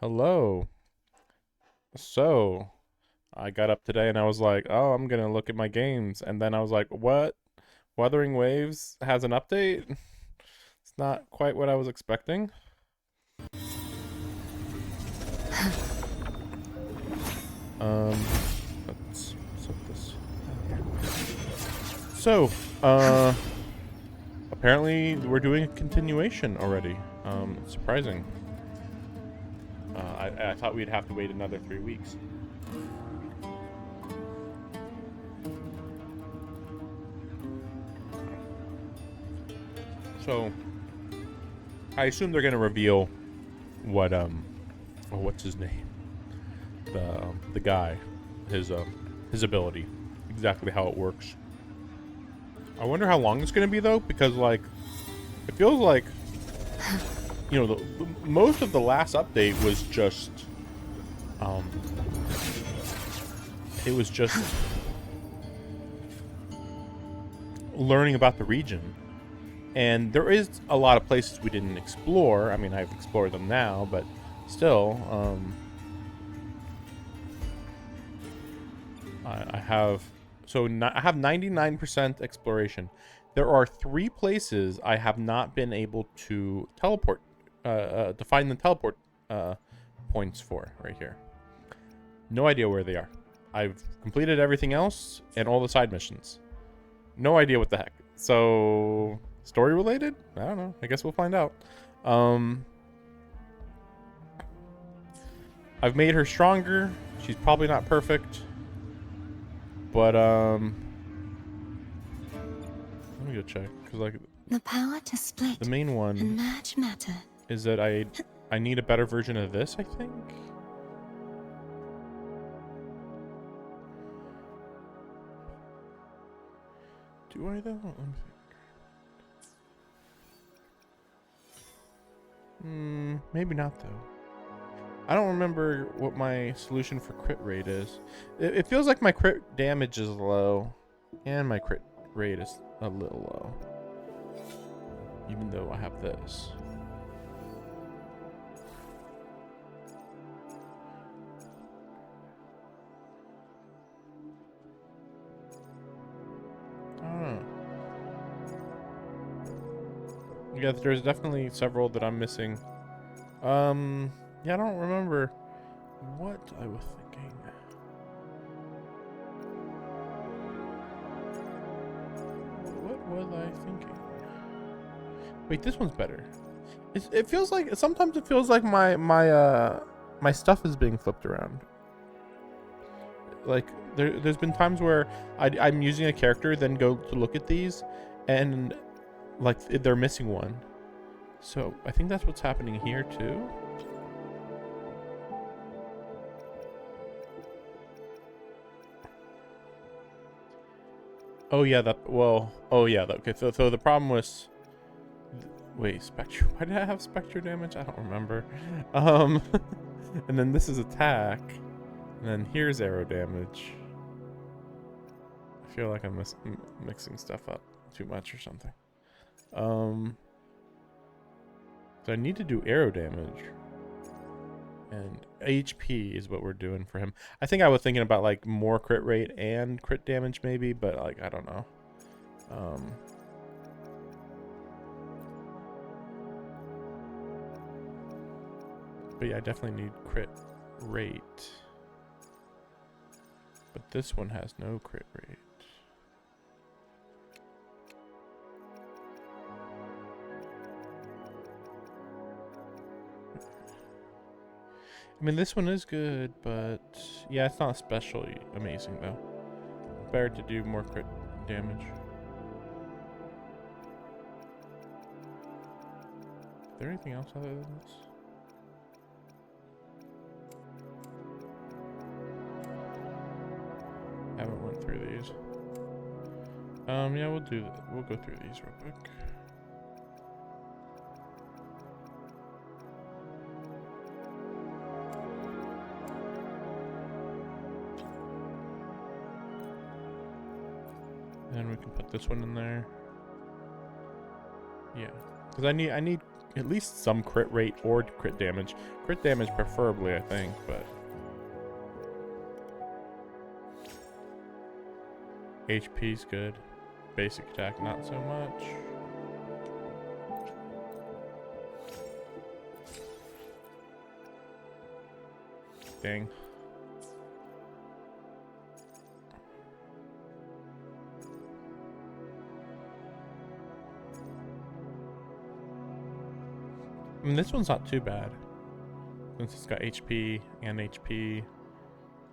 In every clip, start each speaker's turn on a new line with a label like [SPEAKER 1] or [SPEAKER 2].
[SPEAKER 1] Hello. So, I got up today and I was like, oh, I'm gonna look at my games. And then I was like, what? Wuthering Waves has an update? It's not quite what I was expecting. Um, let's set this down here. So, uh, apparently we're doing a continuation already. Surprising. I thought we'd have to wait another 3 weeks. So, I assume they're gonna reveal what oh, what's his name? The guy, his ability, exactly how it works. I wonder how long it's gonna be though, because like it feels like the most of the last update was just um it was just learning about the region, and there is a lot of places we didn't explore. I mean, I've explored them now, but still, I have I have 99% exploration. There are 3 places I have not been able to teleport, to find the teleport points for right here. No idea where they are. I've completed everything else and all the side missions. No idea what the heck. So, story related? I don't know. I guess we'll find out. Um, I've made her stronger. She's probably not perfect. But, let me go check. Because, like,
[SPEAKER 2] the power to split
[SPEAKER 1] the main one
[SPEAKER 2] and merge matter
[SPEAKER 1] is that I need a better version of this, I think. Do I though? Let me think. Maybe not though. I don't remember what my solution for crit rate is. It feels like my crit damage is low, and my crit rate is a little low. Even though I have this. I don't know. Yeah, there's definitely several that I'm missing. Yeah, I don't remember what I was thinking. What was I thinking? Wait, this one's better. It feels like sometimes it feels like my stuff is being flipped around. Like there's been times where I'm using a character, then go to look at these, and like they're missing one. So I think that's what's happening here too. Oh yeah, okay. So the problem was, wait, Spectre. Why did I have Spectre damage? I don't remember. Um, and then this is attack, and then here's arrow damage. I feel like I'm mixing stuff up too much or something. So I need to do arrow damage. And HP is what we're doing for him. I think I was thinking about like more crit rate and crit damage maybe, but like I don't know. But yeah, I definitely need crit rate. But this one has no crit rate. I mean, this one is good, but yeah, it's not especially amazing though. Better to do more crit damage. Is there anything else other than this? Haven't went through these. Yeah, we'll go through these real quick. And we can put this one in there. Yeah, because I need at least some crit rate or crit damage. Crit damage preferably, I think, but HP's good. Basic attack, not so much. Dang. I mean, this one's not too bad. Since it's got HP and HP.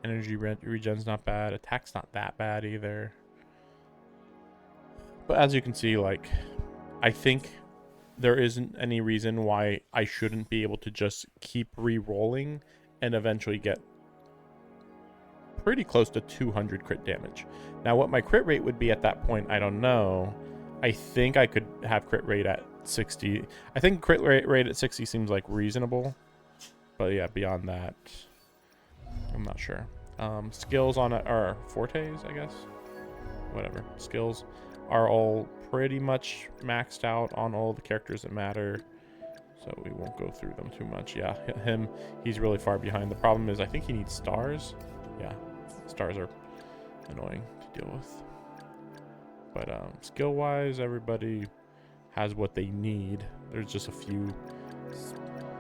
[SPEAKER 1] Energy regen's not bad. Attack's not that bad either. But as you can see, like, I think there isn't any reason why I shouldn't be able to just keep re-rolling and eventually get pretty close to 200 crit damage. Now, what my crit rate would be at that point, I don't know. I think I could have crit rate at 60. I think crit rate at 60 seems like reasonable. But yeah, beyond that, I'm not sure. Skills on it are fortes, I guess. Whatever. Skills are all pretty much maxed out on all the characters that matter. So we won't go through them too much. Yeah, him, he's really far behind. The problem is I think he needs stars. Yeah, stars are annoying to deal with. But skill-wise, everybody has what they need. There's just a few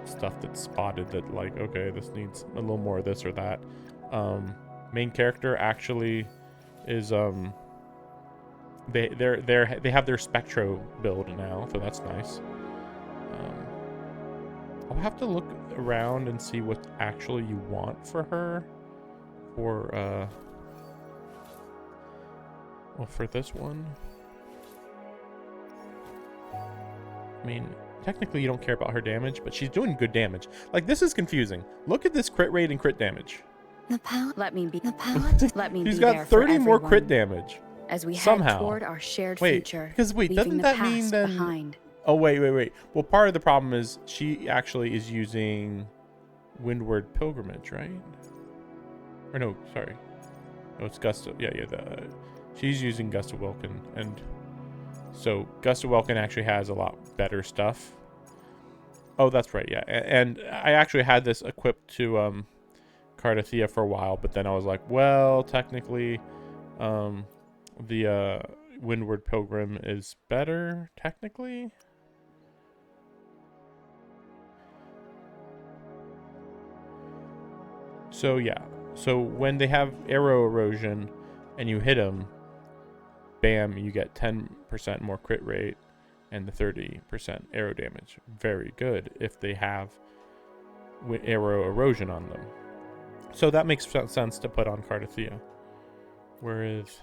[SPEAKER 1] stuff that's spotted that, like, okay, this needs a little more of this or that. Main character actually is they have their Spectro build now, so that's nice. I'll have to look around and see what actually you want for her. For well, for this one, I mean, technically you don't care about her damage, but she's doing good damage. Like, this is confusing. Look at this crit rate and crit damage.
[SPEAKER 2] The power.
[SPEAKER 3] Let me be.
[SPEAKER 2] The power to.
[SPEAKER 3] Let me
[SPEAKER 1] She's
[SPEAKER 3] be
[SPEAKER 1] got
[SPEAKER 3] there
[SPEAKER 1] 30
[SPEAKER 3] for
[SPEAKER 1] more
[SPEAKER 3] everyone
[SPEAKER 1] crit damage.
[SPEAKER 3] as we
[SPEAKER 1] somehow.
[SPEAKER 3] head toward our shared
[SPEAKER 1] Wait,
[SPEAKER 3] future.
[SPEAKER 1] because wait,
[SPEAKER 3] leaving
[SPEAKER 1] doesn't
[SPEAKER 3] the
[SPEAKER 1] that mean
[SPEAKER 3] past
[SPEAKER 1] then?
[SPEAKER 3] behind.
[SPEAKER 1] Oh wait. Well, part of the problem is she actually is using Windward Pilgrimage, right? Or no, sorry. No, it's Gust of, yeah. She's using Gust of Welkin, and so Gust of Welkin actually has a lot better stuff. Oh, that's right, yeah. And I actually had this equipped to Cardathia for a while, but then I was like, well, technically, the Windward Pilgrim is better, technically. So yeah, so when they have arrow erosion and you hit them, bam, you get 10% more crit rate and the 30% arrow damage. Very good if they have arrow erosion on them. So that makes sense to put on Cardathia. Whereas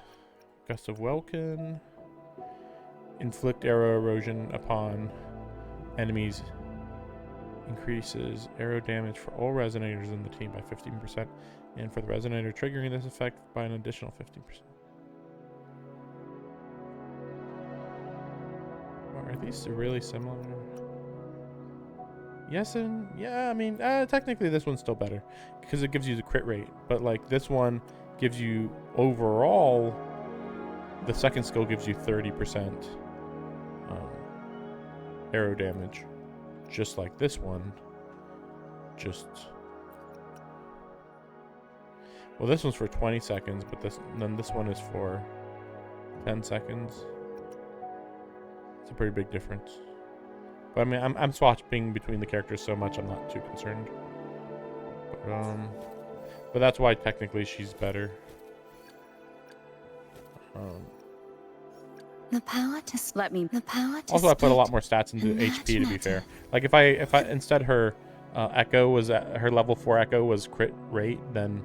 [SPEAKER 1] Gust of Welkin, inflict arrow erosion upon enemies, increases arrow damage for all resonators in the team by 15%, and for the resonator triggering this effect by an additional 15%. Are these really similar? Yes and yeah, I mean, technically this one's still better because it gives you the crit rate, but like this one gives you overall, the second skill gives you 30% arrow damage, just like this one. Well, this one's for 20 seconds, but then this one is for 10 seconds. It's a pretty big difference. But I mean, I'm swapping between the characters so much, I'm not too concerned. But that's why technically she's better.
[SPEAKER 2] The power to.
[SPEAKER 3] Let me.
[SPEAKER 2] The power to.
[SPEAKER 1] Also, I put a lot
[SPEAKER 2] split
[SPEAKER 1] more stats into
[SPEAKER 2] and
[SPEAKER 1] HP to be
[SPEAKER 2] match
[SPEAKER 1] fair. Like if I instead her Echo was at her level 4 Echo was crit rate, then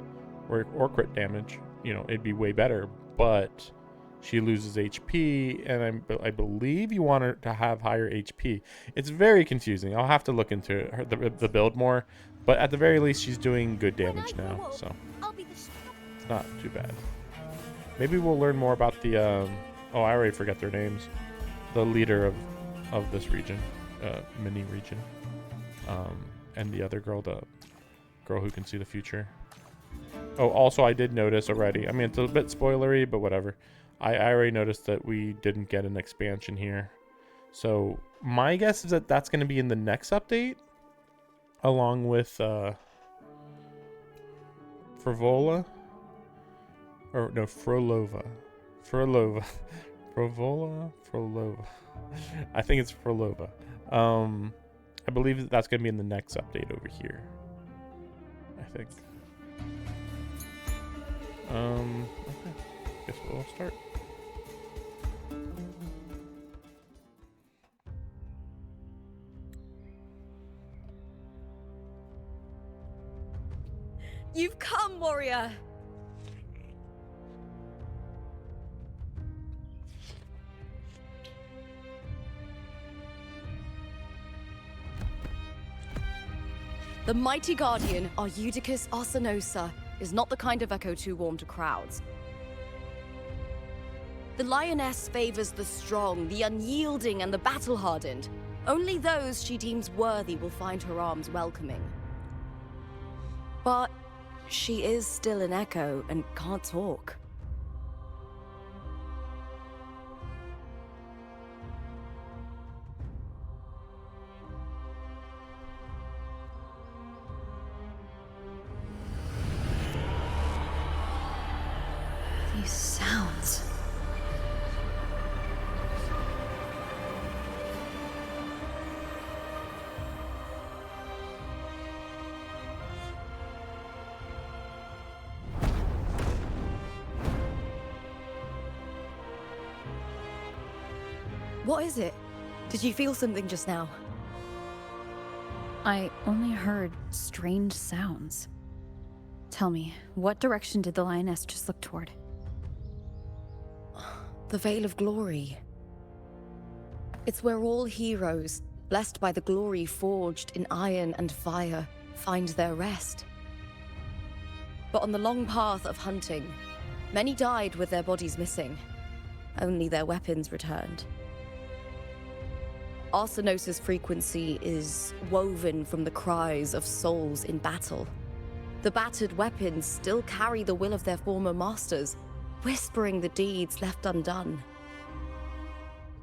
[SPEAKER 1] or crit damage, you know, it'd be way better. But she loses HP, and I believe you want her to have higher HP. It's very confusing. I'll have to look into her, the build more, but at the very least, she's doing good damage now, so it's not too bad. Maybe we'll learn more about the oh, I already forgot their names. The leader of this region, mini region, and the other girl, the girl who can see the future. Oh, also I did notice already. I mean, it's a bit spoilery, but whatever. I already noticed that we didn't get an expansion here. So my guess is that that's going to be in the next update, along with Frivola, or no, Frolova, Frolova. I think it's Frolova. I believe that's going to be in the next update over here. I think. Okay. Guess we'll start.
[SPEAKER 3] You've come, warrior! The mighty guardian, Arudicus Arsenosa, is not the kind of echo too warm to crowds. The lioness favors the strong, the unyielding, and the battle-hardened. Only those she deems worthy will find her arms welcoming. But she is still an echo and can't talk.
[SPEAKER 2] These sounds.
[SPEAKER 3] What is it? Did you feel something just now?
[SPEAKER 2] I only heard strange sounds. Tell me, what direction did the lioness just look toward?
[SPEAKER 3] The Veil of Glory. It's where all heroes, blessed by the glory forged in iron and fire, find their rest. But on the long path of hunting, many died with their bodies missing. Only their weapons returned. Arsenosa's frequency is woven from the cries of souls in battle. The battered weapons still carry the will of their former masters, whispering the deeds left undone.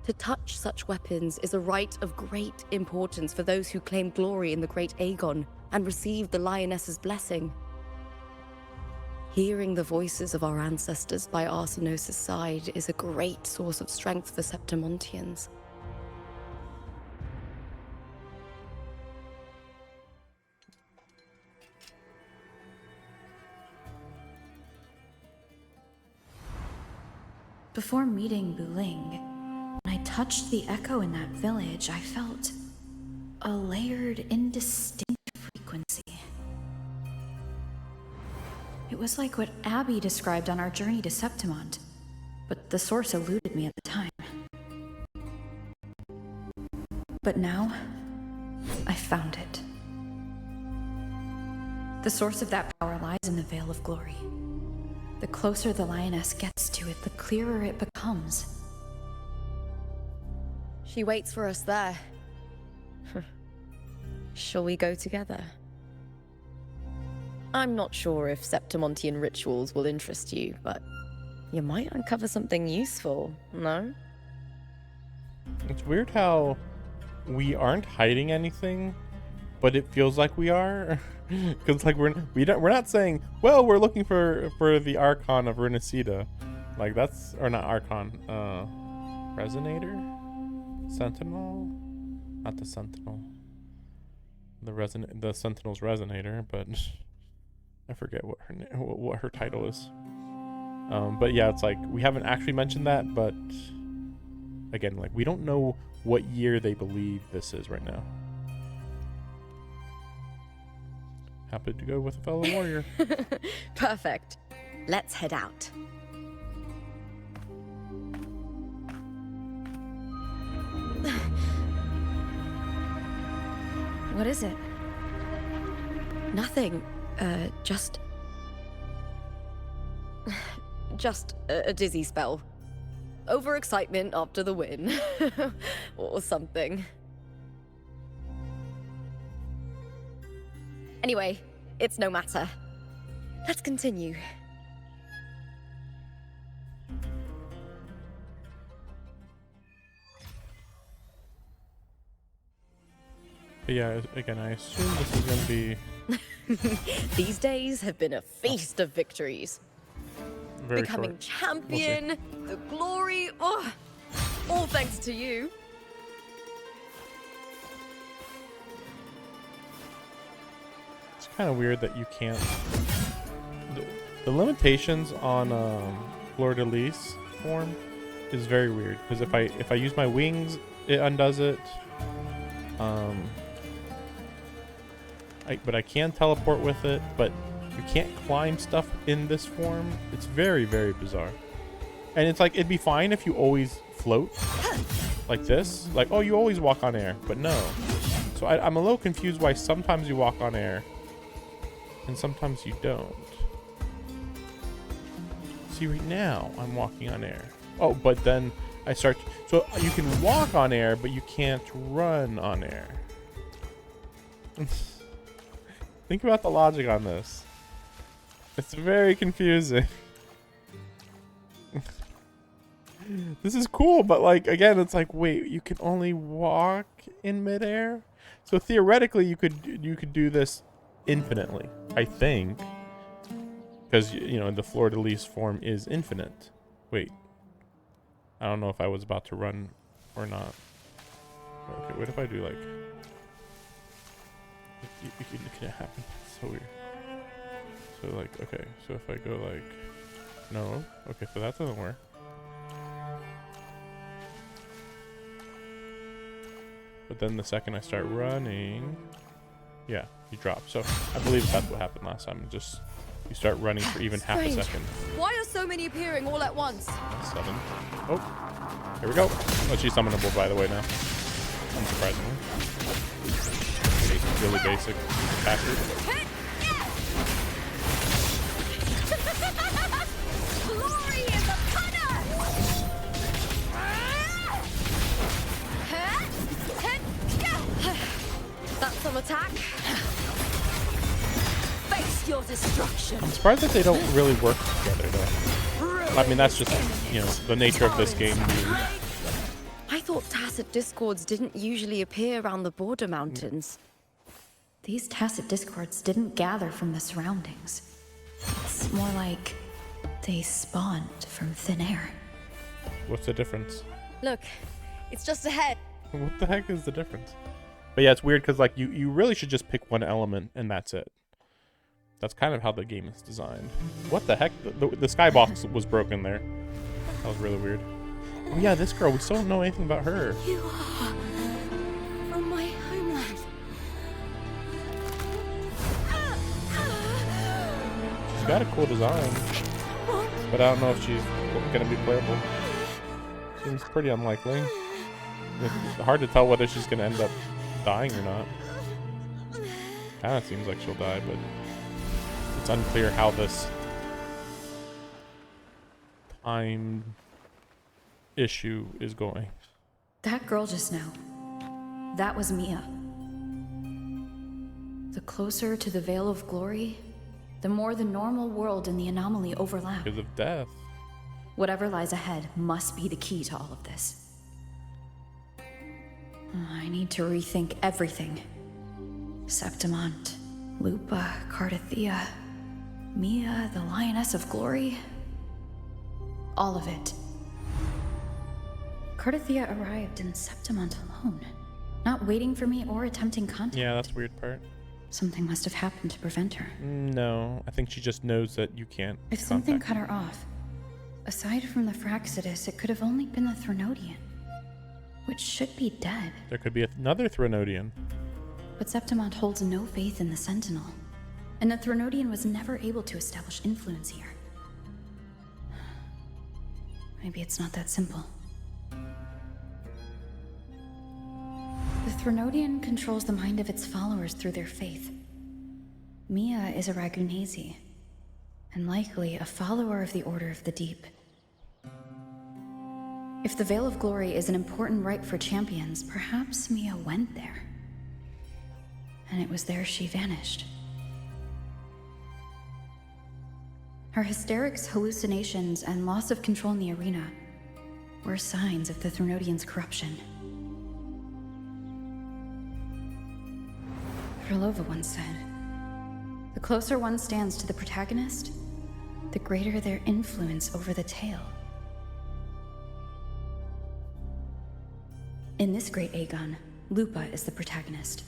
[SPEAKER 3] To touch such weapons is a rite of great importance for those who claim glory in the great Aegon and receive the lioness's blessing. Hearing the voices of our ancestors by Arsenosa's side is a great source of strength for Septimontians.
[SPEAKER 2] Before meeting Buling, when I touched the echo in that village, I felt a layered, indistinct frequency. It was like what Abby described on our journey to Septimont, but the source eluded me at the time. But now, I found it. The source of that power lies in the Veil of Glory. The closer the lioness gets to it, the clearer it becomes.
[SPEAKER 3] She waits for us there. Shall we go together? I'm not sure if Septimontian rituals will interest you, but you might uncover something useful, no?
[SPEAKER 1] It's weird how we aren't hiding anything, but it feels like we are. Because like we're not saying, well, we're looking for the Archon of Rinascita, like that's, or not Archon, Resonator, Sentinel, not the Sentinel, the Sentinel's Resonator, but I forget what her title is. But yeah, it's like we haven't actually mentioned that, but again, like we don't know what year they believe this is right now. Happy to go with a fellow warrior.
[SPEAKER 3] Perfect. Let's head out.
[SPEAKER 2] What is it?
[SPEAKER 3] Nothing. Just a dizzy spell. Overexcitement after the win. Or something. Anyway, it's no matter. Let's continue.
[SPEAKER 1] But yeah, again, I assume this is gonna be
[SPEAKER 3] These days have been a feast of victories.
[SPEAKER 1] very
[SPEAKER 3] Becoming
[SPEAKER 1] short.
[SPEAKER 3] champion, the glory, oh, all thanks to you.
[SPEAKER 1] It's kind of weird that you can't. The limitations on Fleur de Lis form is very weird because if I use my wings, it undoes it. But I can teleport with it, but you can't climb stuff in this form. It's very, very bizarre. And it's like, it'd be fine if you always float like this. Like, oh, you always walk on air, but no. So I'm a little confused why sometimes you walk on air and sometimes you don't. See, right now I'm walking on air. Oh, but then I start, so you can walk on air, but you can't run on air. Think about the logic on this. It's very confusing. This is cool, but like, again, it's like, wait, you can only walk in midair? So theoretically, you could do this infinitely, I think. Because, you know, the Fleur de Lis form is infinite. Wait. I don't know if I was about to run or not. Okay, what if I do like... It can't happen. It's so weird. So like, okay, so if I go like... No. Okay, so that doesn't work. But then the second I start running... Yeah, you drop. So I believe that's what happened last time. Just... You start running for even half a second.
[SPEAKER 3] Why are so many appearing all at once?
[SPEAKER 1] 7. Oh, here we go. Oh, she's summonable, by the way, now. Unsurprisingly. Really basic attacker.
[SPEAKER 3] Glory is upon us! That's some attack. Face your destruction.
[SPEAKER 1] I'm surprised that they don't really work together, though. I mean, that's just, you know, the nature of this game, dude.
[SPEAKER 3] I thought tacit discords didn't usually appear around the border mountains.
[SPEAKER 2] These tacit discords didn't gather from the surroundings. It's more like they spawned from thin air.
[SPEAKER 1] What's the difference?
[SPEAKER 3] Look, it's just ahead.
[SPEAKER 1] What the heck is the difference? But yeah, it's weird because, like, you really should just pick one element and that's it. That's kind of how the game is designed. What the heck? The skybox was broken there. That was really weird. Oh yeah, this girl, we still don't know anything about her.
[SPEAKER 3] You are from my homeland.
[SPEAKER 1] She's got a cool design, but I don't know if she's gonna be playable. Seems pretty unlikely. It's hard to tell whether she's gonna end up dying or not. Kind of seems like she'll die, but it's unclear how this time issue is going.
[SPEAKER 2] That girl just now, that was Mia. The closer to the Veil of Glory, the more the normal world and the anomaly overlap.
[SPEAKER 1] Because of death.
[SPEAKER 2] Whatever lies ahead must be the key to all of this. I need to rethink everything. Septimont, Lupa, Cardathea, Mia, the Lioness of Glory. All of it. Cardathea arrived in Septimont alone, not waiting for me or attempting contact.
[SPEAKER 1] Yeah, that's the weird part.
[SPEAKER 2] Something must have happened to prevent her.
[SPEAKER 1] No, I think she just knows that you can't.
[SPEAKER 2] If something cut her off, aside from the Fraxidus, it could have only been the Threnodian, which should be dead.
[SPEAKER 1] There could be another Threnodian.
[SPEAKER 2] But Septimont holds no faith in the Sentinel, and the Threnodian was never able to establish influence here. Maybe it's not that simple. The Threnodian controls the mind of its followers through their faith. Mia is a Ragunasi, and likely a follower of the Order of the Deep. If the Veil of Glory is an important rite for champions, perhaps Mia went there. And it was there she vanished. Her hysterics, hallucinations, and loss of control in the arena were signs of the Threnodian's corruption. Krylova once said. The closer one stands to the protagonist, the greater their influence over the tale. In this great Aegon, Lupa is the protagonist.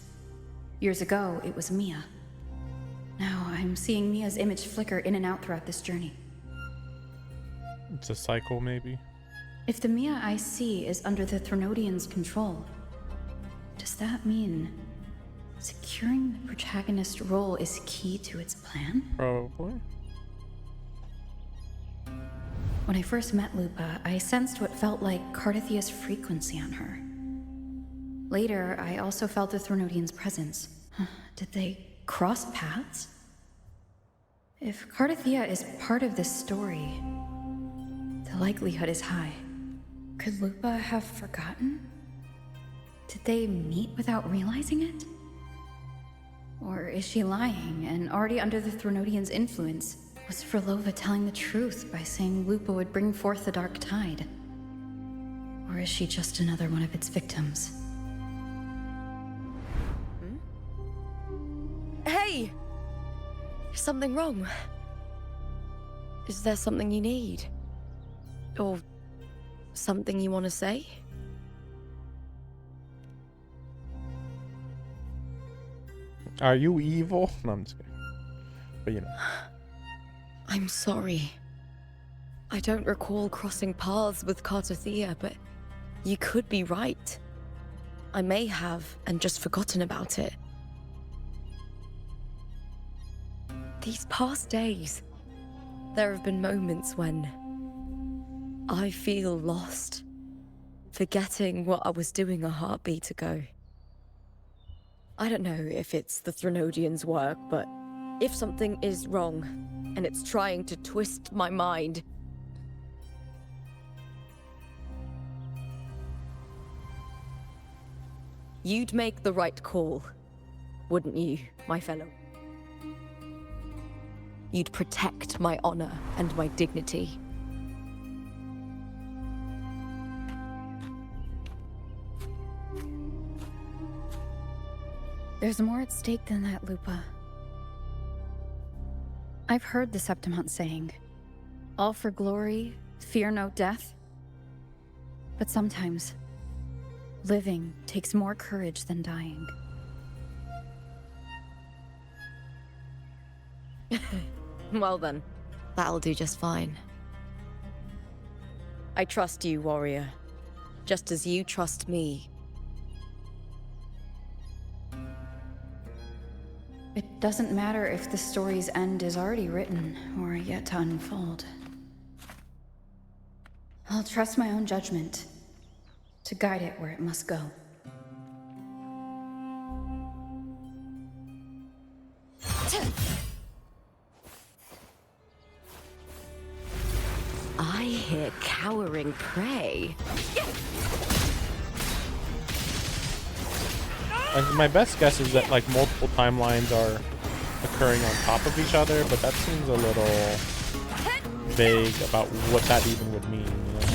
[SPEAKER 2] Years ago, it was Mia. Now I'm seeing Mia's image flicker in and out throughout this journey.
[SPEAKER 1] It's a cycle, maybe.
[SPEAKER 2] If the Mia I see is under the Threnodians' control, does that mean securing the protagonist role is key to its plan?
[SPEAKER 1] Probably.
[SPEAKER 2] When I first met Lupa, I sensed what felt like Cardithia's frequency on her. Later, I also felt the Threnodians' presence. Did they cross paths? If Cardithia is part of this story, the likelihood is high. Could Lupa have forgotten? Did they meet without realizing it? Or is she lying and already under the Threnodians' influence? Was Frolova telling the truth by saying Lupa would bring forth the Dark Tide? Or is she just another one of its victims?
[SPEAKER 3] Hey! Is something wrong? Is there something you need? Or something you want to say?
[SPEAKER 1] Are you evil? No, I'm just kidding. But you know.
[SPEAKER 3] I'm sorry. I don't recall crossing paths with Cardithia, but you could be right. I may have, and just forgotten about it. These past days, there have been moments when I feel lost, forgetting what I was doing a heartbeat ago. I don't know if it's the Threnodians' work, but if something is wrong, and it's trying to twist my mind, you'd make the right call, wouldn't you, my fellow? You'd protect my honor and my dignity.
[SPEAKER 2] There's more at stake than that, Lupa. I've heard the Septimont saying, all for glory, fear no death. But sometimes, living takes more courage than dying.
[SPEAKER 3] Well then, that'll do just fine. I trust you, warrior. Just as you trust me.
[SPEAKER 2] It doesn't matter if the story's end is already written or yet to unfold. I'll trust my own judgment to guide it where it must go.
[SPEAKER 3] I hear cowering prey.
[SPEAKER 1] My best guess is that like multiple timelines are occurring on top of each other, but that seems a little vague about what that even would mean, you know?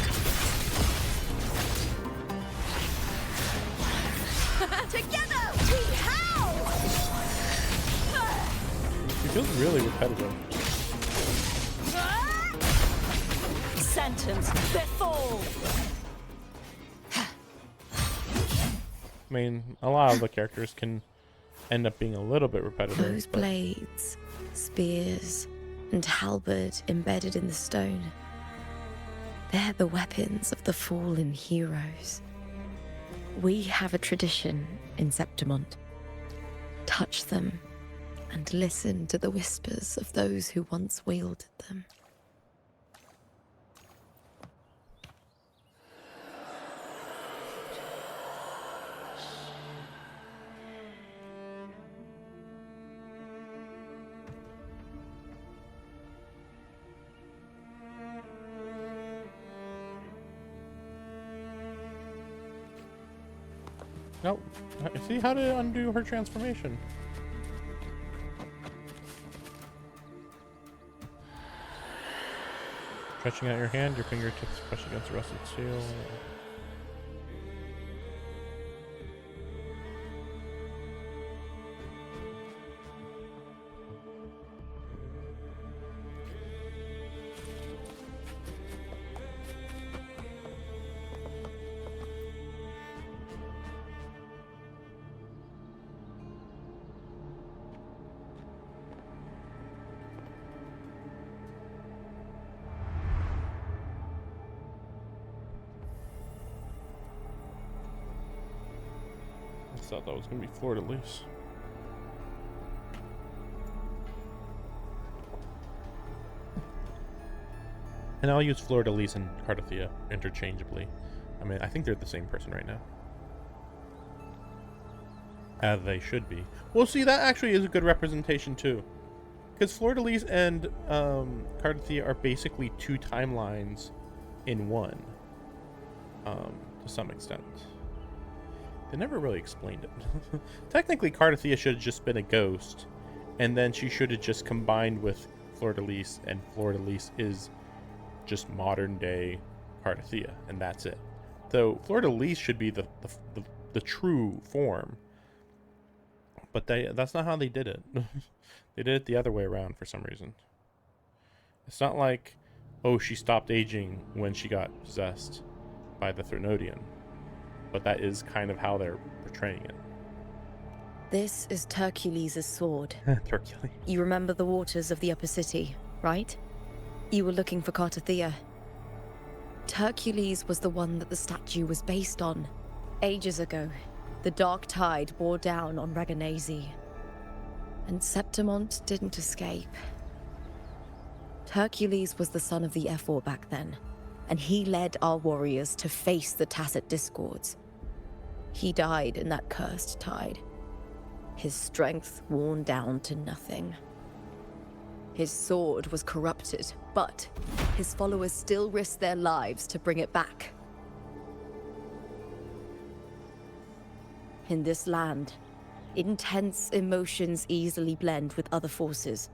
[SPEAKER 3] Together we howl!
[SPEAKER 1] It feels really repetitive.
[SPEAKER 3] Sentence befall!
[SPEAKER 1] I mean, a lot of the characters can end up being a little bit repetitive.
[SPEAKER 3] Those blades, spears, and halberd embedded in the stone. They're the weapons of the fallen heroes. We have a tradition in Septimont. Touch them and listen to the whispers of those who once wielded them.
[SPEAKER 1] No. See how to undo her transformation. Stretching out your hand, your fingertips push against the rusted steel. thought that was gonna be Fleur-de-Lis. And I'll use Fleur-de-Lis and Cardathia interchangeably. I mean, I think they're the same person right now. As they should be. Well, see, that actually is a good representation too. Because Fleur-de-Lis and Cardathia are basically two timelines in one. To some extent. They never really explained it. Technically, Cardathia should have just been a ghost. And then she should have just combined with Fleur-de-Lis. And Fleur-de-Lis is just modern day Cardathia. And that's it. Though Fleur-de-Lis should be the true form. But that's not how they did it. They did it the other way around for some reason. It's not like, oh, she stopped aging when she got possessed by the Threnodian. But that is kind of how they're portraying it.
[SPEAKER 3] This is Hercules' sword.
[SPEAKER 1] Hercules.
[SPEAKER 3] You remember the waters of the upper city, right? You were looking for Cardathia. Hercules was the one that the statue was based on. Ages ago, the dark tide bore down on Reganese. And Septimont didn't escape. Hercules was the son of the Ephor back then, and he led our warriors to face the Tacit Discords. He died in that cursed tide, his strength worn down to nothing. His sword was corrupted, but his followers still risked their lives to bring it back. In this land, intense emotions easily blend with other forces.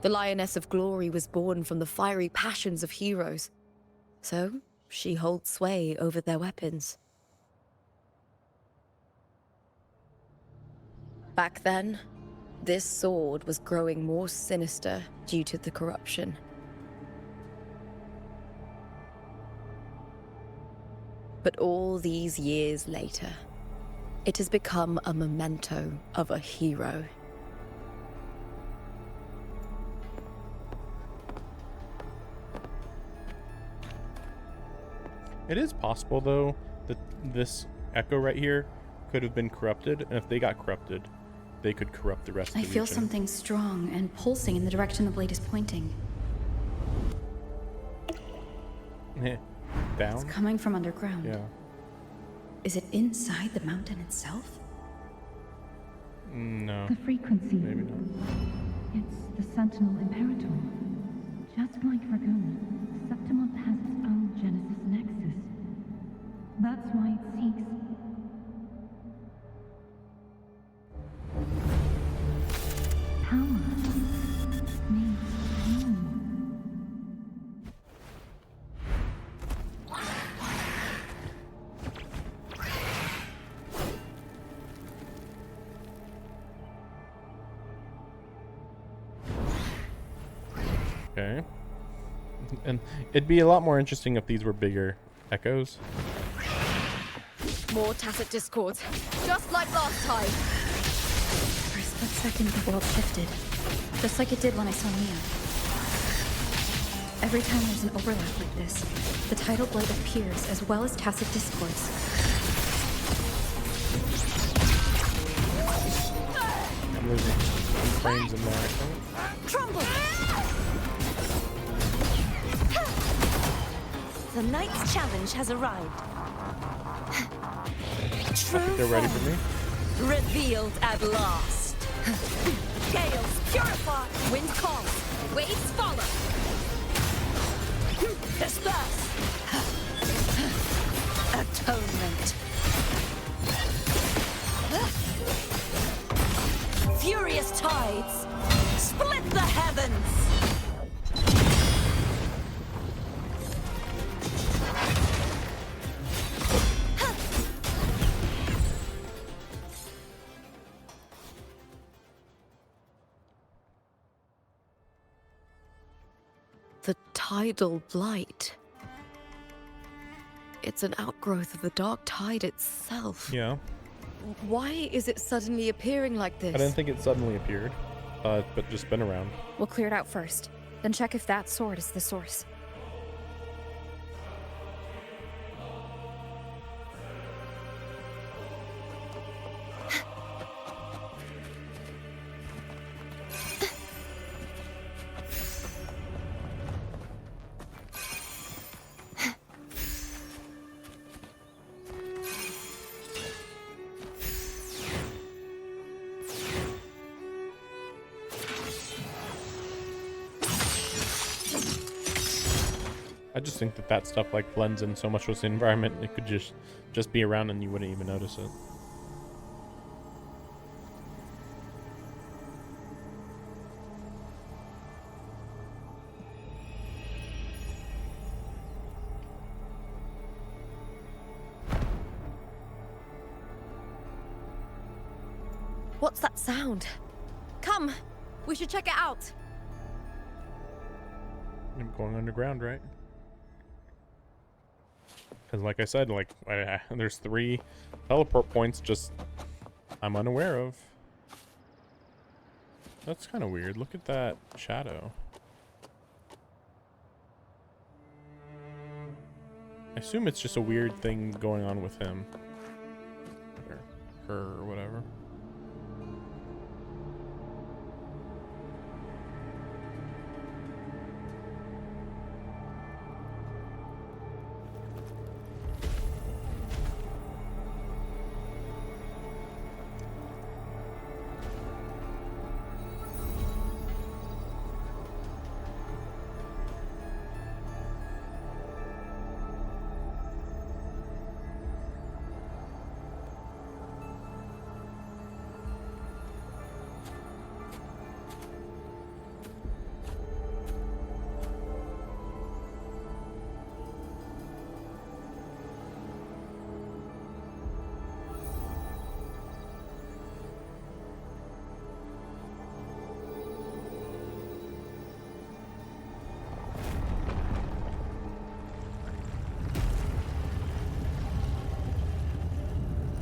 [SPEAKER 3] The Lioness of Glory was born from the fiery passions of heroes, so she holds sway over their weapons. Back then, this sword was growing more sinister due to the corruption. But all these years later, it has become a memento of a hero.
[SPEAKER 1] It is possible, though, that this echo right here could have been corrupted, and if they got corrupted, they could corrupt the rest of the
[SPEAKER 2] I feel
[SPEAKER 1] region.
[SPEAKER 2] something strong and pulsing in the direction the blade is pointing.
[SPEAKER 1] Down?
[SPEAKER 2] It's coming from underground.
[SPEAKER 1] Yeah.
[SPEAKER 2] Is it inside the mountain itself?
[SPEAKER 1] No.
[SPEAKER 4] The frequency.
[SPEAKER 1] Maybe not.
[SPEAKER 4] It's the Sentinel Imperator. Just like Dragon, Septimont has its own Genesis Nexus. That's why it seeks... power. Needs pain.
[SPEAKER 1] Okay. And it'd be a lot more interesting if these were bigger echoes.
[SPEAKER 3] More Tacit Discords, just like last time.
[SPEAKER 2] For a split second, the world shifted. Just like it did when I saw Mia. Every time there's an overlap like this, the tidal blade appears as well as Tacit Discords.
[SPEAKER 1] I'm losing some frames in there, I think.
[SPEAKER 3] Crumble!
[SPEAKER 5] The knight's challenge has arrived. True
[SPEAKER 1] They're ready for me.
[SPEAKER 5] form revealed at last. Gales purify. Wind calls. Waves follow. Disperse. Atonement. Furious tides. Split the heavens.
[SPEAKER 3] The tidal blight. It's an outgrowth of the dark tide itself.
[SPEAKER 1] Yeah.
[SPEAKER 3] Why is it suddenly appearing like this?
[SPEAKER 1] I didn't think it suddenly appeared, but just been around.
[SPEAKER 2] We'll clear it out first, then check if that sword is the source.
[SPEAKER 1] I just think that stuff like blends in so much with the environment. It could just be around and you wouldn't even notice it.
[SPEAKER 3] What's that sound? Come, we should check it out.
[SPEAKER 1] I'm going underground, right? Because like I said, like there's 3 teleport points just I'm unaware of. That's kind of weird. Look at that shadow. I assume it's just a weird thing going on with him. Or her or whatever.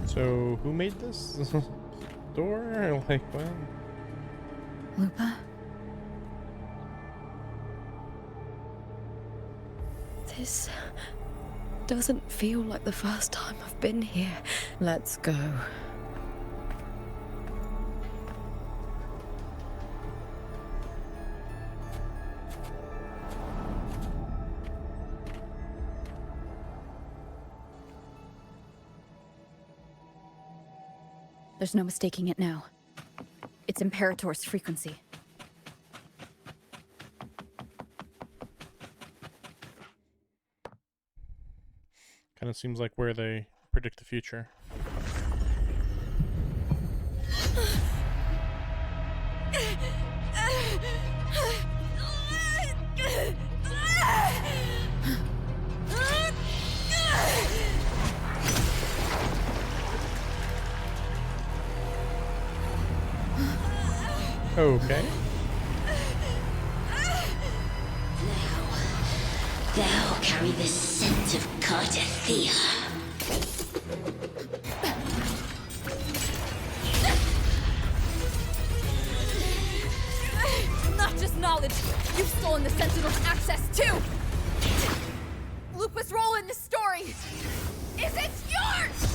[SPEAKER 1] So, who made this door? Like, when?
[SPEAKER 2] Lupa?
[SPEAKER 3] This doesn't feel like the first time I've been here. Let's go.
[SPEAKER 2] There's no mistaking it now. It's Imperator's frequency.
[SPEAKER 1] Kind of seems like where they predict the future. Okay.
[SPEAKER 6] Thou carry the scent of Cardathia.
[SPEAKER 3] Not just knowledge, you've stolen the Sentinel's access too! Lupa's role in this story is it's yours!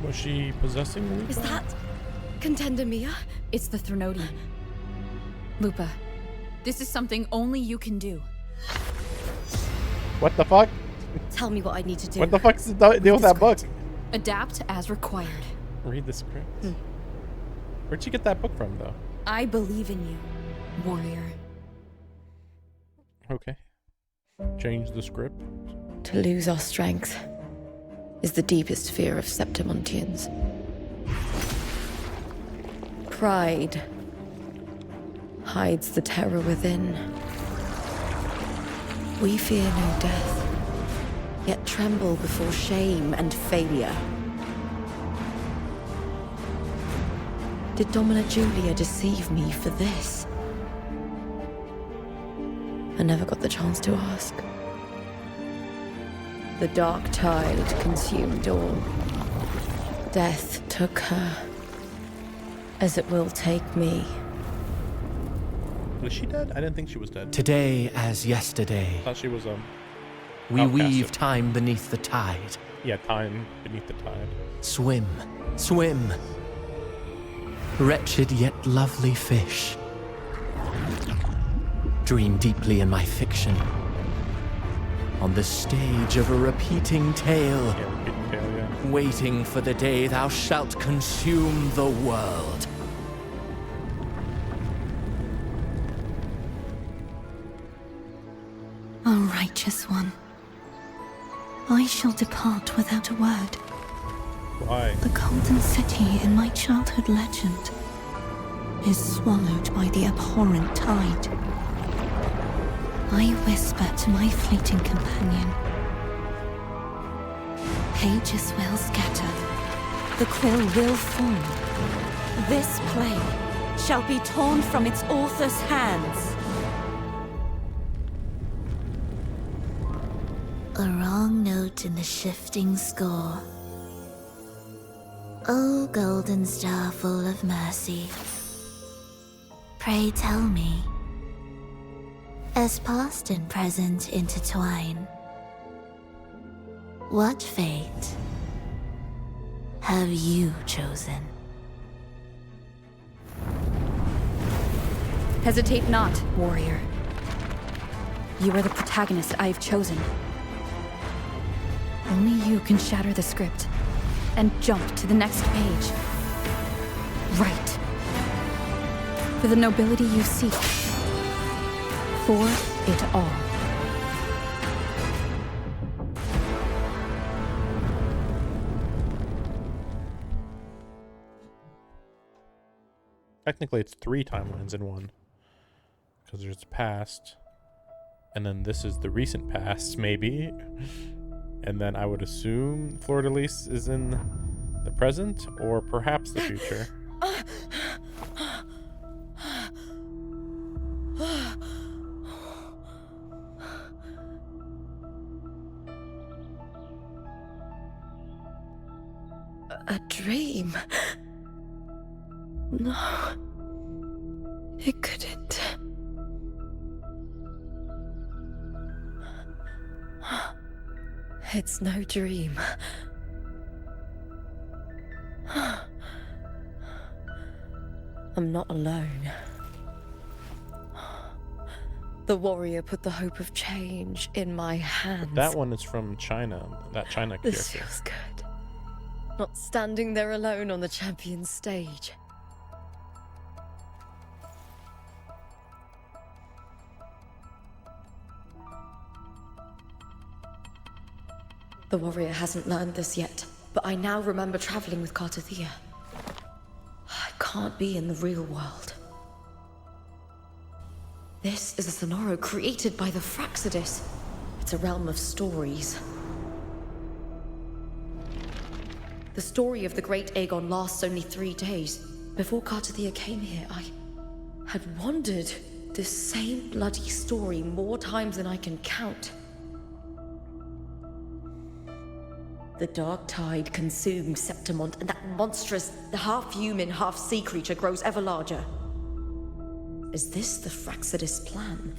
[SPEAKER 1] Was she possessing Lupa?
[SPEAKER 3] Is that Contender Mia?
[SPEAKER 2] It's the Threnodian. Lupa, this is something only you can do.
[SPEAKER 1] What the fuck?
[SPEAKER 3] Tell me what I need to do.
[SPEAKER 1] What the fuck's the deal with that book?
[SPEAKER 2] Adapt as required.
[SPEAKER 1] Read the script. Where'd she get that book from, though?
[SPEAKER 2] I believe in you, warrior.
[SPEAKER 1] Okay. Change the script.
[SPEAKER 3] To lose our strength is the deepest fear of Septimontians. Pride hides the terror within. We fear no death, yet tremble before shame and failure. Did Domina Julia deceive me for this? I never got the chance to ask. The dark tide consumed all. Death took her, as it will take me.
[SPEAKER 1] Was she dead? I didn't think she was dead.
[SPEAKER 7] Today as yesterday,
[SPEAKER 1] I thought she was,
[SPEAKER 7] we
[SPEAKER 1] outcasted.
[SPEAKER 7] weave time beneath the tide.
[SPEAKER 1] Yeah, time beneath the tide.
[SPEAKER 7] Swim, swim. Wretched yet lovely fish. Dream deeply in my fiction. On the stage of a repeating tale.
[SPEAKER 1] Yeah, repeating tale, yeah.
[SPEAKER 7] waiting for the day thou shalt consume the world.
[SPEAKER 4] O righteous one, I shall depart without a word.
[SPEAKER 1] Why?
[SPEAKER 4] The golden city in my childhood legend is swallowed by the abhorrent tide. I whisper to my fleeting companion. Pages will scatter. The quill will form. This play shall be torn from its author's hands.
[SPEAKER 6] A wrong note in the shifting score. O golden star full of mercy, pray tell me, as past and present intertwine, what fate have you chosen?
[SPEAKER 2] Hesitate not, warrior. You are the protagonist I have chosen. Only you can shatter the script and jump to the next page. Right. For the nobility you seek. For it all.
[SPEAKER 1] Technically, it's 3 timelines in one. Because there's past, and then this is the recent past, maybe. And then I would assume Fleur-de-Lis is in the present, or perhaps the future.
[SPEAKER 3] A dream? No. It couldn't. It's no dream. I'm not alone. The warrior put the hope of change in my hands.
[SPEAKER 1] That one is from China. That China character.
[SPEAKER 3] This feels good. Not standing there alone on the champion's stage. The warrior hasn't learned this yet, but I now remember traveling with Cartothea. I can't be in the real world. This is a Sonoro created by the Fraxidus. It's a realm of stories. The story of the Great Aegon lasts only 3 days. Before Cartothea came here, I had wandered this same bloody story more times than I can count. The dark tide consumes Septimont, and that monstrous, half-human, half-sea creature grows ever larger. Is this the Fraxidus plan?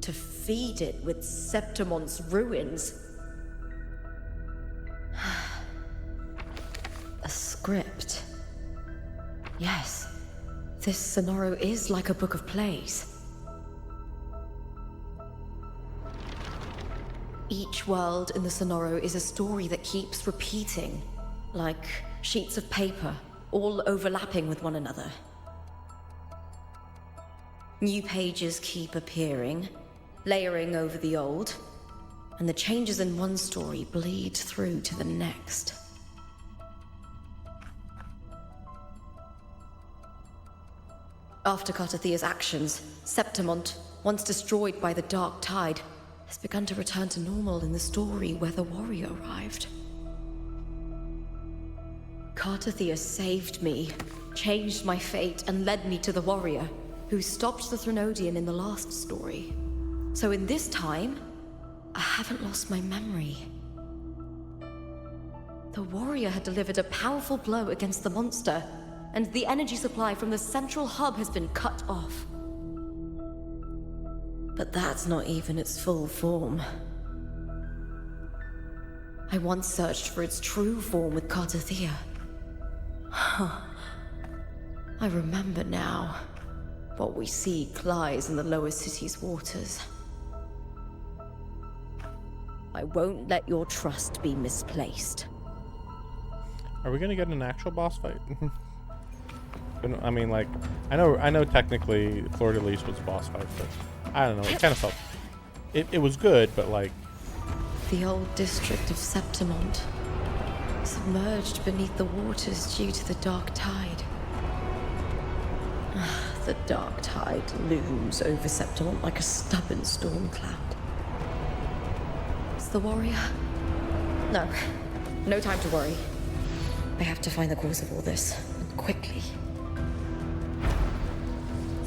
[SPEAKER 3] To feed it with Septimont's ruins? A script. Yes, this Sonoro is like a book of plays. Each world in the Sonoro is a story that keeps repeating, like sheets of paper, all overlapping with one another. New pages keep appearing, layering over the old, and the changes in one story bleed through to the next. After Cartothea's actions, Septimont, once destroyed by the dark tide, has begun to return to normal in the story where the warrior arrived. Cartothea saved me, changed my fate, and led me to the warrior, who stopped the Threnodian in the last story. So in this time, I haven't lost my memory. The warrior had delivered a powerful blow against the monster, and the energy supply from the central hub has been cut off. But that's not even its full form. I once searched for its true form with Cartothea. I remember now. What we see lies in the lower city's waters. I won't let your trust be misplaced.
[SPEAKER 1] Are we gonna get an actual boss fight? I mean, like, I know technically Fleur de Lis was a boss fight, but I don't know. It kind of felt it was good, but like
[SPEAKER 3] The old district of Septimont, submerged beneath the waters due to the dark tide. The dark tide looms over Septimont like a stubborn storm cloud. Is the warrior? No. No time to worry. I have to find the cause of all this. Quickly.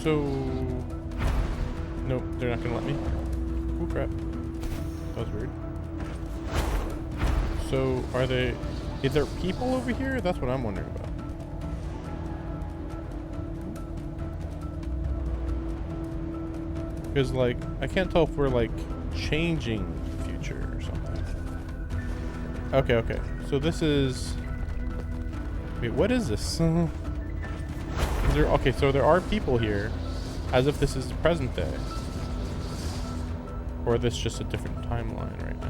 [SPEAKER 1] so. Nope, they're not gonna let me. Oh crap, that was weird. So are they? Is there people over here? That's what I'm wondering about. Because, like, I can't tell if we're, like, changing the future or something. Okay, okay. So this is... Wait, what is this? Is there... Okay, so there are people here, as if this is the present day. Or this just a different timeline right now.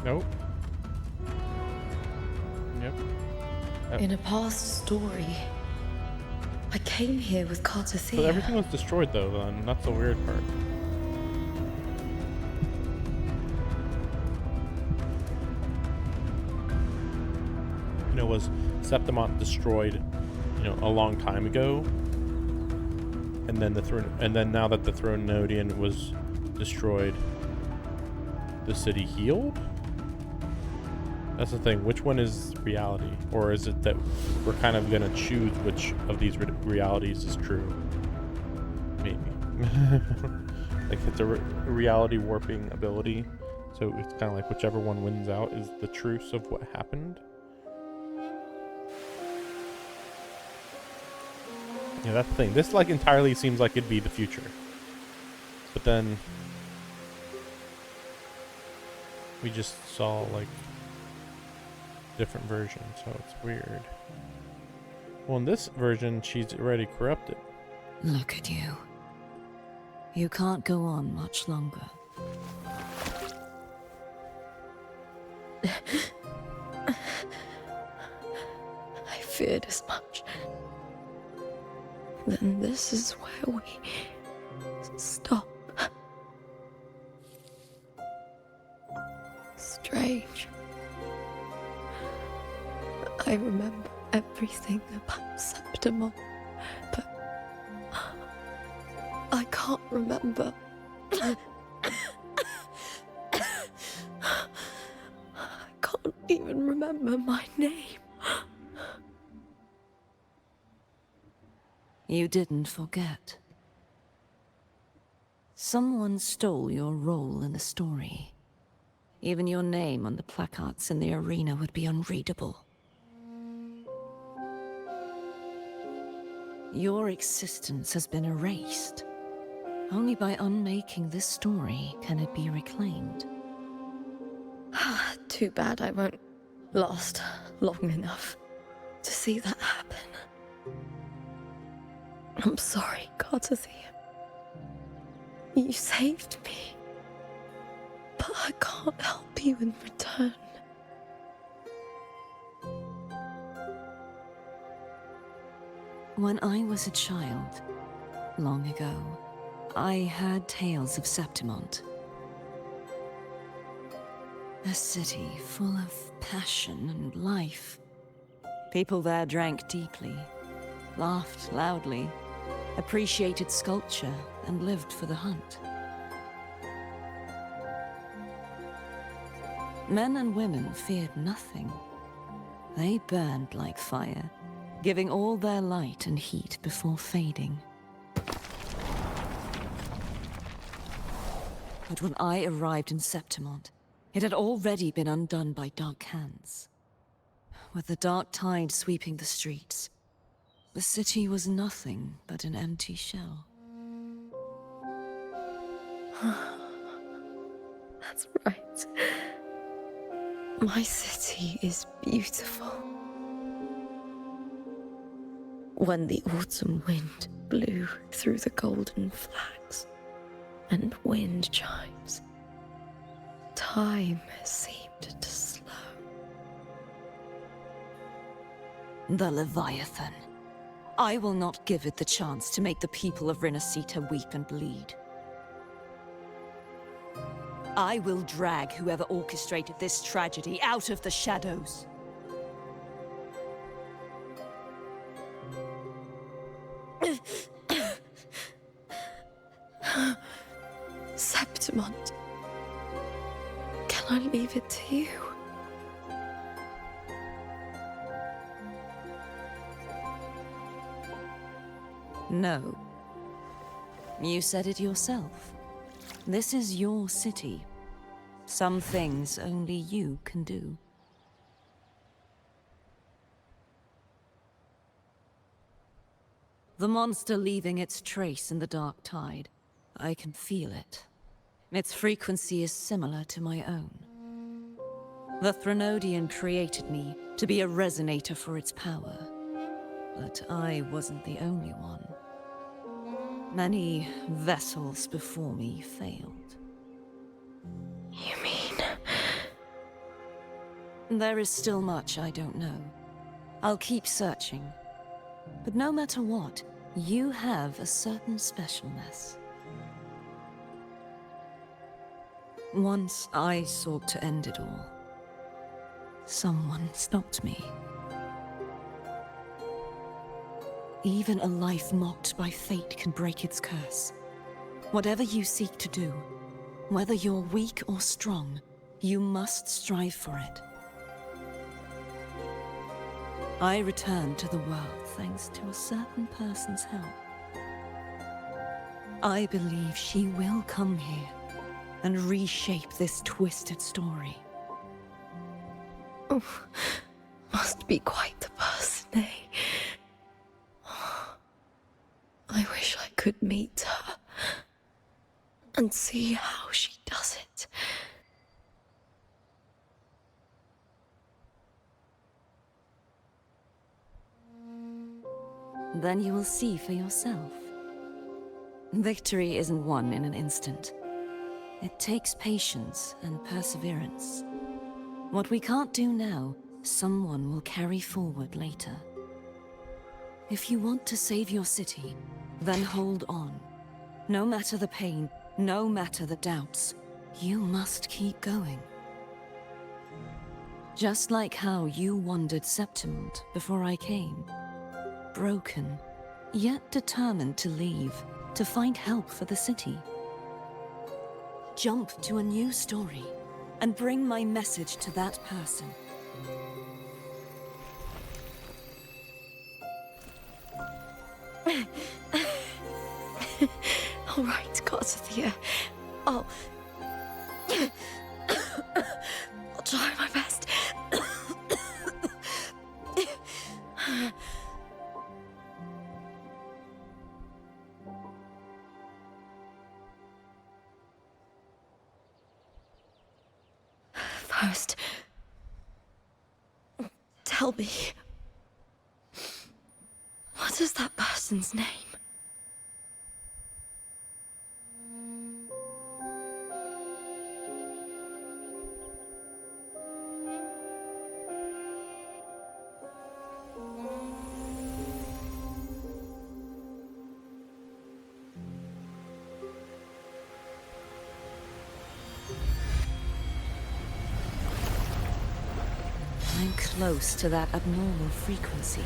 [SPEAKER 1] Nope. Yep.
[SPEAKER 3] In a past story, I came here with Cartothea.
[SPEAKER 1] But everything was destroyed though, then. That's the weird part. You know, was Septimont destroyed, you know, a long time ago? And then now that the Thronodian was destroyed, the city healed? That's the thing. Which one is reality? Or is it that we're kind of going to choose which of these realities is true? Maybe. Like, it's a reality warping ability. So it's kind of like whichever one wins out is the truth of what happened. Yeah, that's the thing. This, like, entirely seems like it'd be the future. But then... we just saw, like... different version, so it's weird. Well, in this version, she's already corrupted.
[SPEAKER 4] Look at you. You can't go on much longer.
[SPEAKER 3] I feared as much. Then this is where we stop. Strange. I remember everything about Septimont, but I can't remember. I can't even remember my name.
[SPEAKER 4] You didn't forget. Someone stole your role in the story. Even your name on the placards in the arena would be unreadable. Your existence has been erased. Only by unmaking this story can it be reclaimed.
[SPEAKER 3] Too bad I won't last long enough to see that happen. I'm sorry, Cartothea. You saved me. But I can't help you in return.
[SPEAKER 4] When I was a child, long ago, I heard tales of Septimont. A city full of passion and life. People there drank deeply, laughed loudly, appreciated sculpture, and lived for the hunt. Men and women feared nothing. They burned like fire, giving all their light and heat before fading. But when I arrived in Septimont, it had already been undone by dark hands. With the dark tide sweeping the streets, the city was nothing but an empty shell.
[SPEAKER 3] That's right. My city is beautiful. When the autumn wind blew through the golden flags and wind chimes, time seemed to slow.
[SPEAKER 4] The Leviathan. I will not give it the chance to make the people of Rinascita weep and bleed. I will drag whoever orchestrated this tragedy out of the shadows.
[SPEAKER 3] Septimont, can I leave it to you?
[SPEAKER 4] No. You said it yourself. This is your city. Some things only you can do. The monster leaving its trace in the dark tide. I can feel it. Its frequency is similar to my own. The Threnodian created me to be a resonator for its power. But I wasn't the only one. Many vessels before me failed.
[SPEAKER 3] You mean...
[SPEAKER 4] There is still much I don't know. I'll keep searching. But no matter what, you have a certain specialness. Once I sought to end it all. Someone stopped me. Even a life mocked by fate can break its curse. Whatever you seek to do, whether you're weak or strong, you must strive for it. I returned to the world thanks to a certain person's help. I believe she will come here and reshape this twisted story.
[SPEAKER 3] Oh, must be quite the person, eh? I wish I could meet her and see how she does it.
[SPEAKER 4] Then you will see for yourself. Victory isn't won in an instant. It takes patience and perseverance. What we can't do now, someone will carry forward later. If you want to save your city, then hold on. No matter the pain, no matter the doubts, you must keep going. Just like how you wandered Septimont before I came. Broken, yet determined to leave, to find help for the city. Jump to a new story, and bring my message to that person.
[SPEAKER 3] All right, Garcia. I'll try my best. First, tell me, what is that person's name?
[SPEAKER 4] I'm close to that abnormal frequency.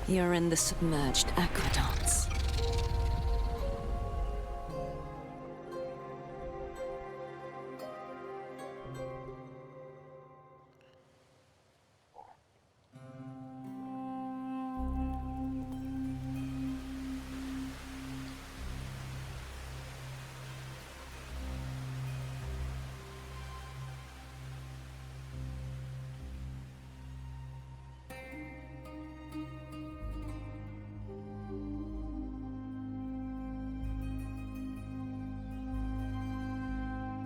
[SPEAKER 4] You're in the submerged aqueducts.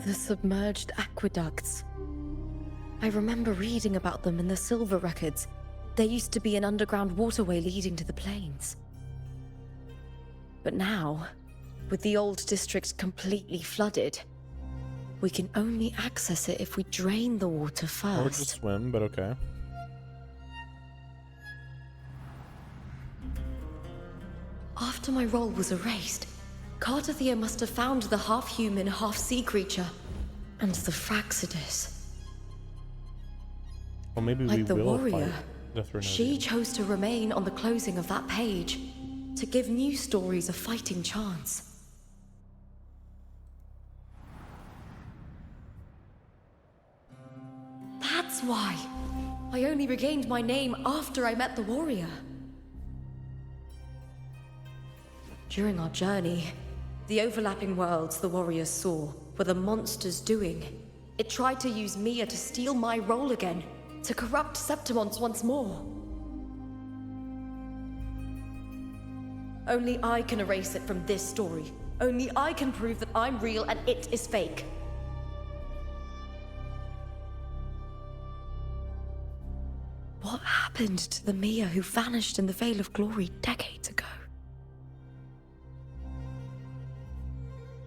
[SPEAKER 3] The submerged aqueducts. I remember reading about them in the silver records. There used to be an underground waterway leading to the plains. But now, with the old district completely flooded, we can only access it if we drain the water first.
[SPEAKER 1] Or just swim, but okay.
[SPEAKER 3] After my role was erased, Cardathia must have found the half-human, half-sea creature and the Fraxidus.
[SPEAKER 1] Well, maybe
[SPEAKER 3] Like
[SPEAKER 1] we
[SPEAKER 3] the
[SPEAKER 1] will
[SPEAKER 3] warrior,
[SPEAKER 1] fight the Threnodian.
[SPEAKER 3] she chose to remain on the closing of that page, to give new stories a fighting chance. That's why I only regained my name after I met the warrior. During our journey, the overlapping worlds the warriors saw were the monster's doing. It tried to use Mia to steal my role again, to corrupt Septimons once more. Only I can erase it from this story. Only I can prove that I'm real and it is fake. What happened to the Mia who vanished in the Veil of Glory decades ago?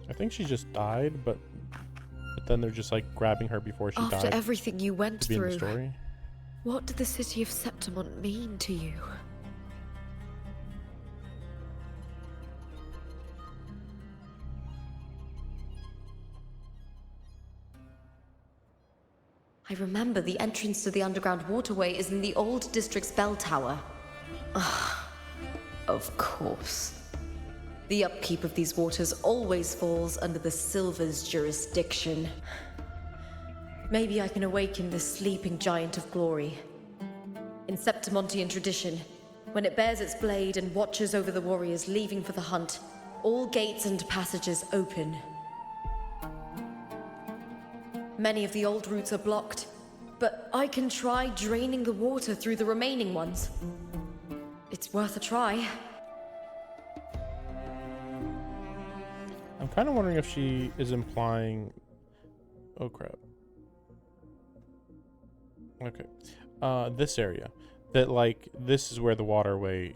[SPEAKER 1] I think she just died, but then they're just like grabbing her before she died.
[SPEAKER 3] After everything you went
[SPEAKER 1] to be in the
[SPEAKER 3] through,
[SPEAKER 1] story.
[SPEAKER 3] what did the city of Septimon mean to you? I remember the entrance to the underground waterway is in the old district's bell tower. Ah, of course. The upkeep of these waters always falls under the Silver's jurisdiction. Maybe I can awaken the sleeping giant of glory. In Septimontian tradition, when it bears its blade and watches over the warriors leaving for the hunt, all gates and passages open. Many of the old routes are blocked, but I can try draining the water through the remaining ones. It's worth a try.
[SPEAKER 1] I'm kind of wondering if she is implying... Oh, crap. Okay. This area. That, like, this is where the waterway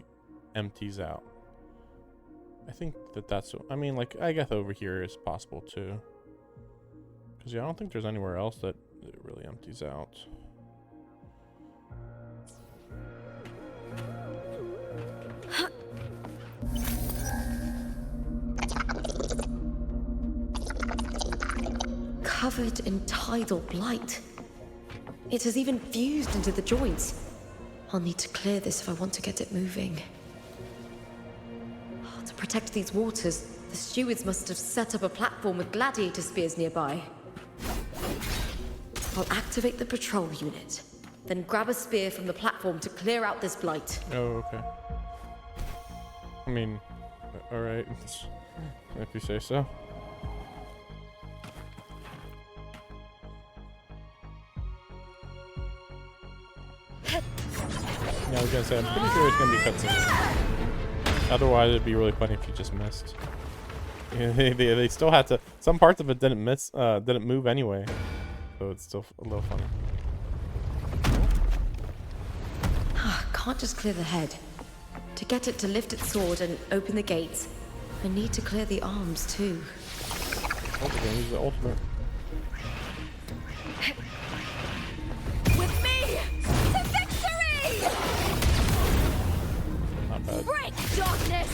[SPEAKER 1] empties out. I think that's... I mean, like, I guess over here is possible, too. Because, yeah, I don't think there's anywhere else that it really empties out.
[SPEAKER 3] Covered in tidal blight. It has even fused into the joints. I'll need to clear this if I want to get it moving. To protect these waters, the stewards must have set up a platform with gladiator spears nearby. I'll activate the patrol unit, then grab a spear from the platform to clear out this blight.
[SPEAKER 1] Oh, okay. I mean, alright. If you say so. Yeah, I was gonna say, I'm pretty sure it's gonna be cutscenes. Otherwise, it'd be really funny if you just missed. Yeah, they still had to. Some parts of it didn't move anyway, so it's still a little funny.
[SPEAKER 3] Can't just clear the head. To get it to lift its sword and open the gates, I need to clear the arms too.
[SPEAKER 1] Okay, use the ultimate.
[SPEAKER 5] With me to victory!
[SPEAKER 1] Not bad.
[SPEAKER 5] Break darkness!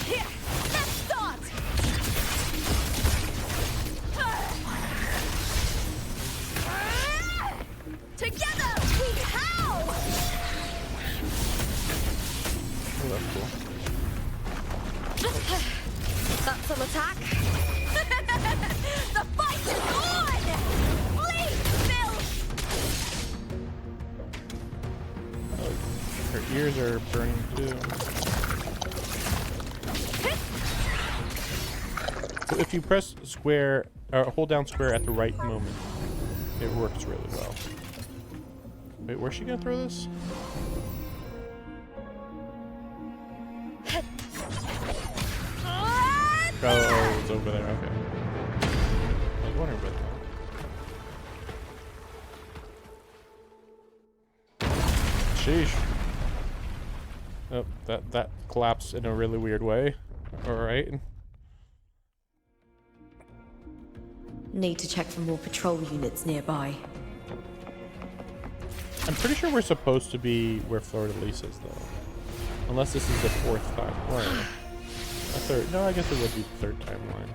[SPEAKER 5] Here, let's start! Together we howl!
[SPEAKER 1] Oh, that's cool.
[SPEAKER 3] That's some attack.
[SPEAKER 5] The fight is on! Bleed, Bill!
[SPEAKER 1] Her ears are burning too. So if you press square, or hold down square at the right moment, it works really well. Wait, where's she gonna throw this? Oh, it's over there. Okay. I was wondering about that. Sheesh. Oh, that collapsed in a really weird way. All right.
[SPEAKER 3] Need to check for more patrol units nearby.
[SPEAKER 1] I'm pretty sure we're supposed to be where Fleur-de-Lis is, though. Unless this is the fourth time. Or a third. No, I guess it would be the third timeline.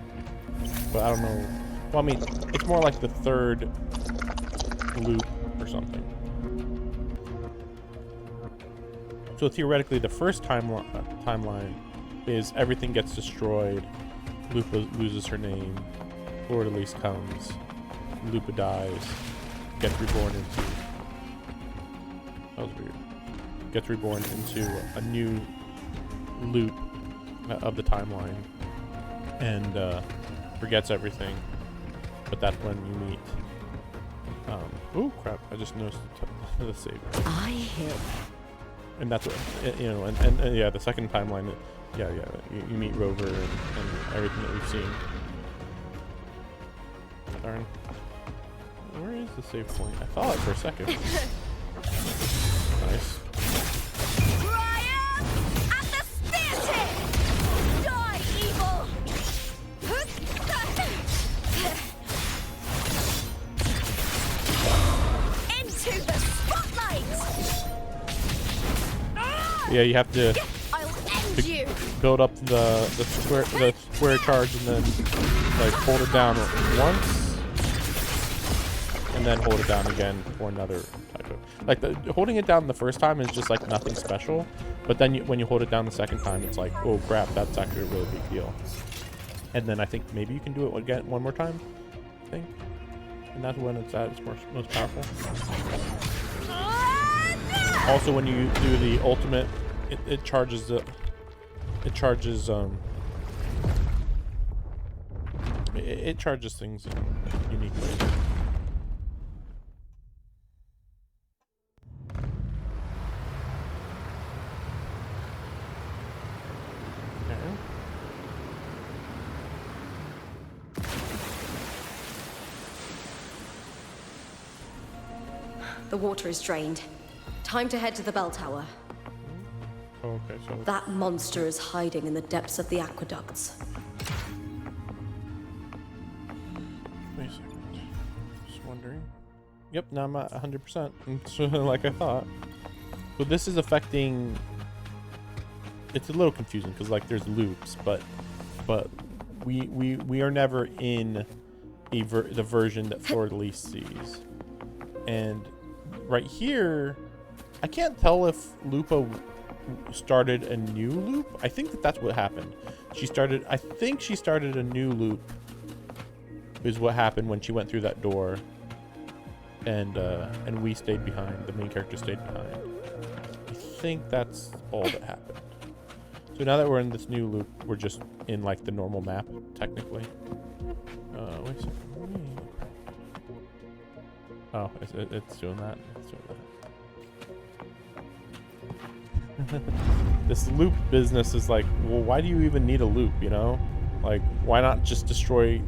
[SPEAKER 1] But I don't know. Well, I mean, it's more like the third loop or something. So theoretically, the first timeline is everything gets destroyed. Lupa loses her name. Fleur-de-Lis comes. Lupa dies. Gets reborn into... That was weird. Gets reborn into a new loop of the timeline. And forgets everything. But that's when you meet... oh crap, I just noticed the save.
[SPEAKER 3] I hit.
[SPEAKER 1] And that's what, you know, and yeah, the second timeline, yeah, you meet Rover and everything that we've seen. Darn. Where is the save point? I thought it for a second. Nice.
[SPEAKER 5] Triumph at the theater! Die, evil! Into the spotlight!
[SPEAKER 1] Yeah, you have to
[SPEAKER 5] I'll end you!
[SPEAKER 1] build up the square charge and then like hold it down once and then hold it down again for another type of like holding it down the first time is just like nothing special, but then when you hold it down the second time it's like, oh crap, that's actually a really big deal. And then I think maybe you can do it again one more time, I think, and that's when it's at its most powerful. Also, when you do the ultimate, it charges it charges things in unique ways.
[SPEAKER 3] The water is drained. Time to head to the bell tower.
[SPEAKER 1] Oh, okay, so
[SPEAKER 3] That monster is hiding in the depths of the aqueducts.
[SPEAKER 1] wait a second. Just wondering. Yep, now I'm at 100%. So, like I thought. So this is affecting. It's a little confusing because like there's loops, but we are never in the version that Fleur-de-Lis sees, and right here, I can't tell if Lupa started a new loop. I think that's what happened. I think she started a new loop is what happened when she went through that door, and we stayed behind. The main character stayed behind. I think that's all that happened. So now that we're in this new loop, we're just in like the normal map, technically. Wait a second. Oh, it's doing that. It's doing that. This loop business is like, well, why do you even need a loop, you know? Like, why not just destroy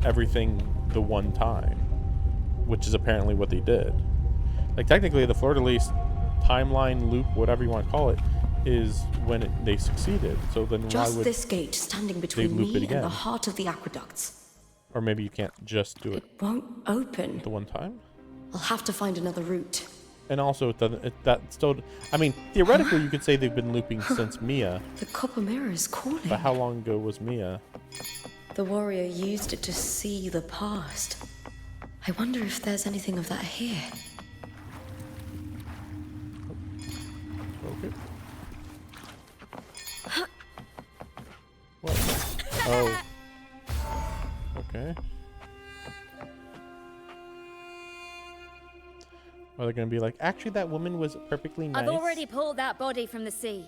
[SPEAKER 1] everything the one time? Which is apparently what they did. Like, technically, the Fleur-de-Lis timeline loop, whatever you want to call it, is when they succeeded. So then
[SPEAKER 3] Just
[SPEAKER 1] why would
[SPEAKER 3] this gate standing between
[SPEAKER 1] loop it
[SPEAKER 3] me
[SPEAKER 1] again?
[SPEAKER 3] and the heart of the aqueducts.
[SPEAKER 1] Or maybe you can't just do it
[SPEAKER 3] It won't open.
[SPEAKER 1] the one time?
[SPEAKER 3] I'll have to find another route.
[SPEAKER 1] And also, it doesn't. That still. I mean, theoretically, you could say they've been looping since Mia.
[SPEAKER 3] The copper mirror is calling.
[SPEAKER 1] But how long ago was Mia?
[SPEAKER 3] The warrior used it to see the past. I wonder if there's anything of that here.
[SPEAKER 1] Okay. What? Oh. Okay. Are they gonna be like, actually, that woman was perfectly nice?
[SPEAKER 5] I've already pulled that body from the sea.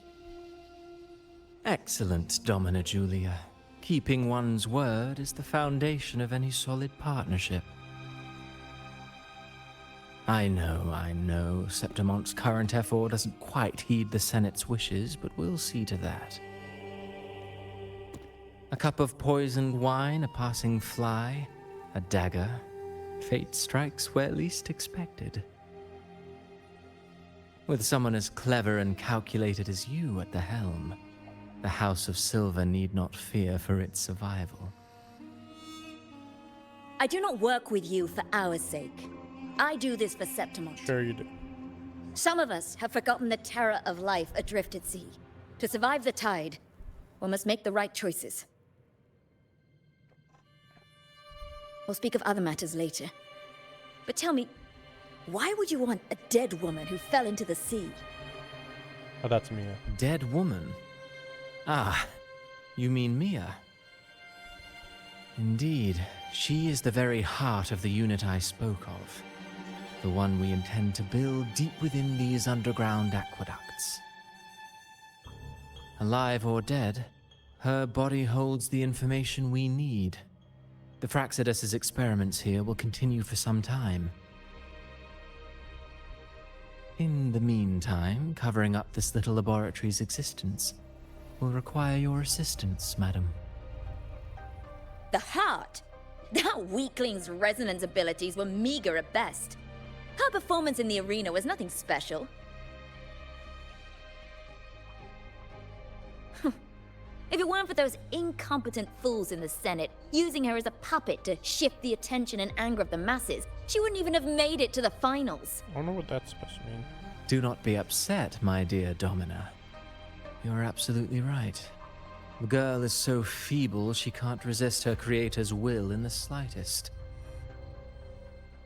[SPEAKER 7] Excellent, Domina Julia. Keeping one's word is the foundation of any solid partnership. I know, Septimont's current effort doesn't quite heed the Senate's wishes, but we'll see to that. A cup of poisoned wine, a passing fly, a dagger. Fate strikes where least expected. With someone as clever and calculated as you at the helm, the House of Silver need not fear for its survival.
[SPEAKER 5] I do not work with you for our sake. I do this for Septimont.
[SPEAKER 1] Sure you do.
[SPEAKER 5] Some of us have forgotten the terror of life adrift at sea. To survive the tide, one must make the right choices. We'll speak of other matters later. But tell me, why would you want a dead woman who fell into the sea?
[SPEAKER 1] Oh, that's Mia.
[SPEAKER 7] Dead woman? Ah, you mean Mia? Indeed, she is the very heart of the unit I spoke of. The one we intend to build deep within these underground aqueducts. Alive or dead, her body holds the information we need. The Fraxidus' experiments here will continue for some time. In the meantime, covering up this little laboratory's existence will require your assistance, madam.
[SPEAKER 5] The heart? That weakling's resonance abilities were meager at best. Her performance in the arena was nothing special. If it weren't for those incompetent fools in the Senate, using her as a puppet to shift the attention and anger of the masses, she wouldn't even have made it to the finals.
[SPEAKER 1] I don't know what that's supposed to mean.
[SPEAKER 7] Do not be upset, my dear Domina. You're absolutely right. The girl is so feeble she can't resist her creator's will in the slightest.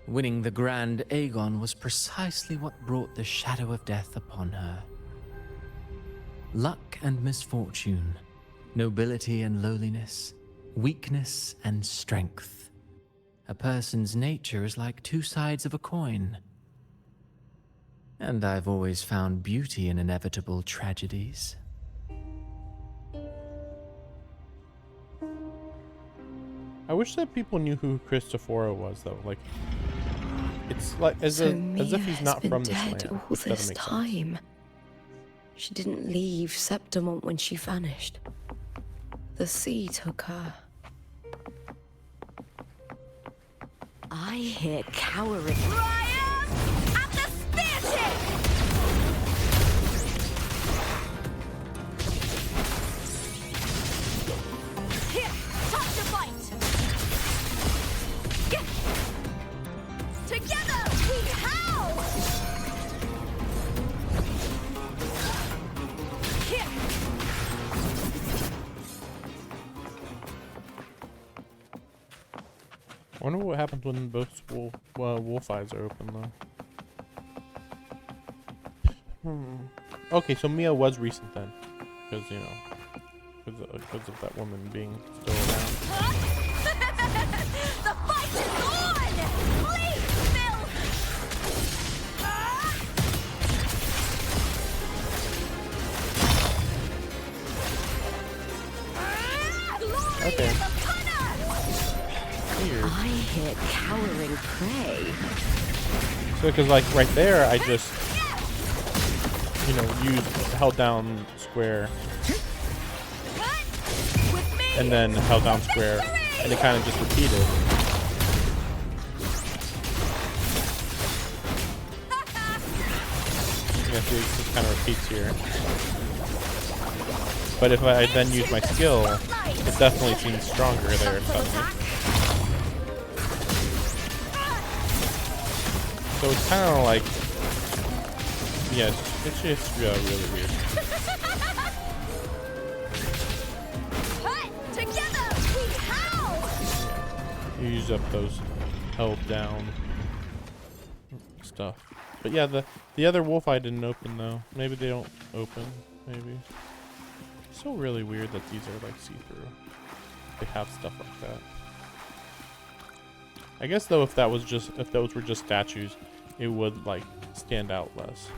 [SPEAKER 7] Winning the Grand Aegon was precisely what brought the shadow of death upon her. Luck and misfortune, nobility and lowliness, weakness and strength. A person's nature is like two sides of a coin. And I've always found beauty in inevitable tragedies.
[SPEAKER 1] I wish that people knew who Christophoro was, though. Like, it's like as
[SPEAKER 8] So
[SPEAKER 1] if he's not from this
[SPEAKER 8] dead
[SPEAKER 1] land.
[SPEAKER 8] all
[SPEAKER 1] Which doesn't
[SPEAKER 8] this
[SPEAKER 1] make sense.
[SPEAKER 8] time. She didn't leave Septimont when she vanished. The sea took her.
[SPEAKER 4] I hear cowering.
[SPEAKER 5] Ryan! At the spear tip! Here, time to fight! Get! Together we howl! Here!
[SPEAKER 1] I wonder what happens when both wolf eyes are open, though. Okay, so Mia was recent then, because you know, because of that woman being still around.
[SPEAKER 5] The fight is on! Please, Phil! Glory
[SPEAKER 1] Okay.
[SPEAKER 5] is upon us!
[SPEAKER 1] Weird.
[SPEAKER 4] I hear cowering prey.
[SPEAKER 1] So, because like right there, I just, you know, held down square
[SPEAKER 5] With me!
[SPEAKER 1] and then held down square, and it kind of just repeated. Yeah, see, it just kind of repeats here. But if I then use my skill, it definitely seems stronger there suddenly. So it's kind of like, yeah, it's just really weird.
[SPEAKER 5] Together we howl!
[SPEAKER 1] You use up those held down stuff. But yeah, the other wolf eye didn't open though. Maybe they don't open. Maybe. It's so really weird that these are like see-through. They have stuff like that. I guess though, if those were just statues, it would like stand out less.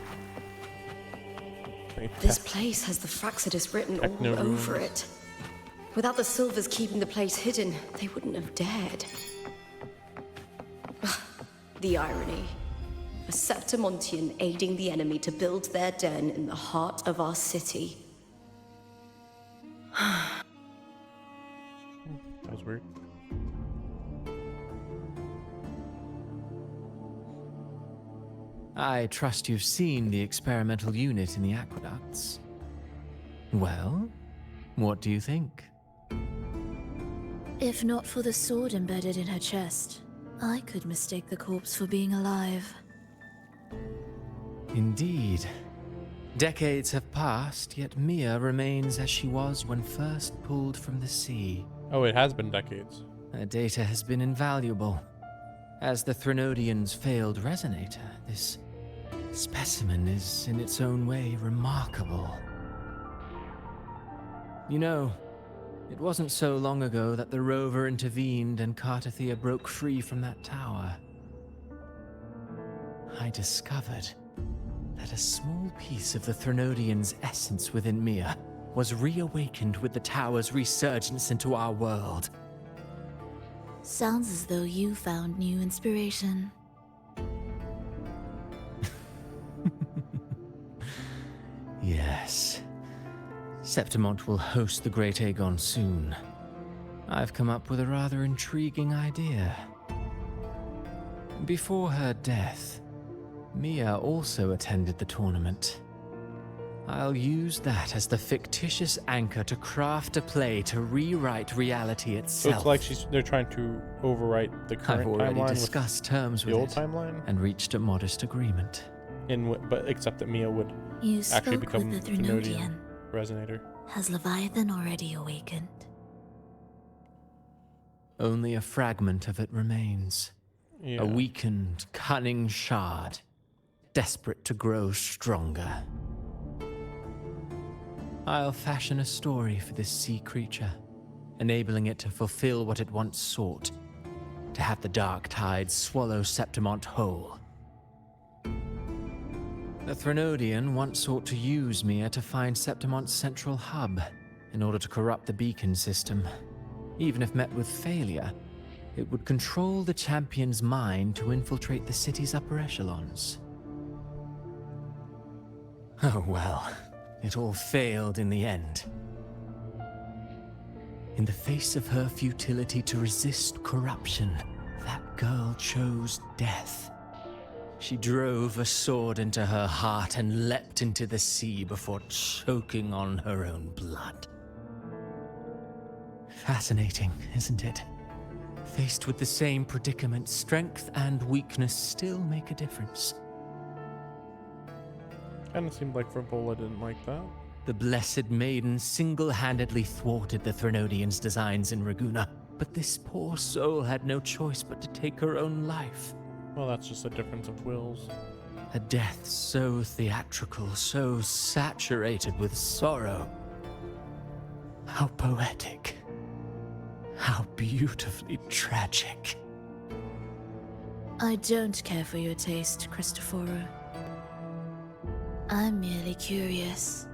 [SPEAKER 8] This place has the Fraxidus written all
[SPEAKER 1] Techno
[SPEAKER 8] over
[SPEAKER 1] runes.
[SPEAKER 8] it. Without the Silvers keeping the place hidden, they wouldn't have dared. The irony. A Septimontian aiding the enemy to build their den in the heart of our city.
[SPEAKER 1] weird.
[SPEAKER 7] I trust you've seen the experimental unit in the aqueducts. Well, what do you think?
[SPEAKER 9] If not for the sword embedded in her chest, I could mistake the corpse for being alive.
[SPEAKER 7] Indeed. Decades have passed, yet Mia remains as she was when first pulled from the sea.
[SPEAKER 1] Oh, it has been decades.
[SPEAKER 7] Her data has been invaluable. As the Threnodian's failed resonator, this specimen is in its own way remarkable. You know, it wasn't so long ago that the rover intervened and Cartathea broke free from that tower. I discovered that a small piece of the Threnodian's essence within Mia was reawakened with the tower's resurgence into our world.
[SPEAKER 9] Sounds as though you found new inspiration.
[SPEAKER 7] Yes. Septimont will host the Great Aegon soon. I've come up with a rather intriguing idea. Before her death, Mia also attended the tournament. I'll use that as the fictitious anchor to craft a play to rewrite reality
[SPEAKER 1] So
[SPEAKER 7] itself.
[SPEAKER 1] it's like they're trying to overwrite the current
[SPEAKER 7] I've already
[SPEAKER 1] timeline
[SPEAKER 7] discussed terms
[SPEAKER 1] with
[SPEAKER 7] with
[SPEAKER 1] the old
[SPEAKER 7] it
[SPEAKER 1] timeline,
[SPEAKER 7] and reached a modest agreement.
[SPEAKER 1] but except that Mia would
[SPEAKER 9] You
[SPEAKER 1] actually
[SPEAKER 9] spoke
[SPEAKER 1] become
[SPEAKER 9] with the
[SPEAKER 1] Thenodian
[SPEAKER 9] Threnodian.
[SPEAKER 1] resonator.
[SPEAKER 9] Has Leviathan already awakened?
[SPEAKER 7] Only a fragment of it remains.
[SPEAKER 1] Yeah.
[SPEAKER 7] A weakened, cunning shard, desperate to grow stronger. I'll fashion a story for this sea creature, enabling it to fulfill what it once sought, to have the dark tide swallow Septimont whole. The Threnodian once sought to use Mia to find Septimont's central hub in order to corrupt the beacon system. Even if met with failure, it would control the champion's mind to infiltrate the city's upper echelons. Oh well, it all failed in the end. In the face of her futility to resist corruption, that girl chose death. She drove a sword into her heart and leapt into the sea before choking on her own blood. Fascinating, isn't it? Faced with the same predicament, strength and weakness still make a difference.
[SPEAKER 1] Kind of seemed like Frivola didn't like that.
[SPEAKER 7] The Blessed Maiden single-handedly thwarted the Threnodian's designs in Raguna, but this poor soul had no choice but to take her own life.
[SPEAKER 1] Well, that's just a difference of wills.
[SPEAKER 7] A death so theatrical, so saturated with sorrow. How poetic. How beautifully tragic.
[SPEAKER 9] I don't care for your taste, Cristoforo. I'm merely curious.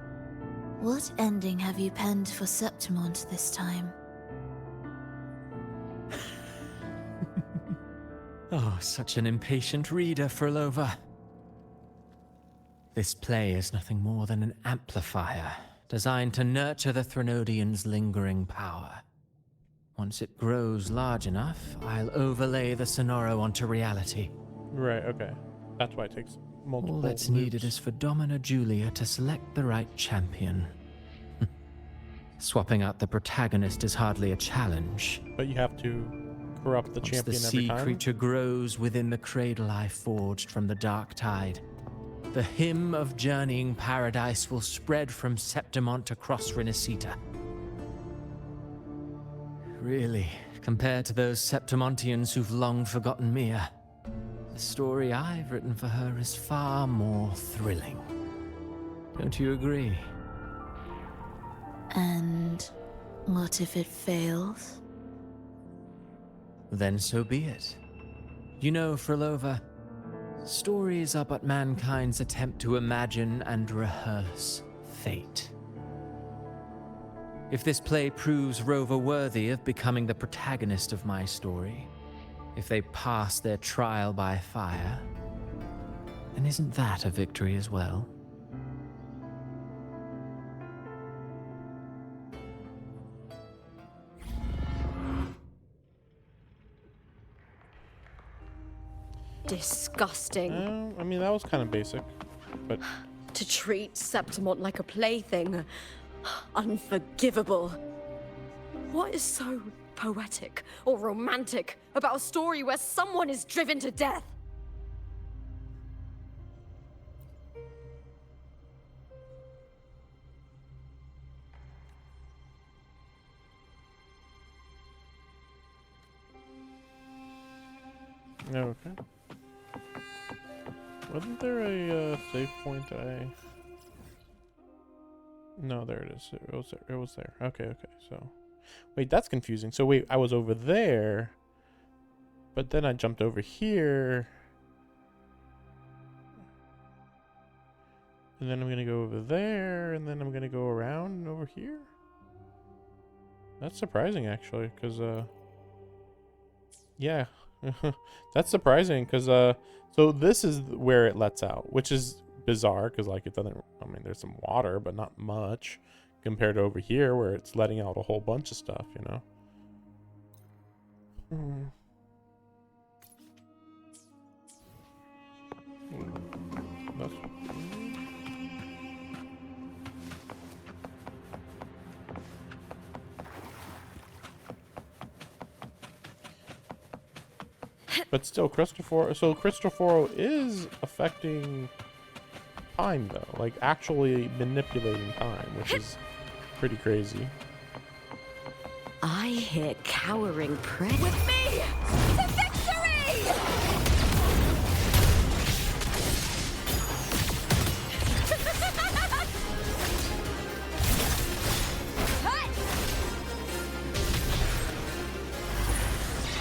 [SPEAKER 9] What ending have you penned for Septimont this time?
[SPEAKER 7] Oh, such an impatient reader, Frolova. This play is nothing more than an amplifier, designed to nurture the Threnodian's lingering power. Once it grows large enough, I'll overlay the Sonoro onto reality.
[SPEAKER 1] Right, okay. That's why it takes multiple
[SPEAKER 7] All that's needed is for Domina Julia to select the right champion. Swapping out the protagonist is hardly a challenge.
[SPEAKER 1] But you have to corrupt the
[SPEAKER 7] Once
[SPEAKER 1] champion
[SPEAKER 7] the
[SPEAKER 1] every
[SPEAKER 7] sea
[SPEAKER 1] time.
[SPEAKER 7] creature grows within the cradle I forged from the dark tide, the hymn of journeying paradise will spread from Septimont across Rinascita. Really, compared to those Septimontians who've long forgotten Mia, the story I've written for her is far more thrilling. Don't you agree?
[SPEAKER 9] And what if it fails?
[SPEAKER 7] Then so be it. You know, Frolova, stories are but mankind's attempt to imagine and rehearse fate. If this play proves Rover worthy of becoming the protagonist of my story, if they pass their trial by fire, then isn't that a victory as well?
[SPEAKER 3] Disgusting.
[SPEAKER 1] I mean, that was kind of basic, but
[SPEAKER 3] To treat Septimont like a plaything. Unforgivable. What is so poetic or romantic about a story where someone is driven to death?
[SPEAKER 1] okay. Wasn't there a save point that I? No, there it is. It was there. It was there. Okay, okay. So, wait, that's confusing. So wait, I was over there, but then I jumped over here, and then I'm gonna go over there, and then I'm gonna go around and over here. That's surprising, actually, because yeah, that's surprising, because so this is where it lets out, which is bizarre, because like it doesn't. I mean, there's some water, but not much compared to over here, where it's letting out a whole bunch of stuff, you know. That's but still, Cristoforo. So Cristoforo is affecting time, though, like actually manipulating time, which is pretty crazy.
[SPEAKER 3] I hear cowering prey. With me to victory!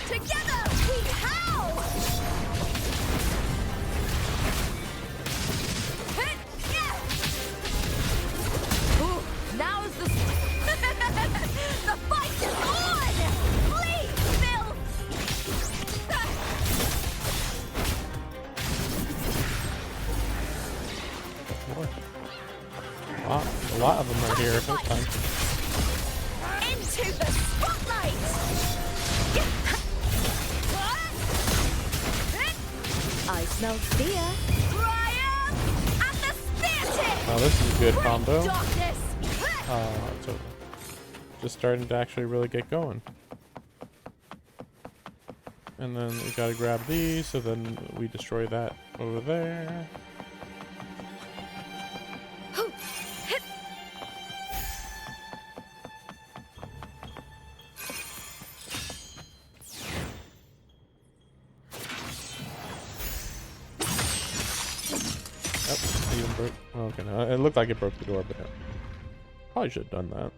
[SPEAKER 3] Together we howl! Ooh, now is the the fight is on! Please, Bill!
[SPEAKER 1] More. A lot of them are here at this time.
[SPEAKER 3] Into the spotlight! I smell fear. Triumph at the spear tip!
[SPEAKER 1] Oh, this is a good combo.
[SPEAKER 3] Darkness!
[SPEAKER 1] So just starting to actually really get going. And then we gotta grab these, so then we destroy that over there. Oh, even broke. Oh, okay, no, it looked like it broke the door, but probably should have done that.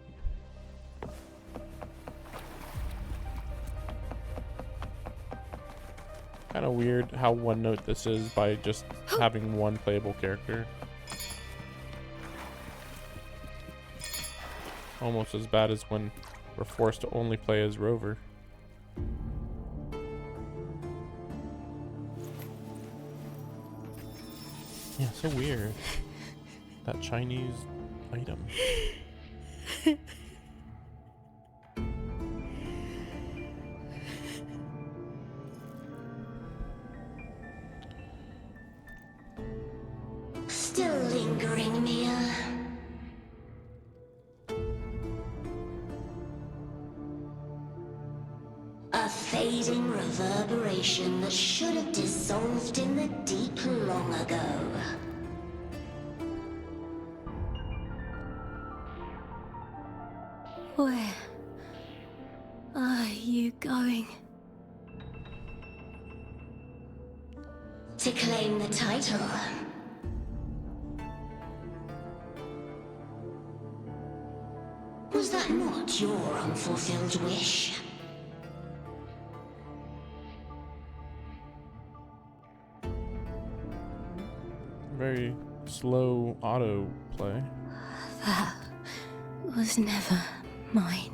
[SPEAKER 1] Kind of weird how one note this is by just having one playable character. Almost as bad as when we're forced to only play as Rover. Yeah, so weird. That Chinese item.
[SPEAKER 6] Still lingering, Mia. A fading reverberation that should have dissolved in the deep long ago.
[SPEAKER 8] Where are you going?
[SPEAKER 6] To claim the title. Was that not your unfulfilled wish?
[SPEAKER 1] Very slow auto play.
[SPEAKER 8] That was never mine.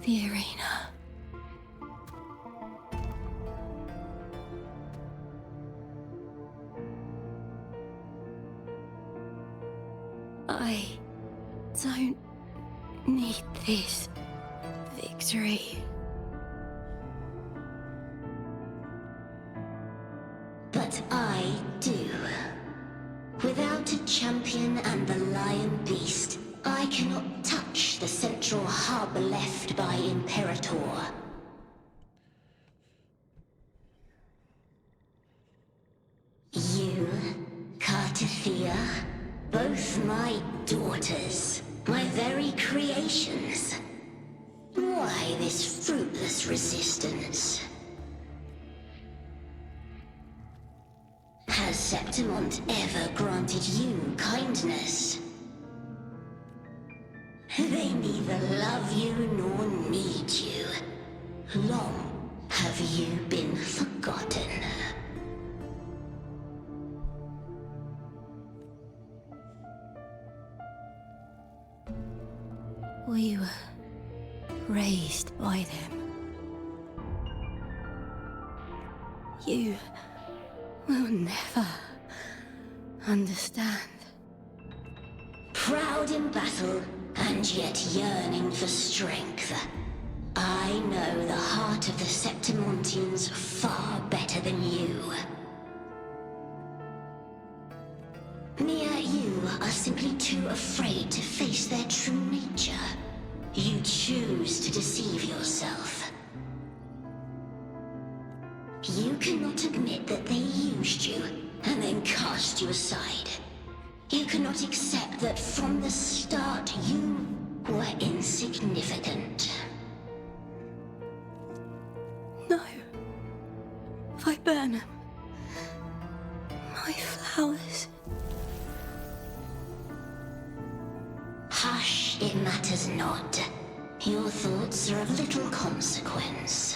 [SPEAKER 8] The arena. I don't need this victory.
[SPEAKER 6] But I do. Without a champion and the Lion Beast, I cannot touch the central hub left by Imperator. You, Cartithia, both my daughters, my very creations. Why this fruitless resistance? Has Septimont ever granted you kindness? They neither love you nor need you. Long have you been forgotten.
[SPEAKER 9] We were raised by them. You will never understand.
[SPEAKER 6] Proud in battle, and yet yearning for strength. I know the heart of the Septimontians far better than you. Mia, you are simply too afraid to face their true nature. You choose to deceive yourself. You cannot admit that they used you, and then cast you aside. You cannot accept that from the start you were insignificant.
[SPEAKER 9] No. Viburnum. My flowers.
[SPEAKER 6] Hush, it matters not. Your thoughts are of little consequence.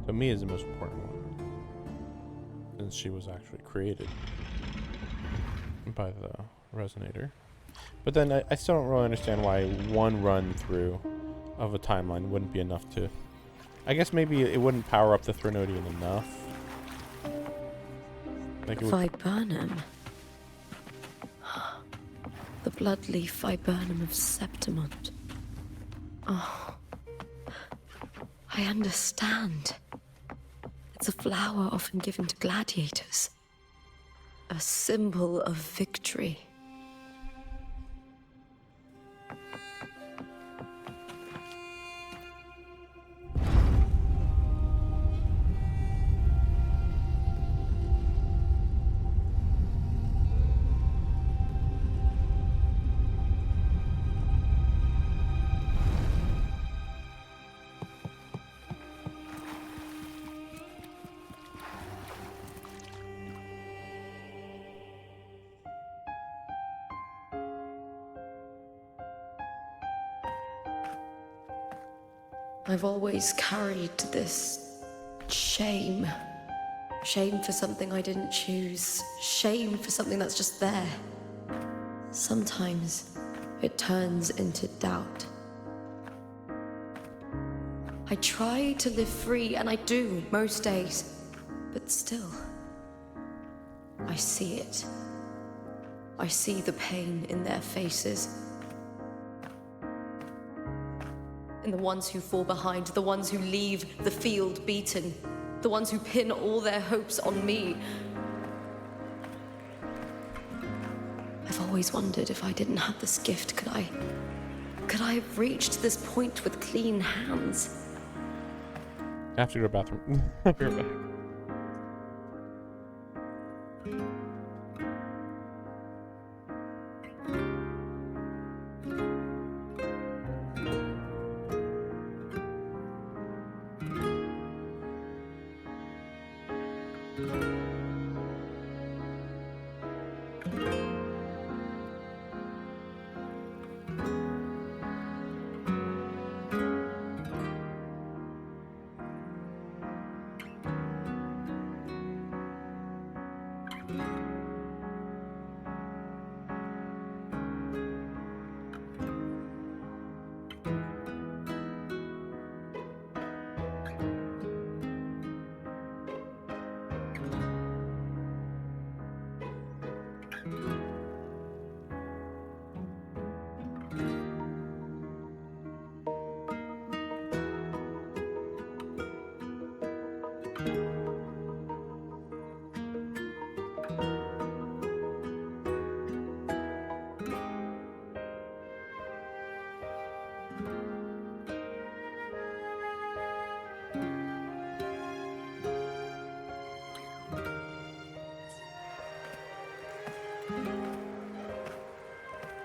[SPEAKER 1] So Mia is the most important one, since she was actually created by the Resonator. But then I still don't really understand why one run through of a timeline wouldn't be enough to... I guess maybe it wouldn't power up the Threnodian enough. Like it would...
[SPEAKER 8] Viburnum. The bloodleaf viburnum of Septimont. Oh. I understand. It's a flower often given to gladiators. A symbol of victory. I've always carried this shame. Shame for something I didn't choose. Shame for something that's just there. Sometimes it turns into doubt. I try to live free, and I do most days. But still, I see it. I see the pain in their faces. In the ones who fall behind, the ones who leave the field beaten, the ones who pin all their hopes on me. I've always wondered if I didn't have this gift, could I have reached this point with clean hands?
[SPEAKER 1] I have to go to the bathroom. I'll be right back.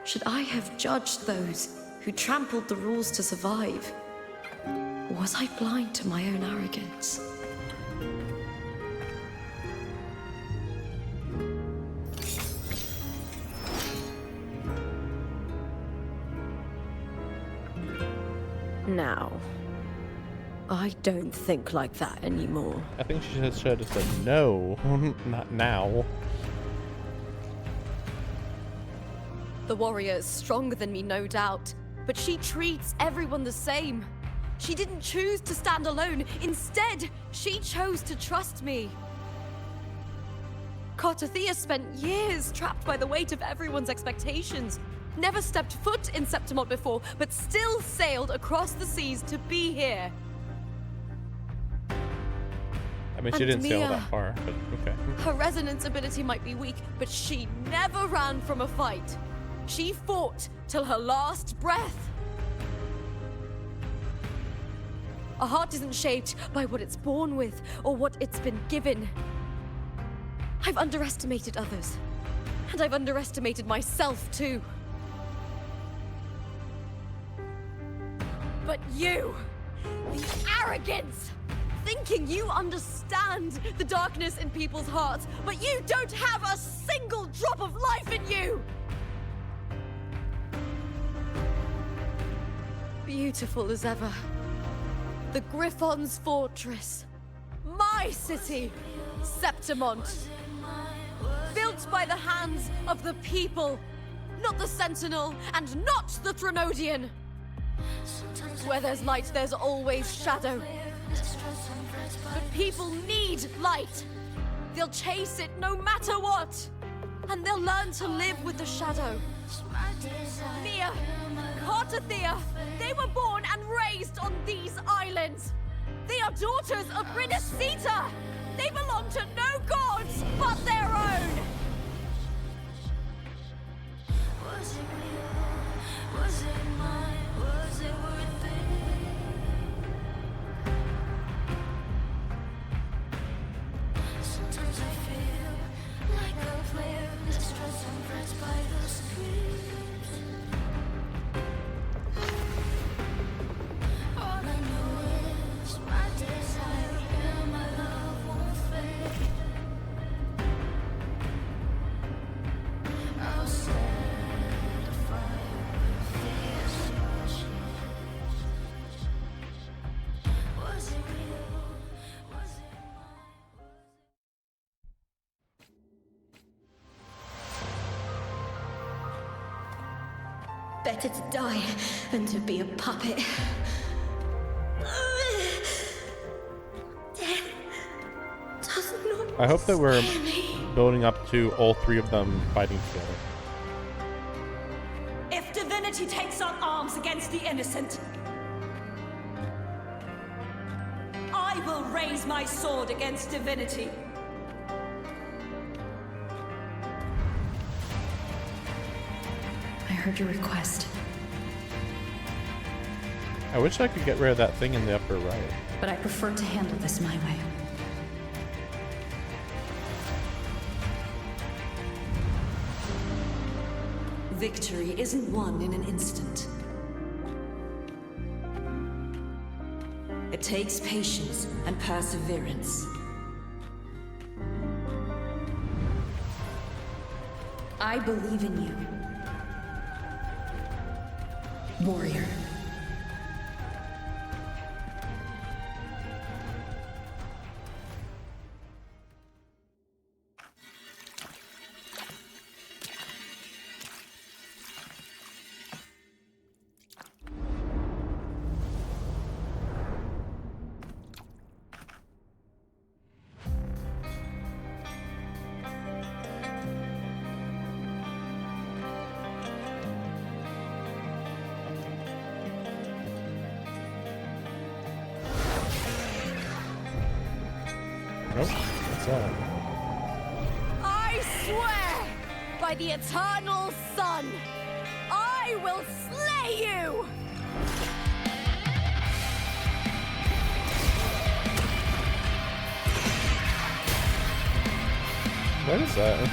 [SPEAKER 8] Should I have judged those who trampled the rules to survive? Or was I blind to my own arrogance? Now, I don't think like that anymore.
[SPEAKER 1] I think she should have said no, not now.
[SPEAKER 8] The warrior is stronger than me, no doubt, but she treats everyone the same. She didn't choose to stand alone. Instead, she chose to trust me. Cartothea spent years trapped by the weight of everyone's expectations. Never stepped foot in Septimont before, but still sailed across the seas to be here.
[SPEAKER 1] I mean, she didn't sail that far, but okay.
[SPEAKER 8] Her resonance ability might be weak, but she never ran from a fight. She fought till her last breath. A heart isn't shaped by what it's born with or what it's been given. I've underestimated others, and I've underestimated myself too. But you, the arrogance, thinking you understand the darkness in people's hearts, but you don't have a single drop of life in you! Beautiful as ever. The Griffon's fortress. My city, Septimont. Built by the hands of the people. Not the Sentinel, and not the Threnodian. Where there's light, there's always shadow. But people need light. They'll chase it no matter what. And they'll learn to live with the shadow. Mia, Cartothea, they were born and raised on these islands. They are daughters of Rinascita. They belong to no gods but their own. Was it real? Was it mine? Was it worth it? Sometimes I feel like a player distressed and pressed by the screams. All I know is my desire and my love won't fade. I'll set a fire with this passion. Was it real? Was it mine?
[SPEAKER 6] Better to die than to be a puppet. Death does not
[SPEAKER 1] I hope that we're
[SPEAKER 6] scare me.
[SPEAKER 1] building up to all three of them fighting together.
[SPEAKER 10] If divinity takes up arms against the innocent, I will raise my sword against divinity.
[SPEAKER 2] I heard your request,
[SPEAKER 1] I wish I could get rid of that thing in the upper right.
[SPEAKER 2] but I prefer to handle this my way.
[SPEAKER 4] Victory isn't won in an instant. It takes patience and perseverance.
[SPEAKER 2] I believe in you, warrior.
[SPEAKER 1] that?
[SPEAKER 3] I swear by the eternal sun, I will slay you!
[SPEAKER 1] What is that?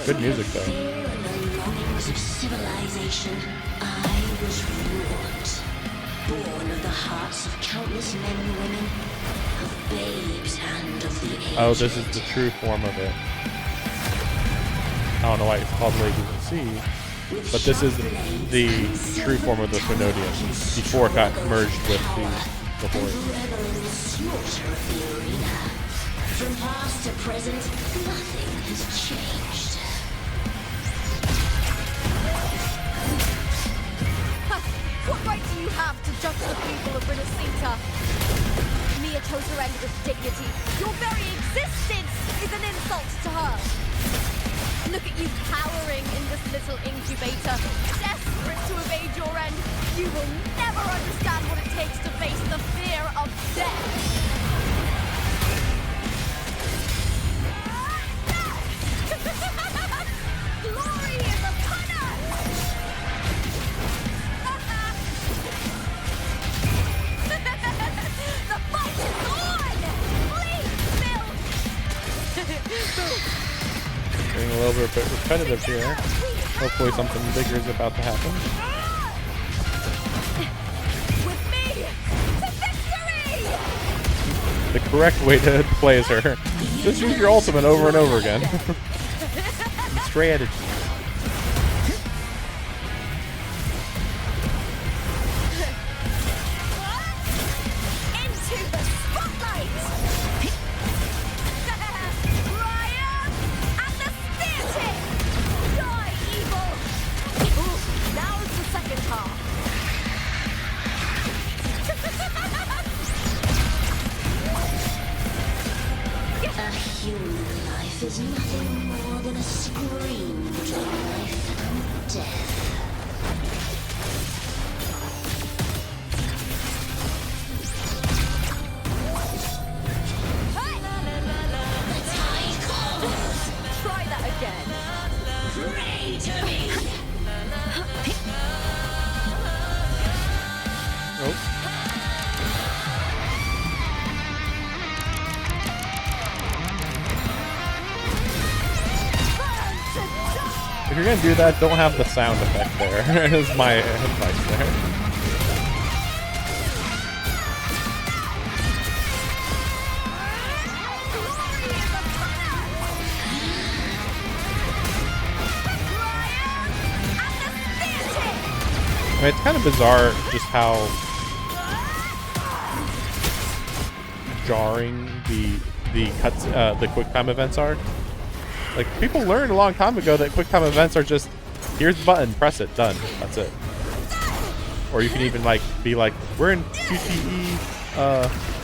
[SPEAKER 1] Good music though.
[SPEAKER 6] Fear and the longings of civilization, I was wrought. Born of the hearts of countless men and women, of babes and of the ages.
[SPEAKER 1] Oh, this is the true form of it. I don't know why it's called Ladies of the Sea, but this is the true form of the Thrunodian before it got merged with the Horde.
[SPEAKER 6] Revel slaughter of the arena. From past to present, nothing has changed.
[SPEAKER 3] What right do you have to judge the people of Rinascita? Mia chose her end with dignity. Your very existence is an insult to her. Look at you cowering in this little incubator, desperate to evade your end. You will never understand what it takes to face the fear of death. Glory is upon us! The fight is on! Please, Bill!
[SPEAKER 1] Getting a little bit repetitive here. Hopefully something bigger is about to happen.
[SPEAKER 3] With me to victory!
[SPEAKER 1] The correct way to play as her. Just use your ultimate over and over again. Strategy.
[SPEAKER 3] Into the spotlight! Ryan and the spear tip! Die, evil! Ooh, now's the second half.
[SPEAKER 6] A human life is nothing more than a scream between life and death.
[SPEAKER 3] Hey!
[SPEAKER 6] The tide calls.
[SPEAKER 3] Try that again.
[SPEAKER 6] Pray to me.
[SPEAKER 1] Nope. If you're gonna do that, don't have the sound effect there. Is my advice there. I mean, it's kind of bizarre just how jarring the quick time events are. Like, people learned a long time ago that quick time events are just, here's the button, press it, done. That's it. Or you can even like be like, we're in QTE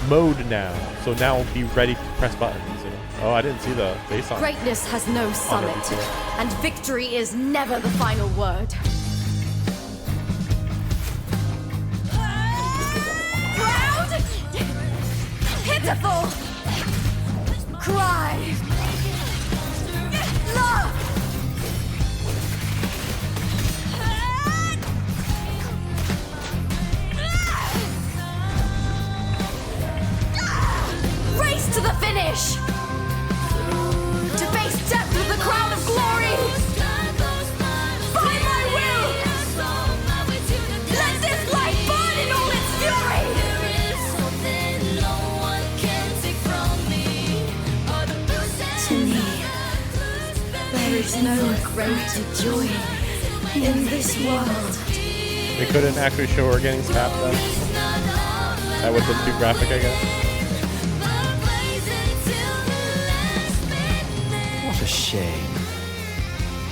[SPEAKER 1] mode now, so now be ready to press buttons. You know? Oh, I didn't see the face on.
[SPEAKER 8] Greatness has no summit, and victory is never the final word.
[SPEAKER 3] Proud! Pitiful! Cry! Love! Race to the finish! To face death with the crown of glory! By my will! Let this light burn in all its fury!
[SPEAKER 8] To me, there is no greater joy in this world.
[SPEAKER 1] They couldn't actually show her getting stabbed then. That would have been too graphic, I guess.
[SPEAKER 7] What a shame.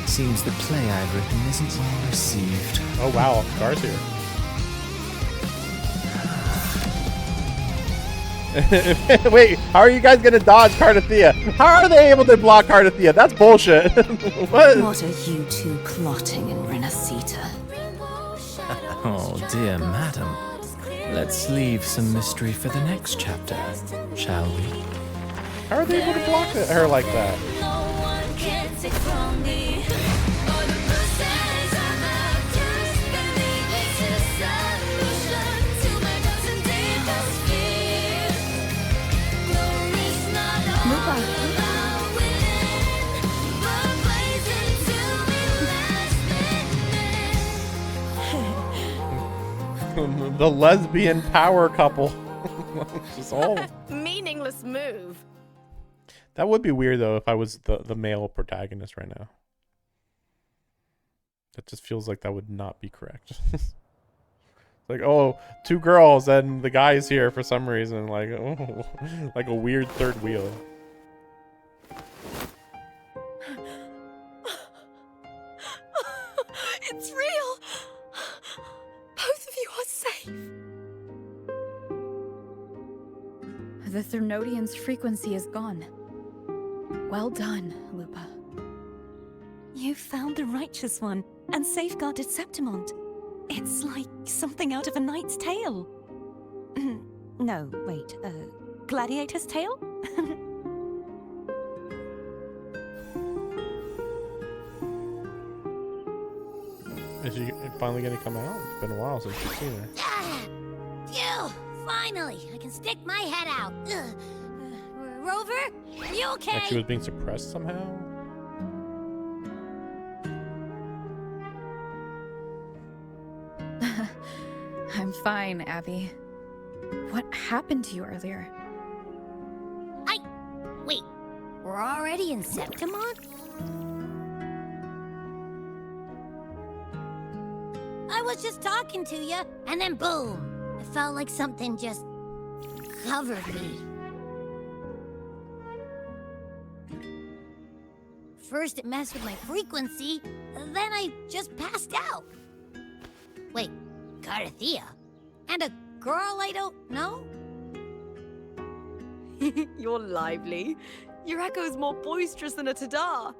[SPEAKER 7] Seems the play I've written isn't well received.
[SPEAKER 1] Oh wow, Scar's here. Wait, how are you guys gonna dodge Cardathea? How are they able to block Cardathea? That's bullshit. What?
[SPEAKER 9] What are you two plotting in Rinascita?
[SPEAKER 7] Oh dear madam. Let's leave some mystery for the next chapter, shall we?
[SPEAKER 1] How are they able to block her like that? The lesbian power couple. Just all.
[SPEAKER 3] Meaningless move.
[SPEAKER 1] That would be weird though if I was the male protagonist right now. That just feels like that would not be correct. Like, oh, two girls and the guy's here for some reason. Like, oh, like a weird third wheel.
[SPEAKER 8] It's real! Both of you are safe.
[SPEAKER 2] The Threnodian's frequency is gone. Well done, Lupa.
[SPEAKER 4] You found the righteous one and safeguarded Septimont. It's like something out of a knight's tale. No, wait, gladiator's tale?
[SPEAKER 1] Is she finally gonna come out? It's been a while since you've seen her.
[SPEAKER 5] Phew! Finally, I can stick my head out. Rover, are you okay?
[SPEAKER 1] Like she was being suppressed somehow?
[SPEAKER 2] I'm fine, Abby. What happened to you earlier?
[SPEAKER 5] Wait, we're already in Septimont? I was just talking to you, and then boom! It felt like something just covered me. First it messed with my frequency, then I just passed out. Wait, Carthea? And a girl I don't know?
[SPEAKER 8] You're lively. Your echo's more boisterous than a tada.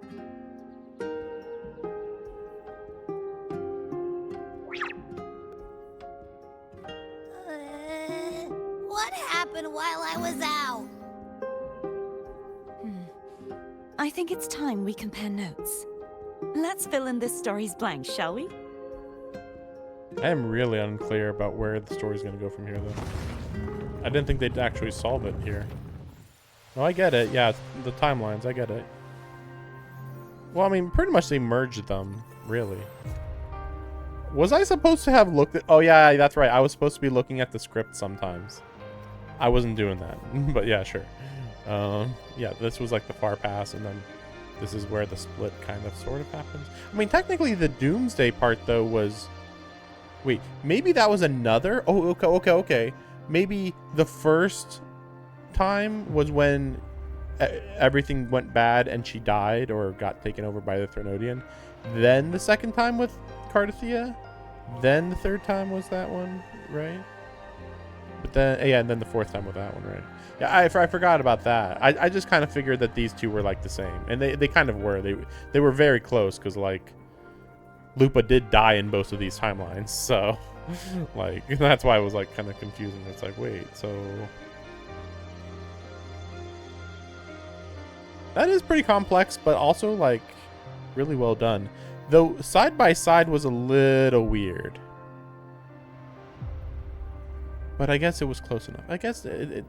[SPEAKER 5] What happened while I was out?
[SPEAKER 4] I think it's time we compare notes. Let's fill in this story's blanks, shall we?
[SPEAKER 1] I am really unclear about where the story's gonna go from here, though. I didn't think they'd actually solve it here. No, I get it. Yeah, the timelines, I get it. Well, I mean, pretty much they merged them, really. Was I supposed to have looked at... Oh, yeah, that's right. I was supposed to be looking at the script sometimes. I wasn't doing that, but yeah, sure. Yeah, this was like the far past, and then this is where the split kind of sort of happens. I mean, technically the Doomsday part, though, was... Wait, maybe that was another... Oh, okay. Maybe the first time was when everything went bad and she died or got taken over by the Threnodian. Then the second time with Carthea. Then the third time was that one, right? But then, yeah, and then the fourth time with that one, right? Yeah, I forgot about that. I just kind of figured that these two were like the same. And they kind of were. They were very close because, like, Lupa did die in both of these timelines, so like that's why it was like kind of confusing. It's like, wait, so that is pretty complex, but also like really well done. Though side by side was a little weird, but I guess it was close enough. I guess it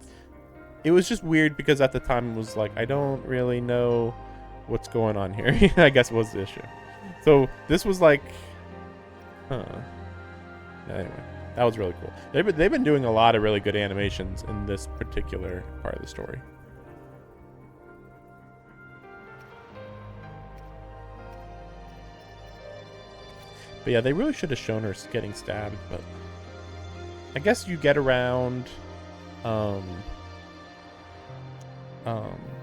[SPEAKER 1] was just weird because at the time it was like, I don't really know what's going on here. I guess was the issue. So this was like, anyway, that was really cool. They've been doing a lot of really good animations in this particular part of the story. But yeah, they really should have shown her getting stabbed, but I guess you get around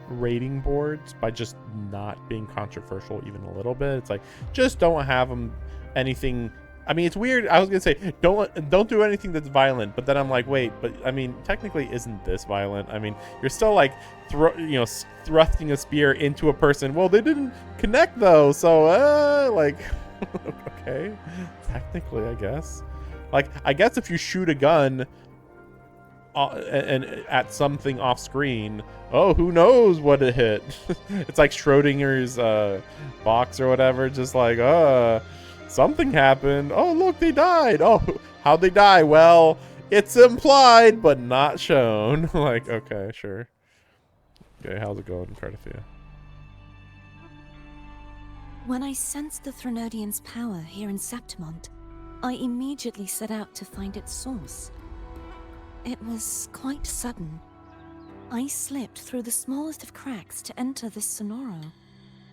[SPEAKER 1] rating boards by just not being controversial even a little bit. It's like, just don't have them anything. I mean, it's weird. I was gonna say don't do anything that's violent, but then I'm like, wait, but I mean, technically, isn't this violent? I mean, you're still like thrusting a spear into a person. Well, they didn't connect though, so like okay, technically, I guess. Like, I guess if you shoot a gun and at something off screen. Oh, who knows what it hit? It's like Schrodinger's box or whatever. Just like, something happened. Oh, look, they died. Oh, how'd they die? Well, it's implied, but not shown. Like, okay, sure. Okay, how's it going, Cardathia?
[SPEAKER 4] When I sensed the Threnodian's power here in Septimont, I immediately set out to find its source. It was quite sudden. I slipped through the smallest of cracks to enter this Sonoro,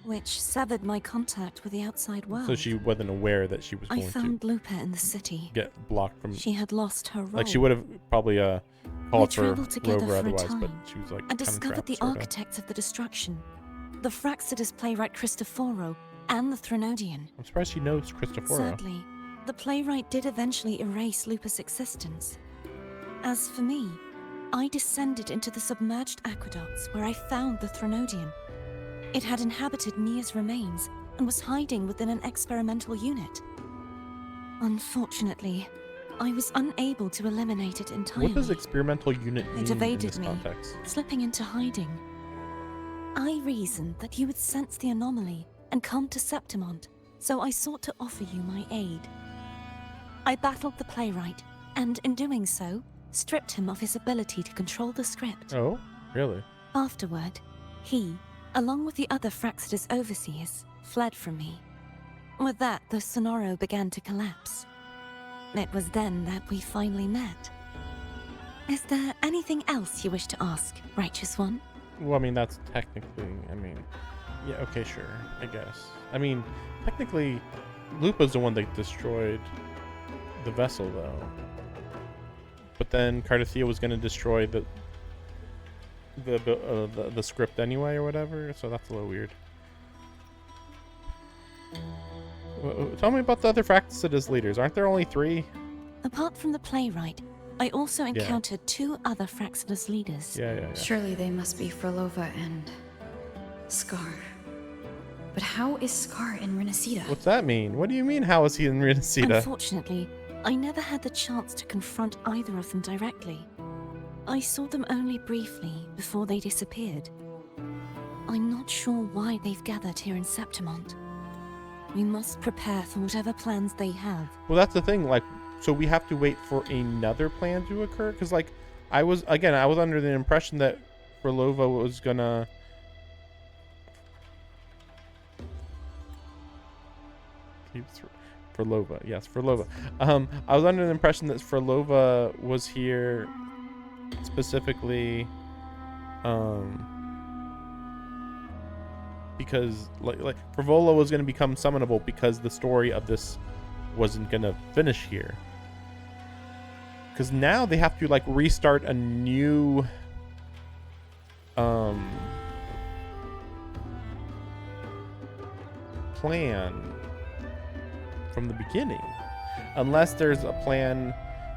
[SPEAKER 4] which severed my contact with the outside world.
[SPEAKER 1] So she wasn't aware that she was
[SPEAKER 4] I
[SPEAKER 1] going
[SPEAKER 4] found
[SPEAKER 1] to
[SPEAKER 4] Lupa in the city.
[SPEAKER 1] get blocked from...
[SPEAKER 4] She had lost her role.
[SPEAKER 1] Like, she would have probably called for
[SPEAKER 4] traveled together
[SPEAKER 1] Rover
[SPEAKER 4] for a
[SPEAKER 1] otherwise, but
[SPEAKER 4] time
[SPEAKER 1] she was like
[SPEAKER 4] and discovered
[SPEAKER 1] trapped,
[SPEAKER 4] the
[SPEAKER 1] sorta.
[SPEAKER 4] architects of the destruction, the Fraxidus playwright Christoforo and the Threnodian.
[SPEAKER 1] I'm surprised she knows Christoforo.
[SPEAKER 4] Sadly, the playwright did eventually erase Lupa's existence. As for me, I descended into the submerged aqueducts where I found the Threnodian. It had inhabited Mia's remains and was hiding within an experimental unit. Unfortunately, I was unable to eliminate it entirely.
[SPEAKER 1] What does experimental unit mean
[SPEAKER 4] It
[SPEAKER 1] in
[SPEAKER 4] evaded
[SPEAKER 1] this
[SPEAKER 4] me,
[SPEAKER 1] context?
[SPEAKER 4] slipping into hiding. I reasoned that you would sense the anomaly and come to Septimont, so I sought to offer you my aid. I battled the playwright, and in doing so, stripped him of his ability to control the script.
[SPEAKER 1] Oh, really?
[SPEAKER 4] Afterward, he, along with the other Fraxidus overseers, fled from me. With that, the Sonoro began to collapse. It was then that we finally met. Is there anything else you wish to ask, Righteous One?
[SPEAKER 1] Well, I mean, that's technically... I mean... Yeah, okay, sure. I guess. I mean, technically, Lupa's the one that destroyed the vessel, though. But then Cardathia was going to destroy the script anyway, or whatever. So that's a little weird. Tell me about the other Fraxidus leaders. Aren't there only 3?
[SPEAKER 4] Apart from the playwright, I also encountered 2 other Fraxidus leaders.
[SPEAKER 1] Yeah.
[SPEAKER 2] Surely they must be Frolova and Scar. But how is Scar in Rinascita?
[SPEAKER 1] What's that mean? What do you mean, how is he in Rinascita?
[SPEAKER 4] Unfortunately, I never had the chance to confront either of them directly. I saw them only briefly before they disappeared. I'm not sure why they've gathered here in Septimont. We must prepare for whatever plans they have.
[SPEAKER 1] Well, that's the thing. Like, so we have to wait for another plan to occur? Because, like, I was under the impression that Frolova was gonna... Frolova, yes, Frolova. I was under the impression that Frolova was here specifically, because like Frivola was going to become summonable because the story of this wasn't going to finish here. Because now they have to like restart a new plan from the beginning, unless there's a plan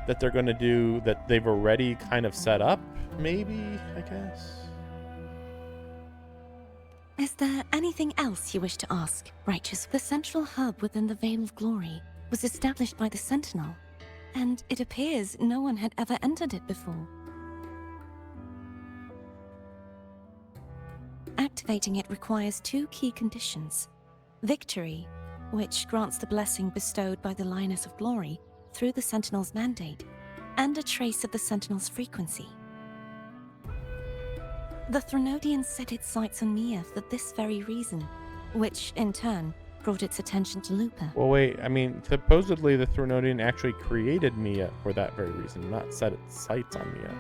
[SPEAKER 1] that they're going to do that they've already kind of set up, maybe, I guess.
[SPEAKER 4] Is there anything else you wish to ask, Righteous? The central hub within the Veil of Glory was established by the Sentinel, and it appears no one had ever entered it before. Activating it requires 2 key conditions. Victory, which grants the blessing bestowed by the Lioness of Glory through the Sentinel's mandate, and a trace of the Sentinel's frequency. The Threnodian set its sights on Mia for this very reason, which, in turn, brought its attention to Lupa.
[SPEAKER 1] Well, wait, I mean, supposedly the Threnodian actually created Mia for that very reason, not set its sights on Mia.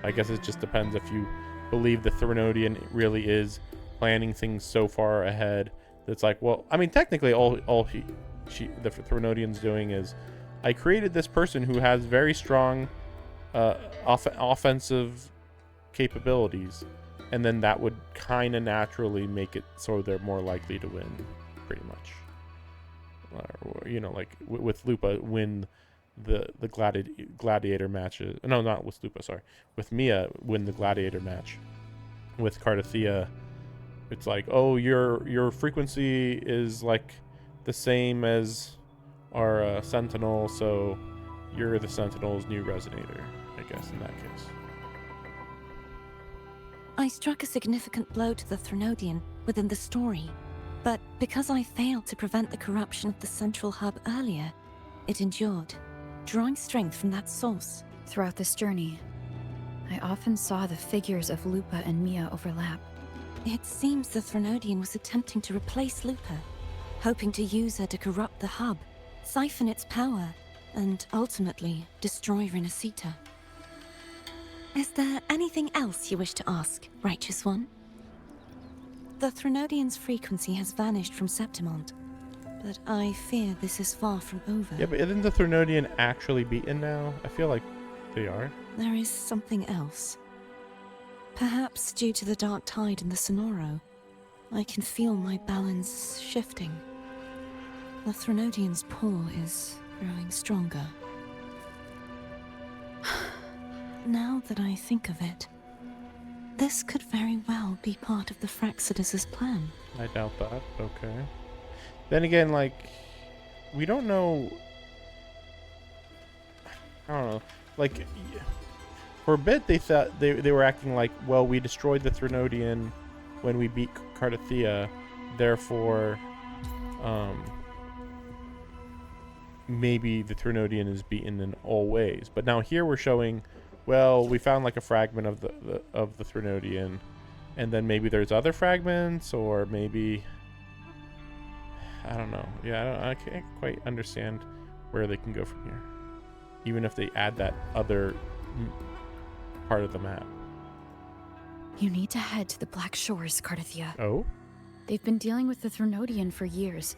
[SPEAKER 1] I guess it just depends if you believe the Threnodian really is planning things so far ahead. It's like, well, I mean, technically, all the Threnodian's doing is, I created this person who has very strong offensive capabilities, and then that would kind of naturally make it so they're more likely to win, pretty much. You know, like with Lupa, win the gladiator matches. No, not with Lupa. Sorry, with Mia, win the gladiator match. With Cardathia, it's like, oh, your frequency is like the same as our Sentinel, so you're the Sentinel's new resonator, I guess, in that case.
[SPEAKER 4] I struck a significant blow to the Threnodian within the story, but because I failed to prevent the corruption of the central hub earlier, it endured, drawing strength from that source.
[SPEAKER 2] Throughout this journey, I often saw the figures of Lupa and Mia overlap.
[SPEAKER 4] It seems the Threnodian was attempting to replace Lupa, hoping to use her to corrupt the hub, siphon its power, and ultimately destroy Rinascita. Is there anything else you wish to ask, Righteous One? The Threnodian's frequency has vanished from Septimont, but I fear this is far from over.
[SPEAKER 1] Yeah, but isn't the Threnodian actually beaten now? I feel like they are.
[SPEAKER 4] There is something else. Perhaps due to the dark tide in the Sonoro, I can feel my balance shifting. The Threnodian's pull is growing stronger. Now that I think of it, this could very well be part of the Fraxidus' plan.
[SPEAKER 1] I doubt that. Okay. Then again, like, we don't know. I don't know. Like, for a bit, they thought they were acting like, well, we destroyed the Threnodian when we beat Cardathia, therefore, maybe the Threnodian is beaten in all ways. But now here we're showing, well, we found like a fragment of the Threnodian, and then maybe there's other fragments, or maybe, I don't know. Yeah, I can't quite understand where they can go from here, even if they add that other part of the map.
[SPEAKER 2] You need to head to the Black Shores, Cardathia.
[SPEAKER 1] Oh?
[SPEAKER 2] They've been dealing with the Threnodian for years.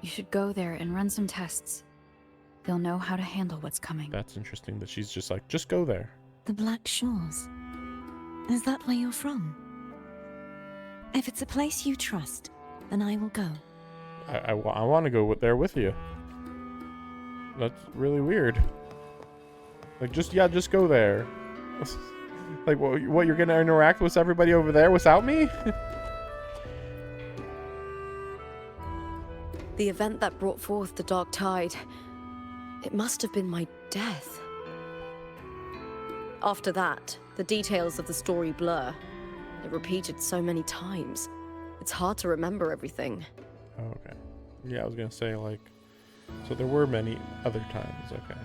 [SPEAKER 2] You should go there and run some tests. They'll know how to handle what's coming.
[SPEAKER 1] That's interesting that she's just like, just go there.
[SPEAKER 4] The Black Shores? Is that where you're from? If it's a place you trust, then I will go.
[SPEAKER 1] I want to go there with you. That's really weird. Like, just go there. Like, what, you're gonna interact with everybody over there without me?
[SPEAKER 8] The event that brought forth the dark tide, it must have been my death. After that, the details of the story blur. It repeated so many times. It's hard to remember everything.
[SPEAKER 1] Oh, okay. Yeah, I was gonna say, like, so there were many other times. Okay.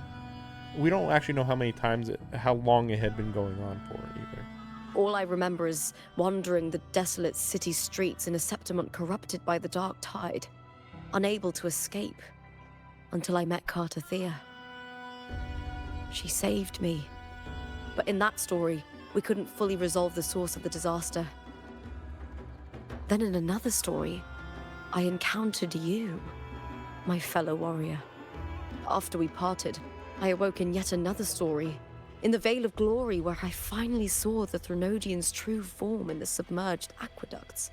[SPEAKER 1] We don't actually know how many times how long it had been going on for either.
[SPEAKER 8] All I remember is wandering the desolate city streets in a Septimont corrupted by the dark tide, unable to escape, until I met Cardathia. She saved me. But in that story, we couldn't fully resolve the source of the disaster. Then in another story, I encountered you, my fellow warrior. After we parted, I awoke in yet another story, in the Veil of Glory, where I finally saw the Threnodian's true form in the submerged aqueducts.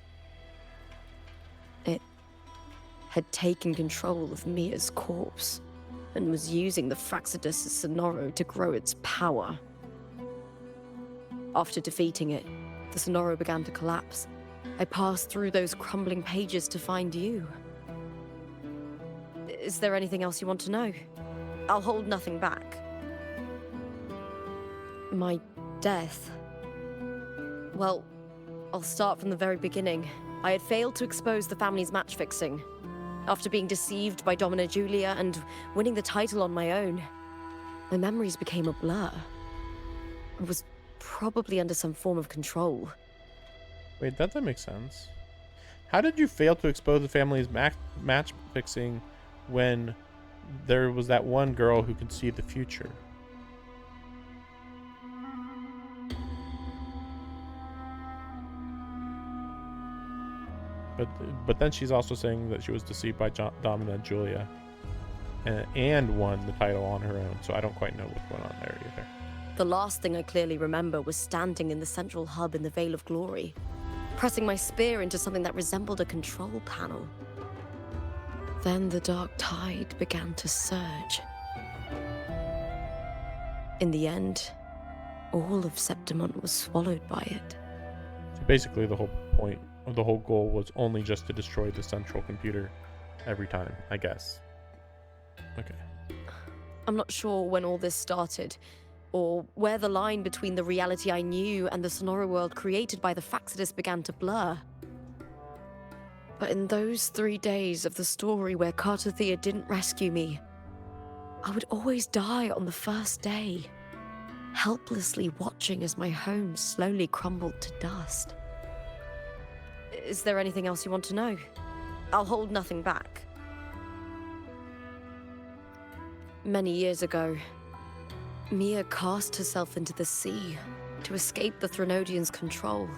[SPEAKER 8] It had taken control of Mia's corpse, and was using the Fraxidus' Sonoro to grow its power. After defeating it, the Sonoro began to collapse. I passed through those crumbling pages to find you. Is there anything else you want to know? I'll hold nothing back. My death. Well, I'll start from the very beginning. I had failed to expose the family's match fixing. After being deceived by Domina Julia and winning the title on my own, my memories became a blur. I was probably under some form of control.
[SPEAKER 1] Wait, that doesn't make sense. How did you fail to expose the family's match fixing when there was that one girl who could see the future? But then she's also saying that she was deceived by Domina Julia and won the title on her own, so I don't quite know what's going on there either.
[SPEAKER 8] The last thing I clearly remember was standing in the central hub in the Veil of Glory, pressing my spear into something that resembled a control panel. Then the dark tide began to surge. In the end, all of Septimont was swallowed by it.
[SPEAKER 1] So basically the whole point of the whole goal was only just to destroy the central computer every time, I guess. Okay.
[SPEAKER 8] I'm not sure when all this started,
[SPEAKER 3] or where the line between the reality I knew and the Sonora world created by the Fractsidus began to blur. But in those 3 days of the story where Cartothea didn't rescue me, I would always die on the first day, helplessly watching as my home slowly crumbled to dust. Is there anything else you want to know? I'll hold nothing back. Many years ago, Mia cast herself into the sea to escape the Threnodians' control.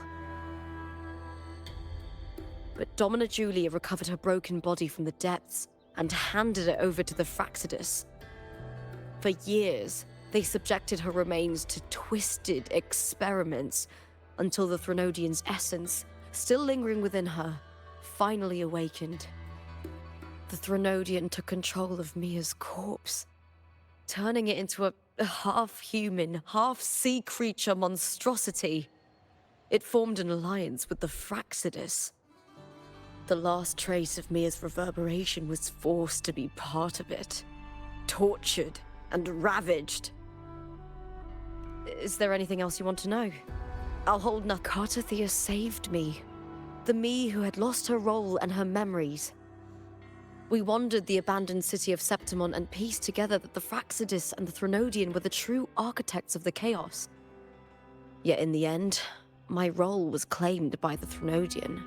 [SPEAKER 3] But Domina Julia recovered her broken body from the depths and handed it over to the Fractsidus. For years, they subjected her remains to twisted experiments until the Threnodians' essence, still lingering within her, finally awakened. The Threnodian took control of Mia's corpse, turning it into a half-human, half-sea creature monstrosity. It formed an alliance with the Fractsidus. The last trace of Mia's reverberation was forced to be part of it, tortured and ravaged. Is there anything else you want to know? I'll hold nothing. Cartothea saved me. The me who had lost her role and her memories. We wandered the abandoned city of Septimon and pieced together that the Fractsidus and the Threnodian were the true architects of the chaos. Yet in the end, my role was claimed by the Threnodian,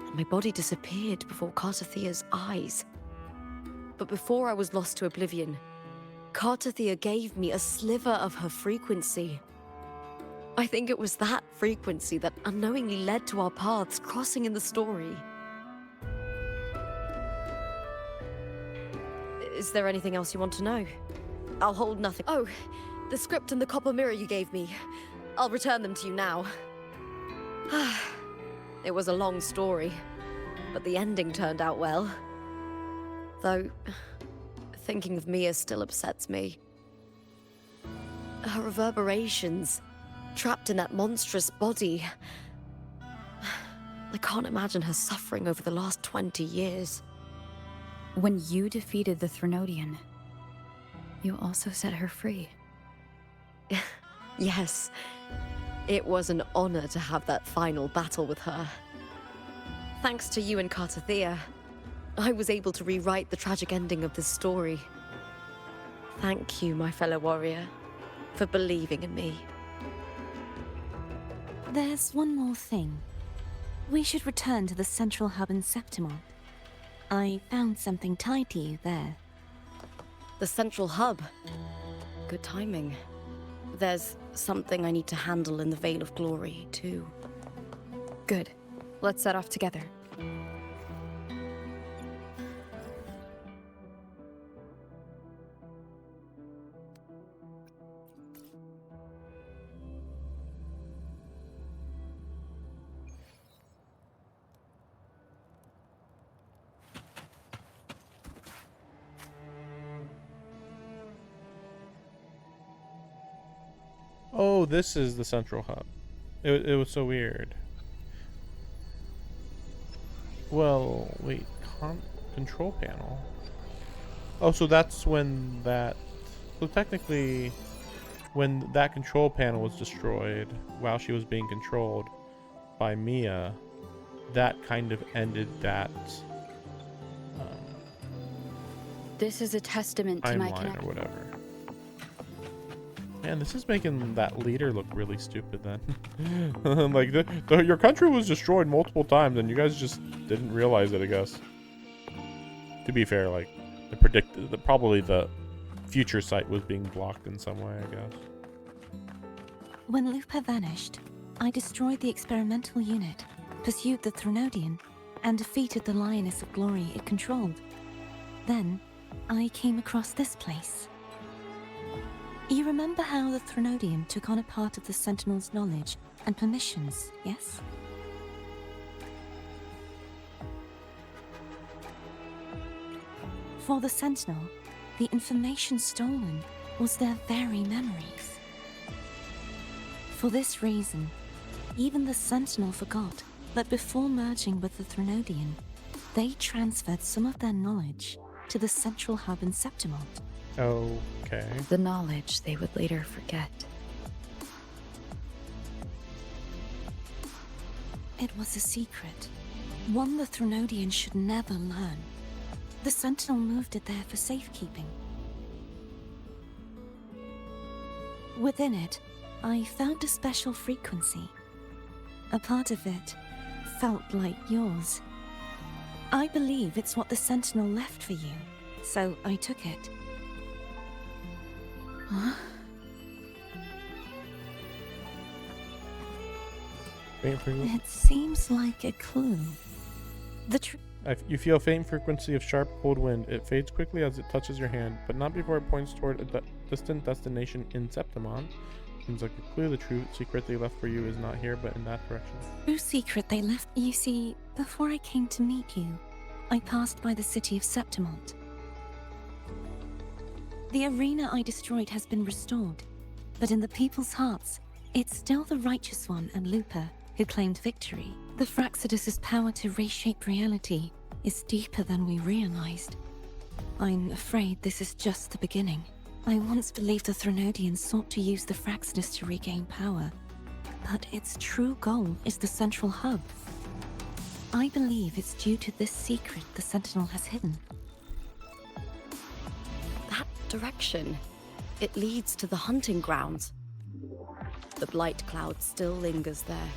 [SPEAKER 3] and my body disappeared before Cartothea's eyes. But before I was lost to oblivion, Cartothea gave me a sliver of her frequency. I think it was that frequency that unknowingly led to our paths crossing in the story. Is there anything else you want to know? I'll hold nothing. Oh, the script and the copper mirror you gave me. I'll return them to you now. It was a long story, but the ending turned out well. Though, thinking of Mia still upsets me. Her reverberations, trapped in that monstrous body. I can't imagine her suffering over the last 20 years.
[SPEAKER 2] When you defeated the Threnodian, you also set her free.
[SPEAKER 3] Yes. It was an honor to have that final battle with her. Thanks to you and Cartothea, I was able to rewrite the tragic ending of this story. Thank you, my fellow warrior, for believing in me.
[SPEAKER 4] There's one more thing. We should return to the central hub in Septimon. I found something tied to you there.
[SPEAKER 3] The central hub. Good timing. There's something I need to handle in the Veil of Glory, too.
[SPEAKER 2] Good. Let's set off together.
[SPEAKER 1] Oh, this is the central hub. It was so weird. Well, wait. Control panel. Oh, so that's when that... So technically, when that control panel was destroyed while she was being controlled by Mia, that kind of ended that
[SPEAKER 2] This is a testament to my
[SPEAKER 1] timeline
[SPEAKER 2] connection.
[SPEAKER 1] or whatever. Man, this is making that leader look really stupid then. Like, your country was destroyed multiple times and you guys just didn't realize it, I guess. To be fair, like, probably the future site was being blocked in some way, I guess.
[SPEAKER 4] When Lupa vanished, I destroyed the experimental unit, pursued the Threnodian, and defeated the Lioness of Glory it controlled. Then, I came across this place. You remember how the Threnodian took on a part of the Sentinel's knowledge and permissions, yes? For the Sentinel, the information stolen was their very memories. For this reason, even the Sentinel forgot that before merging with the Threnodian, they transferred some of their knowledge to the central hub in Septimon.
[SPEAKER 1] Okay.
[SPEAKER 2] The knowledge they would later forget.
[SPEAKER 4] It was a secret. One the Threnodians should never learn. The Sentinel moved it there for safekeeping. Within it, I found a special frequency. A part of it felt like yours. I believe it's what the Sentinel left for you, so I took it.
[SPEAKER 2] Huh?
[SPEAKER 1] Faint frequency.
[SPEAKER 4] It seems like a clue.
[SPEAKER 1] You feel a faint frequency of sharp, cold wind. It fades quickly as it touches your hand, but not before it points toward a distant destination in Septimon. Seems like a clue. The true secret they left for you is not here, but in that direction.
[SPEAKER 4] True secret they left. You see, before I came to meet you, I passed by the city of Septimont. The arena I destroyed has been restored, but in the people's hearts, it's still the Righteous One and Lupa who claimed victory. The Fraxidus' power to reshape reality is deeper than we realized. I'm afraid this is just the beginning. I once believed the Threnodians sought to use the Fraxidus to regain power, but its true goal is the central hub. I believe it's due to this secret the Sentinel has hidden.
[SPEAKER 3] That direction, it leads to the hunting grounds. The blight cloud still lingers there.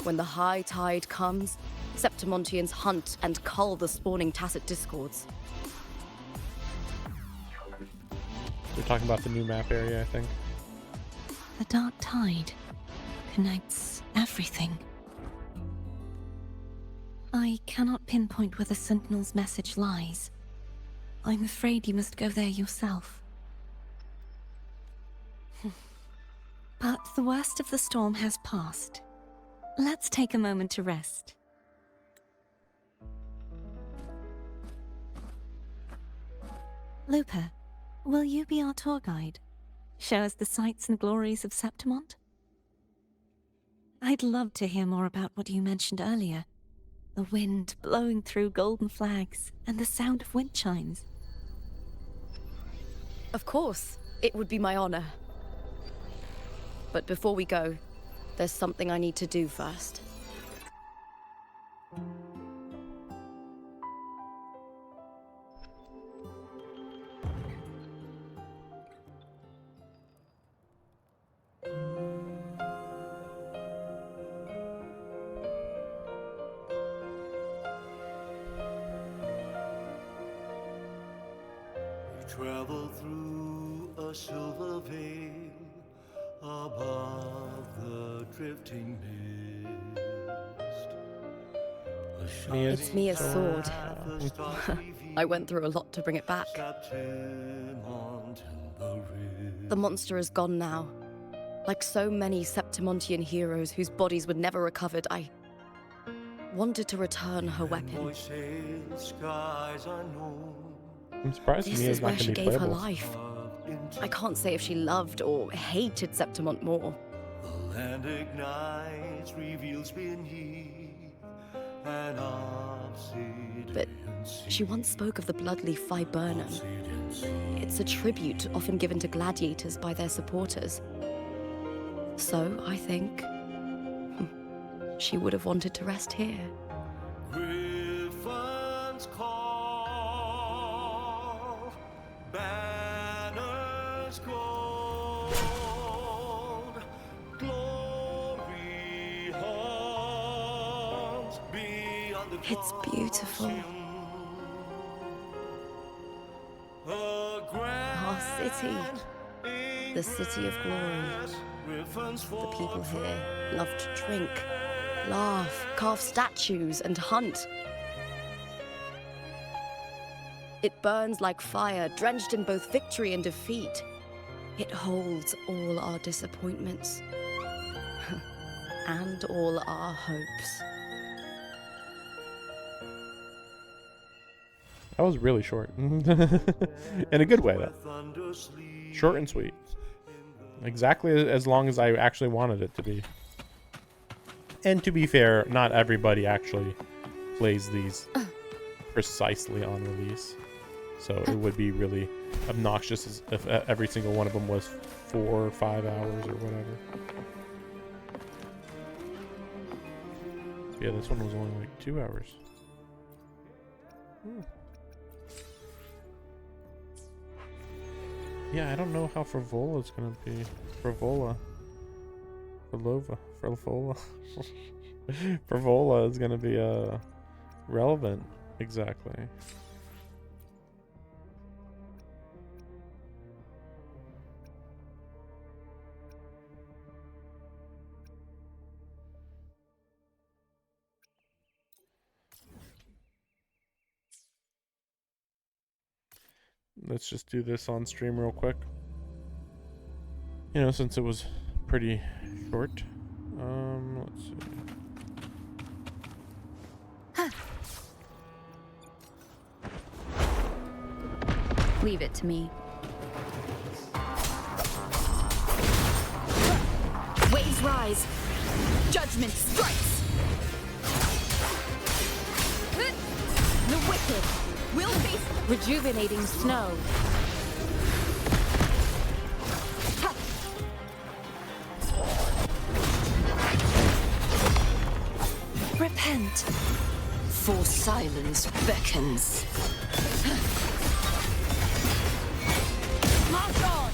[SPEAKER 3] When the high tide comes, Septimontians hunt and cull the spawning Tacit Discords.
[SPEAKER 1] We're talking about the new map area, I think.
[SPEAKER 4] The dark tide connects everything. I cannot pinpoint where the Sentinel's message lies. I'm afraid you must go there yourself. But the worst of the storm has passed. Let's take a moment to rest. Lupa, will you be our tour guide? Show us the sights and glories of Septimont? I'd love to hear more about what you mentioned earlier. The wind blowing through golden flags and the sound of wind chimes.
[SPEAKER 3] Of course, it would be my honor. But before we go, there's something I need to do first.
[SPEAKER 11] Travel through a silver veil above the drifting mist.
[SPEAKER 3] It's Mia's sword. I went through a lot to bring it back. The monster is gone now. Like so many Septimontian heroes whose bodies were never recovered, I wanted to return her weapon.
[SPEAKER 1] I'm surprised
[SPEAKER 3] This
[SPEAKER 1] Mia's
[SPEAKER 3] is
[SPEAKER 1] not
[SPEAKER 3] where
[SPEAKER 1] going
[SPEAKER 3] she
[SPEAKER 1] to be
[SPEAKER 3] gave her
[SPEAKER 1] playable.
[SPEAKER 3] life. I can't say if she loved or hated Septimont more.
[SPEAKER 11] The land ignites, reveals beneath an obsidian
[SPEAKER 3] But she once spoke of the bloodleaf viburnum. It's a tribute often given to gladiators by their supporters. So, I think she would have wanted to rest here.
[SPEAKER 11] Griffins call, banners gold, glory haunts beyond the
[SPEAKER 8] It's beautiful.
[SPEAKER 3] Our city. The city of glory. The people here love to drink, laugh, carve statues, and hunt. It burns like fire, drenched in both victory and defeat. It holds all our disappointments and all our hopes.
[SPEAKER 1] That was really short. In a good way, though. Short and sweet. Exactly as long as I actually wanted it to be. And to be fair, not everybody actually plays these precisely on release. So it would be really obnoxious as if every single one of them was 4 or 5 hours or whatever. Yeah, this one was only like 2 hours. Yeah, I don't know how Frivola's gonna be. Frivola is gonna be relevant exactly. Let's just do this on stream real quick. You know, since it was pretty short. Let's see.
[SPEAKER 2] Leave it to me.
[SPEAKER 5] Waves rise. Judgment strikes. The wicked will face rejuvenating snow.
[SPEAKER 4] Repent, for silence beckons.
[SPEAKER 10] March on!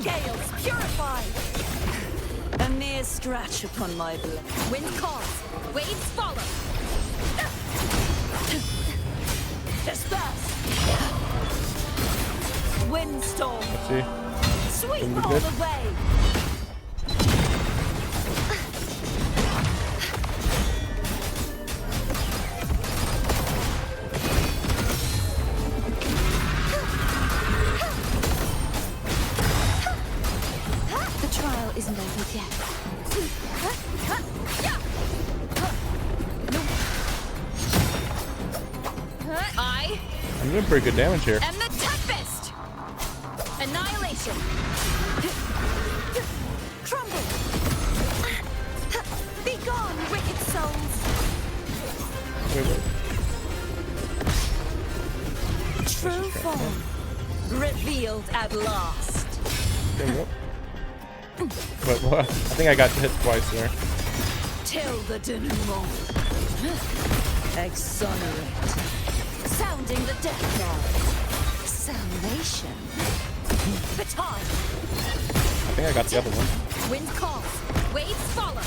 [SPEAKER 10] Gales purified!
[SPEAKER 4] A mere scratch upon my blade.
[SPEAKER 5] Wind calls. Waves follow.
[SPEAKER 10] Disperse! Windstorm!
[SPEAKER 1] Let's see.
[SPEAKER 10] Sweep
[SPEAKER 1] Gonna be
[SPEAKER 10] all
[SPEAKER 1] good.
[SPEAKER 10] the way!
[SPEAKER 5] The trial isn't over yet.
[SPEAKER 1] I'm doing pretty good damage here.
[SPEAKER 5] And the Tempest! Annihilation!
[SPEAKER 10] Crumble! Be gone, wicked souls!
[SPEAKER 1] Wait.
[SPEAKER 10] True form revealed at last.
[SPEAKER 1] There we go. But what? I think I got hit twice there.
[SPEAKER 10] Till the denouement.
[SPEAKER 4] Exonerate.
[SPEAKER 10] Sounding the death knell. Salvation. Baton.
[SPEAKER 1] I think I got the other one.
[SPEAKER 5] Wind calls. Waves follow.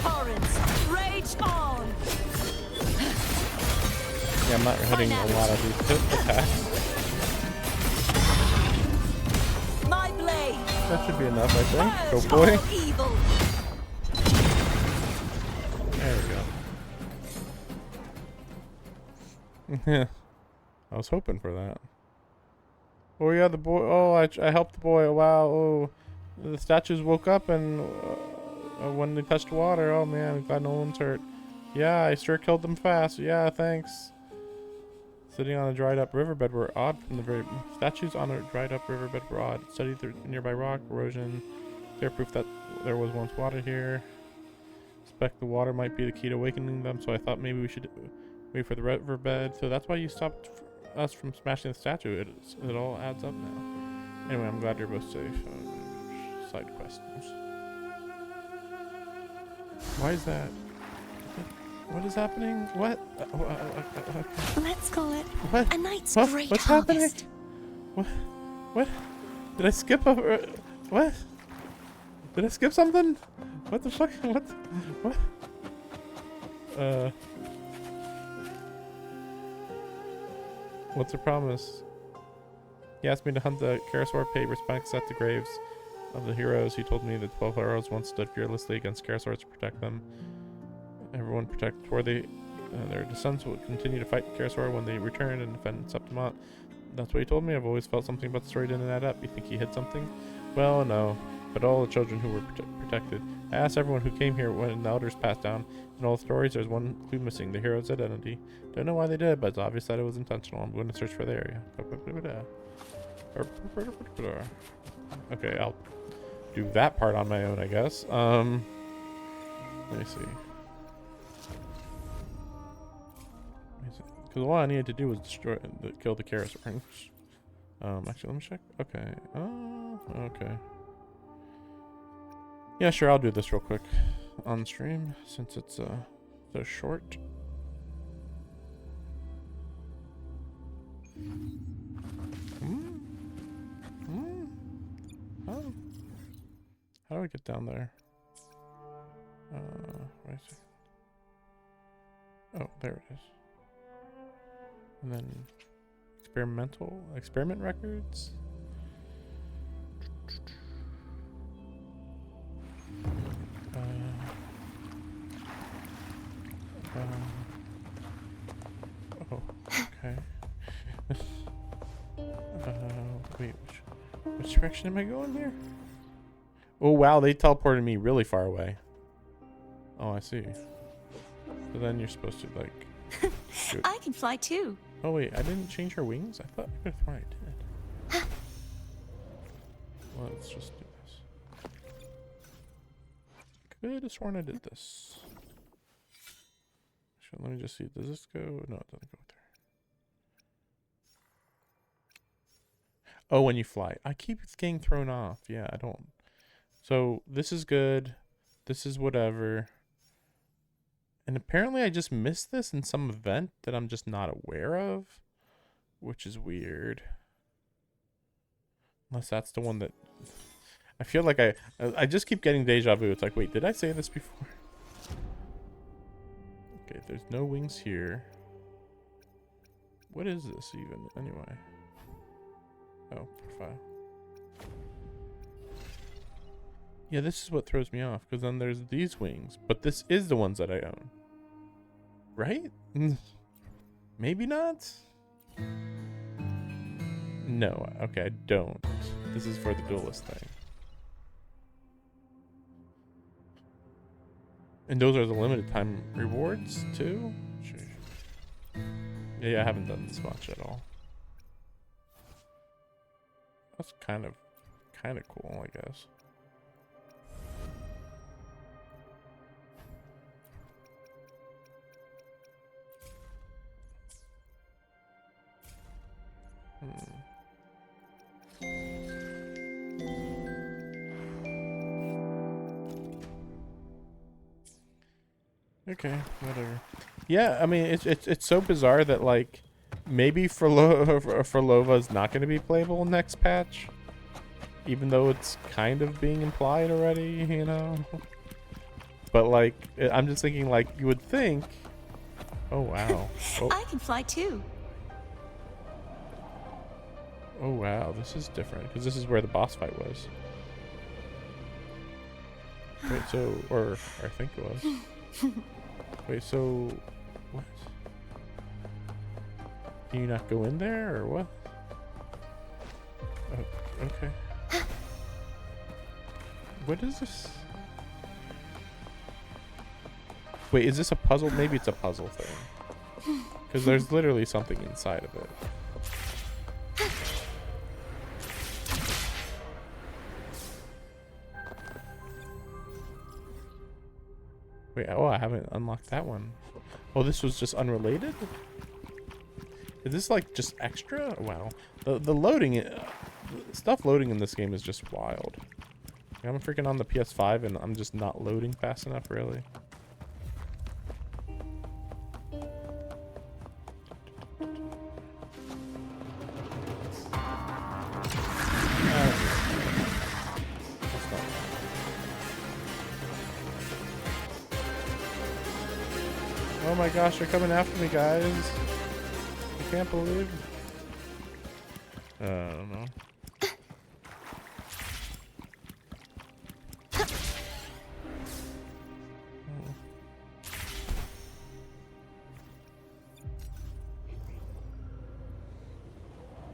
[SPEAKER 10] Torrents. Rage on.
[SPEAKER 1] Yeah, I'm not hitting a lot of these attacks.
[SPEAKER 10] My blade.
[SPEAKER 1] That should be enough, I think. Go
[SPEAKER 10] Purge
[SPEAKER 1] boy.
[SPEAKER 10] all evil.
[SPEAKER 1] There we go. Yeah. I was hoping for that. Oh yeah, the boy. Oh, I helped the boy. Wow. Oh, the statues woke up and when they touched water. Oh man, I'm glad no one's hurt. Yeah, I sure killed them fast. Yeah, thanks. Sitting on a dried up riverbed were odd from the very statues on a dried up riverbed were odd. Studied the nearby rock erosion. Clear proof that there was once water here. Suspect the water might be the key to awakening them, so I thought maybe we should wait for the riverbed. So that's why you stopped us from smashing the statue. It all adds up now. Anyway, I'm glad you're both safe. Side questions. Why is that? What is happening? What? Okay.
[SPEAKER 10] Let's call it
[SPEAKER 1] What?
[SPEAKER 10] a night's
[SPEAKER 1] What?
[SPEAKER 10] great
[SPEAKER 1] What's
[SPEAKER 10] harvest.
[SPEAKER 1] happening? What? Did I skip over? What? Did I skip something? What the fuck? What? What's the promise? He asked me to hunt the Karasaur, pay respects at the graves of the heroes. He told me the 12 heroes once stood fearlessly against Karasaurs to protect them. Everyone protect Torthi. Their descendants would continue to fight Karasaur when they returned and defend Septimont. That's what he told me. I've always felt something about the story didn't add up. You think he hid something? Well, no. but all the children who were protected. I asked everyone who came here when the elders passed down. In all the stories, there's one clue missing, the hero's identity. Don't know why they did, but it's obvious that it was intentional. I'm going to search for the area. Okay, I'll do that part on my own, I guess. Let me see. Because all I needed to do was kill the Karis rings. Actually, let me check. Okay. Okay. Yeah, sure. I'll do this real quick on stream since it's so short. Oh. How do I get down there? Wait a second. Oh, there it is. And then experiment records. Oh, okay. Wait, which direction am I going here? Oh wow, they teleported me really far away. Oh, I see. So then you're supposed to like.
[SPEAKER 4] I can fly too.
[SPEAKER 1] Oh wait, I didn't change her wings? I thought I did. Well, let's just do this. Could have sworn I did this. Actually, let me just see. Does this go? No, it doesn't go there. Oh, when you fly. I keep getting thrown off. Yeah, I don't. So this is good. This is whatever. And apparently I just missed this in some event that I'm just not aware of, which is weird. Unless that's the one that I feel like I just keep getting deja vu. It's like, wait, did I say this before? Okay, there's no wings here. What is this even anyway? Oh, profile. Yeah, this is what throws me off, because then there's these wings, but this is the ones that I own. Right? Maybe not? No, okay, I don't. This is for the duelist thing. And those are the limited time rewards, too? Yeah, I haven't done this much at all. That's kind of cool, I guess. Okay, whatever. Yeah, I mean it's so bizarre that like maybe Frolova not going to be playable next patch, even though it's kind of being implied already, you know. But like I'm just thinking like you would think. Oh wow. Oh.
[SPEAKER 4] I can fly too.
[SPEAKER 1] Oh wow, this is different because this is where the boss fight was. Wait, so or I think it was. Wait, so what? Can you not go in there or what? Oh, okay. What is this? Wait, is this a puzzle? Maybe it's a puzzle thing. Because there's literally something inside of it. Wait, oh, I haven't unlocked that one. Oh, this was just unrelated? Is this like just extra? Wow. The loading, stuff loading in this game is just wild. I'm freaking on the PS5 and I'm just not loading fast enough, really. Oh my gosh, they're coming after me, guys. I can't believe. I don't know.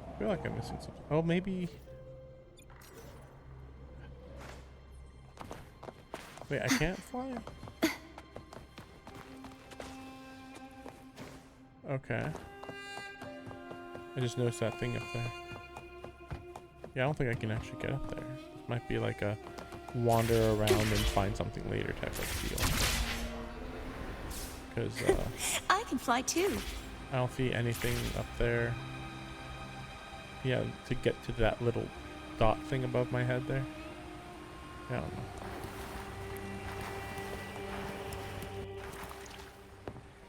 [SPEAKER 1] I feel like I'm missing something. Oh, maybe. Wait, I can't fly? Okay. I just noticed that thing up there. Yeah, I don't think I can actually get up there. It might be like a wander around and find something later type of deal. Because
[SPEAKER 10] I can fly too.
[SPEAKER 1] I don't see anything up there. Yeah, to get to that little dot thing above my head there. I don't know.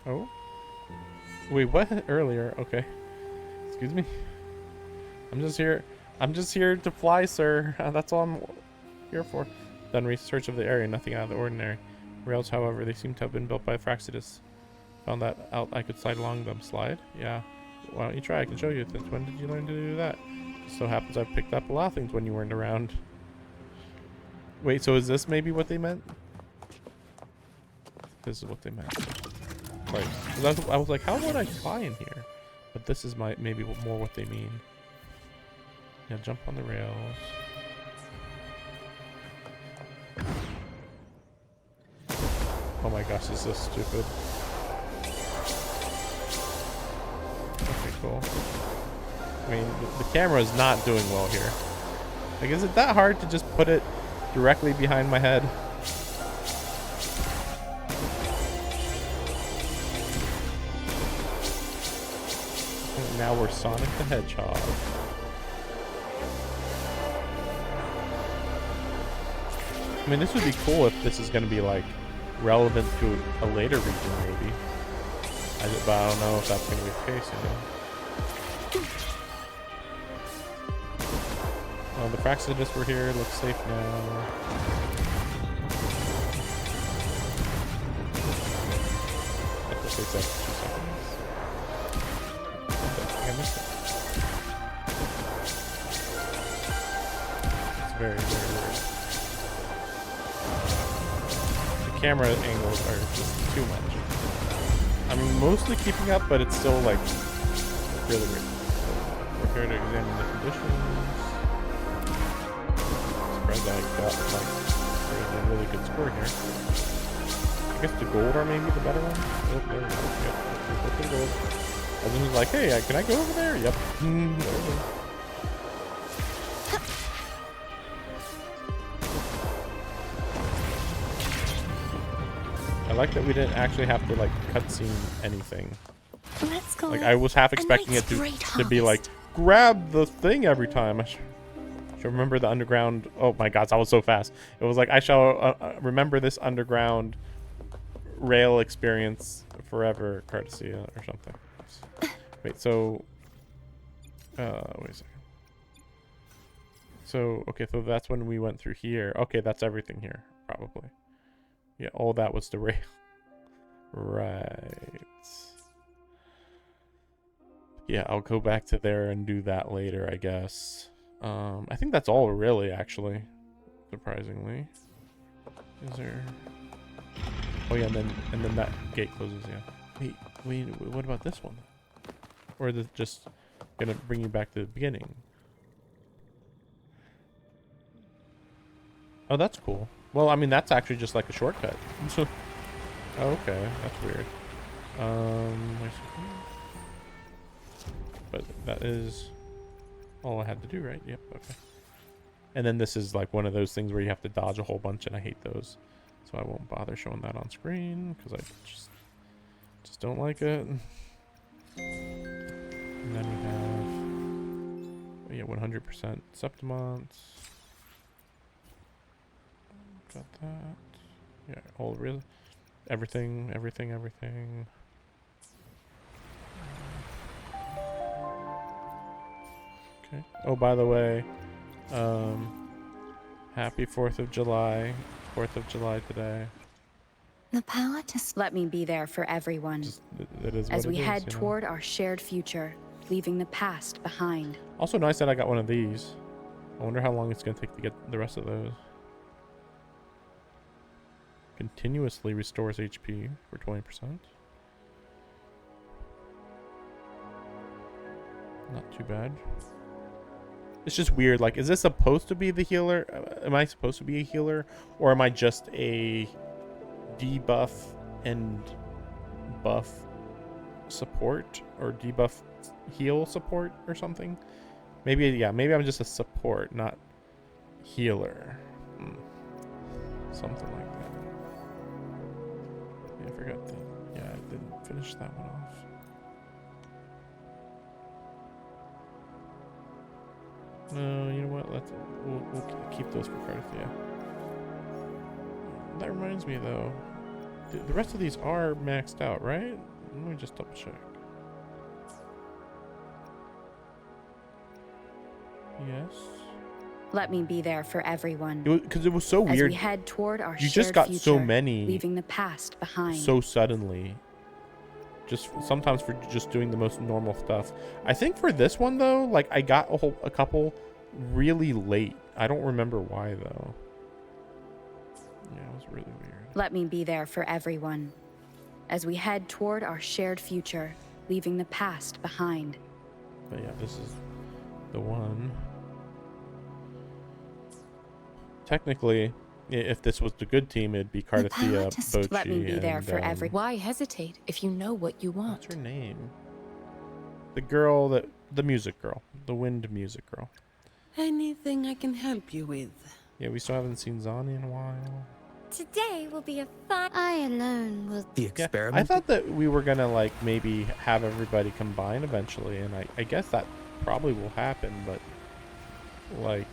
[SPEAKER 1] Oh? Wait, what? Earlier? Okay. Excuse me? I'm just here to fly, sir. That's all I'm here for. Done research of the area, nothing out of the ordinary. Rails, however, they seem to have been built by Fraxitus. Found that out I could slide along them. Slide? Yeah. Why don't you try? I can show you. Since when did you learn to do that? Just so happens I've picked up a lot of things when you weren't around. Wait, so is this maybe what they meant? This is what they meant. Like, I was like, how would I fly in here? But this is maybe more what they mean. Yeah, jump on the rails. Oh my gosh, this is so stupid. Okay, cool. I mean, the camera is not doing well here. Like, is it that hard to just put it directly behind my head? And now we're Sonic the Hedgehog. I mean, this would be cool if this is going to be, like, relevant to a later region, maybe. But I don't know if that's going to be the case, you know. Well, the Fraxitus were here. Looks safe now. That takes up 2 seconds. I missed it. It's very, very weird. The camera angles are just too much. I'm mostly keeping up, but it's still like really weird. We're here to examine the conditions. Surprised I got like a really good score here. I guess the gold are maybe the better one. Oh, there we go. Yep, let's go to gold. And then he's like, hey, can I go over there? Yep. There we go. I like that we didn't actually have to like cutscene anything.
[SPEAKER 10] Let's go.
[SPEAKER 1] Like I was half expecting it to be like grab the thing every time. I should remember the underground. Oh my gosh, I was so fast. It was like I shall remember this underground rail experience forever, courtesy or something. Wait, so wait a second. So okay, so that's when we went through here. Okay, that's everything here, probably. Yeah, all that was the rail. Right. Yeah, I'll go back to there and do that later, I guess. I think that's all really, actually. Surprisingly. Is there... Oh yeah, and then that gate closes, yeah. Wait, what about this one? Or is it just gonna bring you back to the beginning? Oh, that's cool. Well, I mean, that's actually just like a shortcut. Oh, okay, that's weird. But that is all I had to do, right? Yep, okay. And then this is like one of those things where you have to dodge a whole bunch, and I hate those. So I won't bother showing that on screen, because I just don't like it. And then we have, oh yeah, 100% Septimonts. Got that. Yeah, all really, everything. Okay. Oh, by the way, happy 4th of July. 4th of July today.
[SPEAKER 9] The power to...
[SPEAKER 2] Let me be there for everyone.
[SPEAKER 1] It is
[SPEAKER 2] as
[SPEAKER 1] what
[SPEAKER 2] we
[SPEAKER 1] it is,
[SPEAKER 2] head
[SPEAKER 1] you know?
[SPEAKER 2] toward our shared future, leaving the past behind.
[SPEAKER 1] Also nice that I got one of these. I wonder how long it's going to take to get the rest of those. Continuously restores HP for 20%. Not too bad. It's just weird. Like, is this supposed to be the healer? Am I supposed to be a healer? Or am I just a debuff and buff support? Or debuff heal support or something? Maybe, yeah, maybe I'm just a support, not healer. Something like that. Yeah, I forgot that. Yeah, I didn't finish that one off. No, you know what? We'll keep those for Carthia. That reminds me, though. The rest of these are maxed out, right? Let me just double check. Yes.
[SPEAKER 2] Let me be there for everyone.
[SPEAKER 1] Because it was so
[SPEAKER 2] as
[SPEAKER 1] weird.
[SPEAKER 2] we head toward our
[SPEAKER 1] You
[SPEAKER 2] shared
[SPEAKER 1] just got
[SPEAKER 2] future,
[SPEAKER 1] so many,
[SPEAKER 2] leaving the past behind.
[SPEAKER 1] so suddenly. Just sometimes for just doing the most normal stuff. I think for this one though, like I got a couple really late. I don't remember why though. Yeah, it was really weird.
[SPEAKER 2] Let me be there for everyone as we head toward our shared future, leaving the past behind.
[SPEAKER 1] But yeah, this is the one. Technically, if this was the good team, it'd be Carthia, Bochi,
[SPEAKER 2] let me be there
[SPEAKER 1] and,
[SPEAKER 2] for every.
[SPEAKER 8] Why hesitate if you know what you want?
[SPEAKER 1] what's her name? The girl that the music girl, the wind music girl.
[SPEAKER 12] Anything I can help you with?
[SPEAKER 1] Yeah, we still haven't seen Zani in a while.
[SPEAKER 5] Today will be a fun.
[SPEAKER 9] I alone will.
[SPEAKER 13] The
[SPEAKER 1] Yeah,
[SPEAKER 13] experiment.
[SPEAKER 1] I thought that we were gonna like maybe have everybody combine eventually, and I guess that probably will happen, but like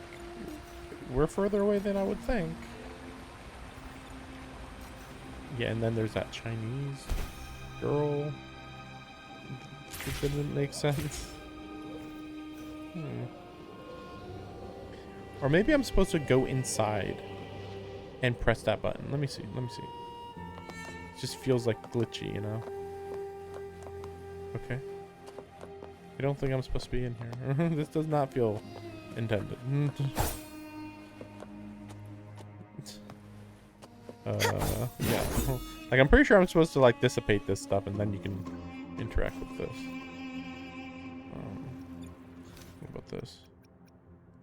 [SPEAKER 1] we're further away than I would think. Yeah, and then there's that Chinese girl. It didn't make sense. Or maybe I'm supposed to go inside and press that button. Let me see. Let me see. It just feels like glitchy, you know? Okay. I don't think I'm supposed to be in here. This does not feel intended. Yeah. Like, I'm pretty sure I'm supposed to, like, dissipate this stuff, and then you can interact with this. What about this?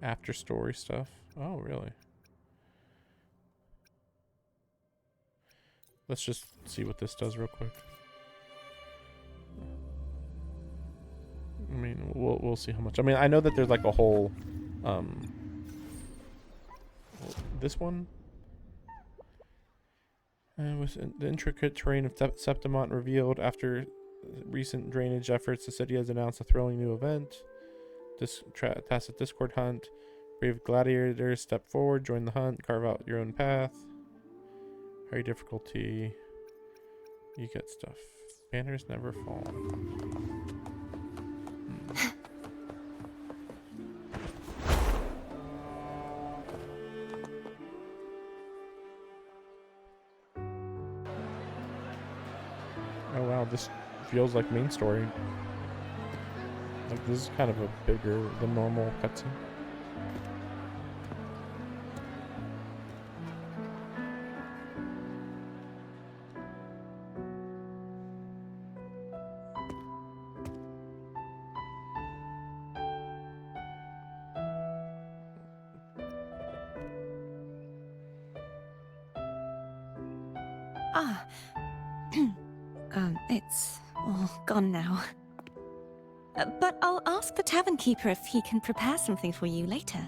[SPEAKER 1] After story stuff. Oh, really? Let's just see what this does real quick. I mean, we'll see how much. I mean, I know that there's like a whole this one with the intricate terrain of Septimont revealed after recent drainage efforts. The city has announced a thrilling new event. Tacit Discord hunt. Brave gladiators step forward, join the hunt, carve out your own path. High difficulty. You get stuff. Banners never fall. Oh wow, this feels like main story. Like this is kind of a bigger than normal cutscene.
[SPEAKER 4] Ah. It's all gone now. But I'll ask the tavern keeper if he can prepare something for you later.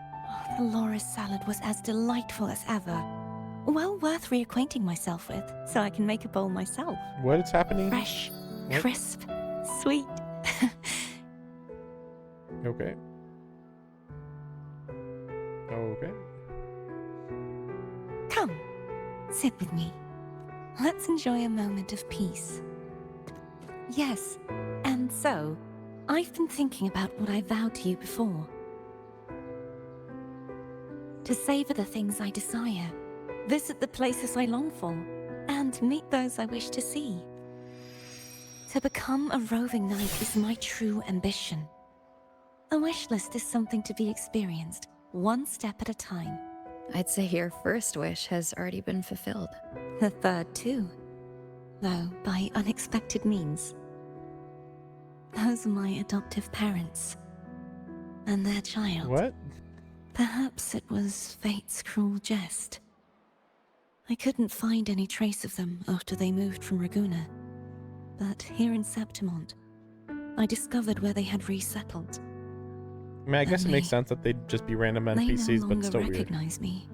[SPEAKER 4] Oh, the Loris salad was as delightful as ever. Well worth reacquainting myself with, so I can make a bowl myself.
[SPEAKER 1] What is happening?
[SPEAKER 4] Fresh,
[SPEAKER 1] What?
[SPEAKER 4] crisp, sweet.
[SPEAKER 1] Okay. Okay.
[SPEAKER 4] Come, sit with me. Let's enjoy a moment of peace. Yes, and so, I've been thinking about what I vowed to you before. To savor the things I desire, visit the places I long for, and meet those I wish to see. To become a roving knight is my true ambition. A wish list is something to be experienced, one step at a time.
[SPEAKER 2] I'd say your first wish has already been fulfilled.
[SPEAKER 4] The third too, though by unexpected means.
[SPEAKER 13] Those are my adoptive parents. And their child.
[SPEAKER 1] What?
[SPEAKER 13] Perhaps it was fate's cruel jest. I couldn't find any trace of them after they moved from Raguna. But here in Septimont, I discovered where they had resettled.
[SPEAKER 1] I mean, I guess it makes sense that they'd just be random NPCs,
[SPEAKER 13] they no
[SPEAKER 1] but
[SPEAKER 13] longer
[SPEAKER 1] still weird.
[SPEAKER 13] recognize me.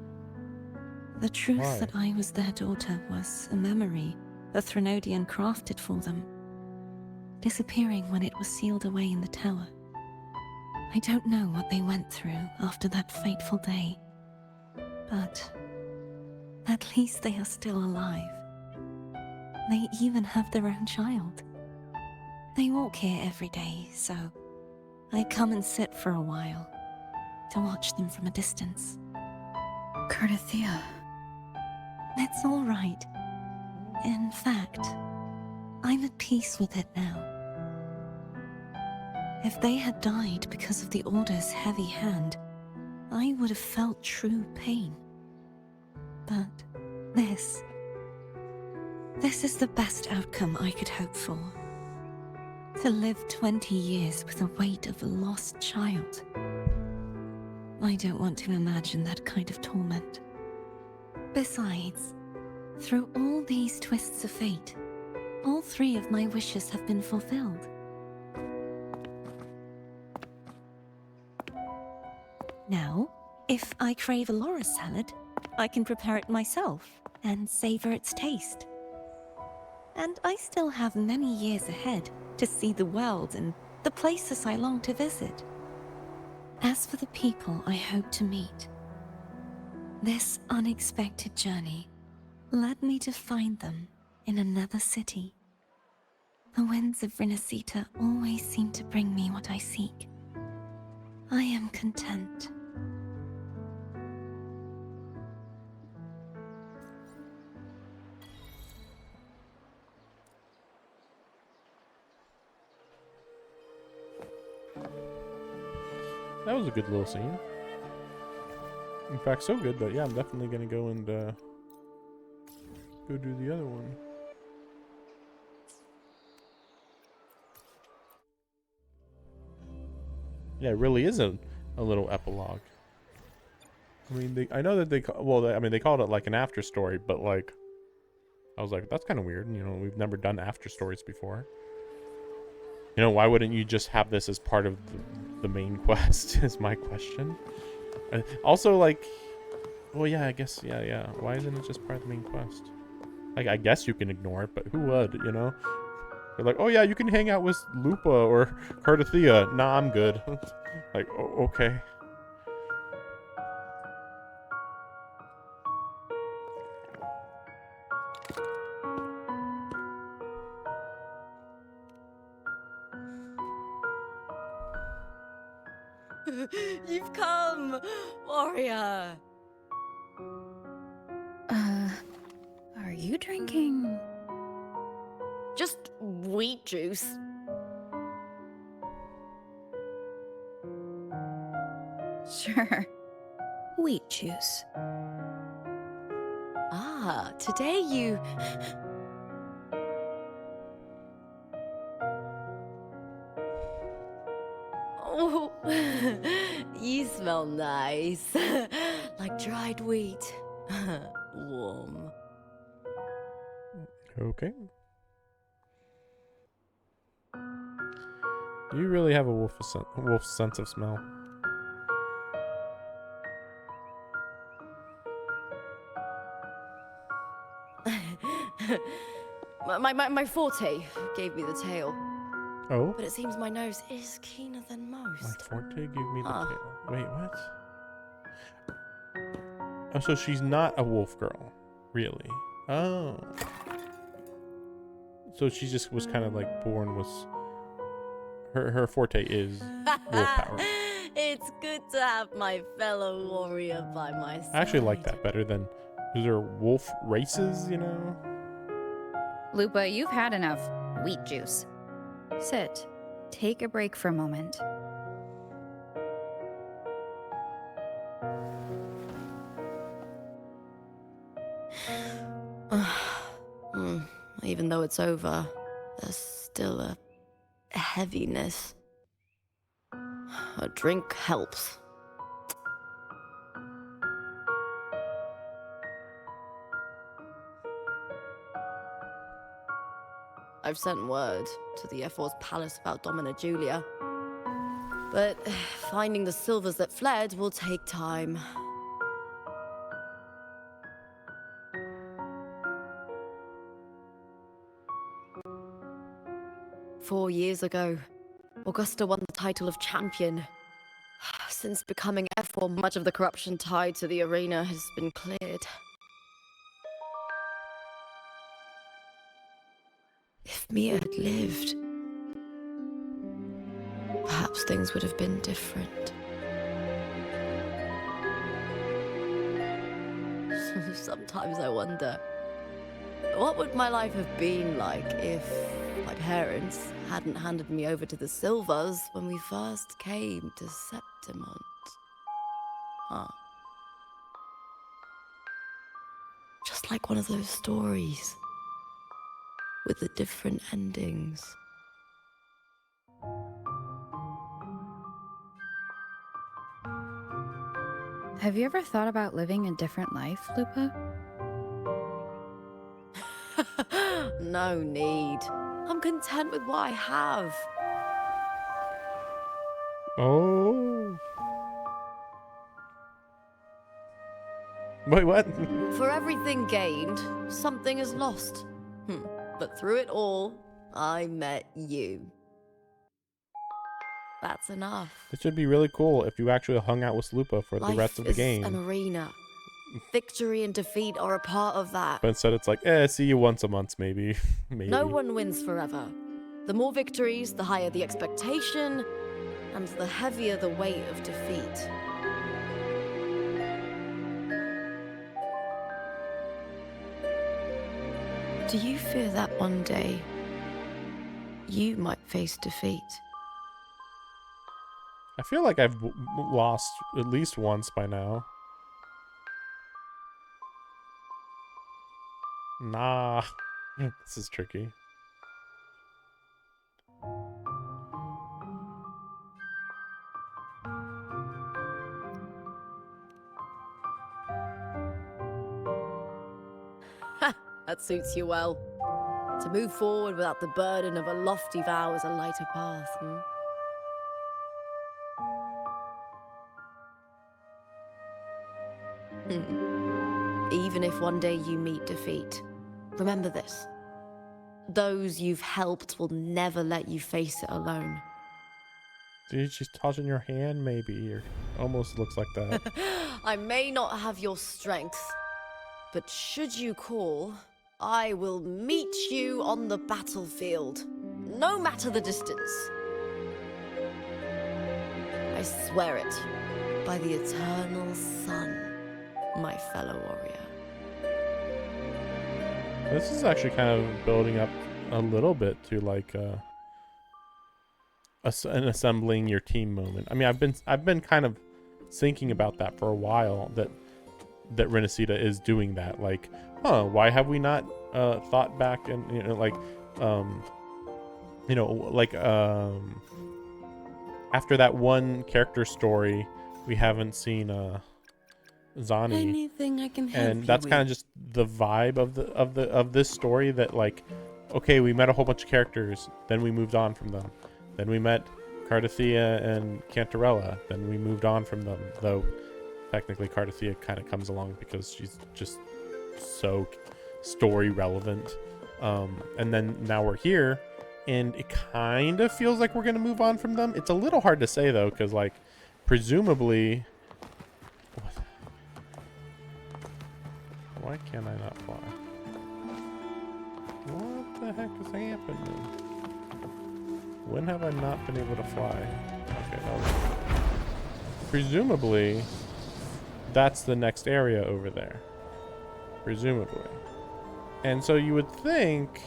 [SPEAKER 13] The truth
[SPEAKER 1] Why?
[SPEAKER 13] that I was their daughter was a memory a Threnodian crafted for them, disappearing when it was sealed away in the tower. I don't know what they went through after that fateful day, but at least they are still alive. They even have their own child. They walk here every day, so I come and sit for a while to watch them from a distance.
[SPEAKER 2] Cardathia.
[SPEAKER 13] It's all right. In fact, I'm at peace with it now. If they had died because of the Order's heavy hand, I would have felt true pain. But this is the best outcome I could hope for. To live 20 years with the weight of a lost child. I don't want to imagine that kind of torment. Besides, through all these twists of fate, all 3 of my wishes have been fulfilled. Now, if I crave a Laura salad, I can prepare it myself and savor its taste. And I still have many years ahead to see the world and the places I long to visit. As for the people I hope to meet, this unexpected journey led me to find them in another city. The winds of Rinascita always seem to bring me what I seek. I am content.
[SPEAKER 1] That was a good little scene. In fact, so good that, yeah, I'm definitely gonna go and go do the other one. Yeah, it really is a little epilogue. I mean, I know that they called it like an after story, but like, I was like, that's kind of weird. You know, we've never done after stories before. You know, why wouldn't you just have this as part of the main quest? Is my question. Also, like, well, yeah, I guess, yeah. Why isn't it just part of the main quest? Like, I guess you can ignore it, but who would? You know? They're like, oh yeah, you can hang out with Lupa or Cardathia. Nah, I'm good. Like, oh, okay.
[SPEAKER 3] You've come, warrior.
[SPEAKER 2] Are you drinking?
[SPEAKER 3] Just wheat juice.
[SPEAKER 2] Sure. Wheat juice.
[SPEAKER 3] Ah, today you... Oh, you smell nice. Like dried wheat. Warm.
[SPEAKER 1] Okay. You really have a wolf's sense of smell.
[SPEAKER 3] My forte gave me the tail.
[SPEAKER 1] Oh?
[SPEAKER 3] But it seems my nose is keener than most.
[SPEAKER 1] My forte gave me the tail. Wait, what? Oh, so she's not a wolf girl. Really? Oh. So she just was kind of like born with... Her forte is wolf power.
[SPEAKER 3] It's good to have my fellow warrior by my side.
[SPEAKER 1] I actually like that better than... Is there wolf races, you know?
[SPEAKER 2] Lupa, you've had enough wheat juice. Sit. Take a break for a moment.
[SPEAKER 3] Even though it's over, there's still a heaviness. A drink helps. I've sent word to the F4's palace about Domina Julia. But finding the silvers that fled will take time. Four years ago, Augusta won the title of champion. Since becoming F4, much of the corruption tied to the arena has been cleared. If Mia had lived, perhaps things would have been different. Sometimes I wonder, what would my life have been like if my parents hadn't handed me over to the Silvers when we first came to Septimont? Huh. Just like one of those stories with the different endings.
[SPEAKER 2] Have you ever thought about living a different life, Lupa?
[SPEAKER 3] No need. I'm content with what I have.
[SPEAKER 1] Oh. Wait, what?
[SPEAKER 3] For everything gained, something is lost. But through it all, I met you. That's enough.
[SPEAKER 1] This would be really cool if you actually hung out with Lupa for the rest of the game.
[SPEAKER 3] Life is an arena. Victory and defeat are a part of that.
[SPEAKER 1] But instead it's like, see you once a month, maybe. Maybe.
[SPEAKER 3] No one wins forever. The more victories, the higher the expectation, and the heavier the weight of defeat. Do you fear that one day you might face defeat?
[SPEAKER 1] I feel like I've lost at least once by now. Nah. This is tricky.
[SPEAKER 3] That suits you well. To move forward without the burden of a lofty vow is a lighter path, Even if one day you meet defeat, remember this. Those you've helped will never let you face it alone.
[SPEAKER 1] Dude, she's touching your hand, maybe. Or almost looks like that.
[SPEAKER 3] I may not have your strength, but should you call, I will meet you on the battlefield, no matter the distance. I swear it, by the eternal sun, my fellow warrior.
[SPEAKER 1] This is actually kind of building up a little bit to like an assembling your team moment. I mean, I've been kind of thinking about that for a while, that Rinascita is doing that. Like, why have we not thought back and after that one character story, we haven't seen Zani.
[SPEAKER 12] Anything I can help
[SPEAKER 1] And that's kind of just the vibe of this story, that like, okay, we met a whole bunch of characters, then we moved on from them. Then we met Cardathia and Cantarella, then we moved on from them, though technically Cardathia kind of comes along because she's just so story relevant. And then now we're here, and it kind of feels like we're going to move on from them. It's a little hard to say, though, because, like, presumably... Why can't I not fly? What the heck is happening? When have I not been able to fly? Okay, presumably, that's the next area over there. Presumably. And so you would think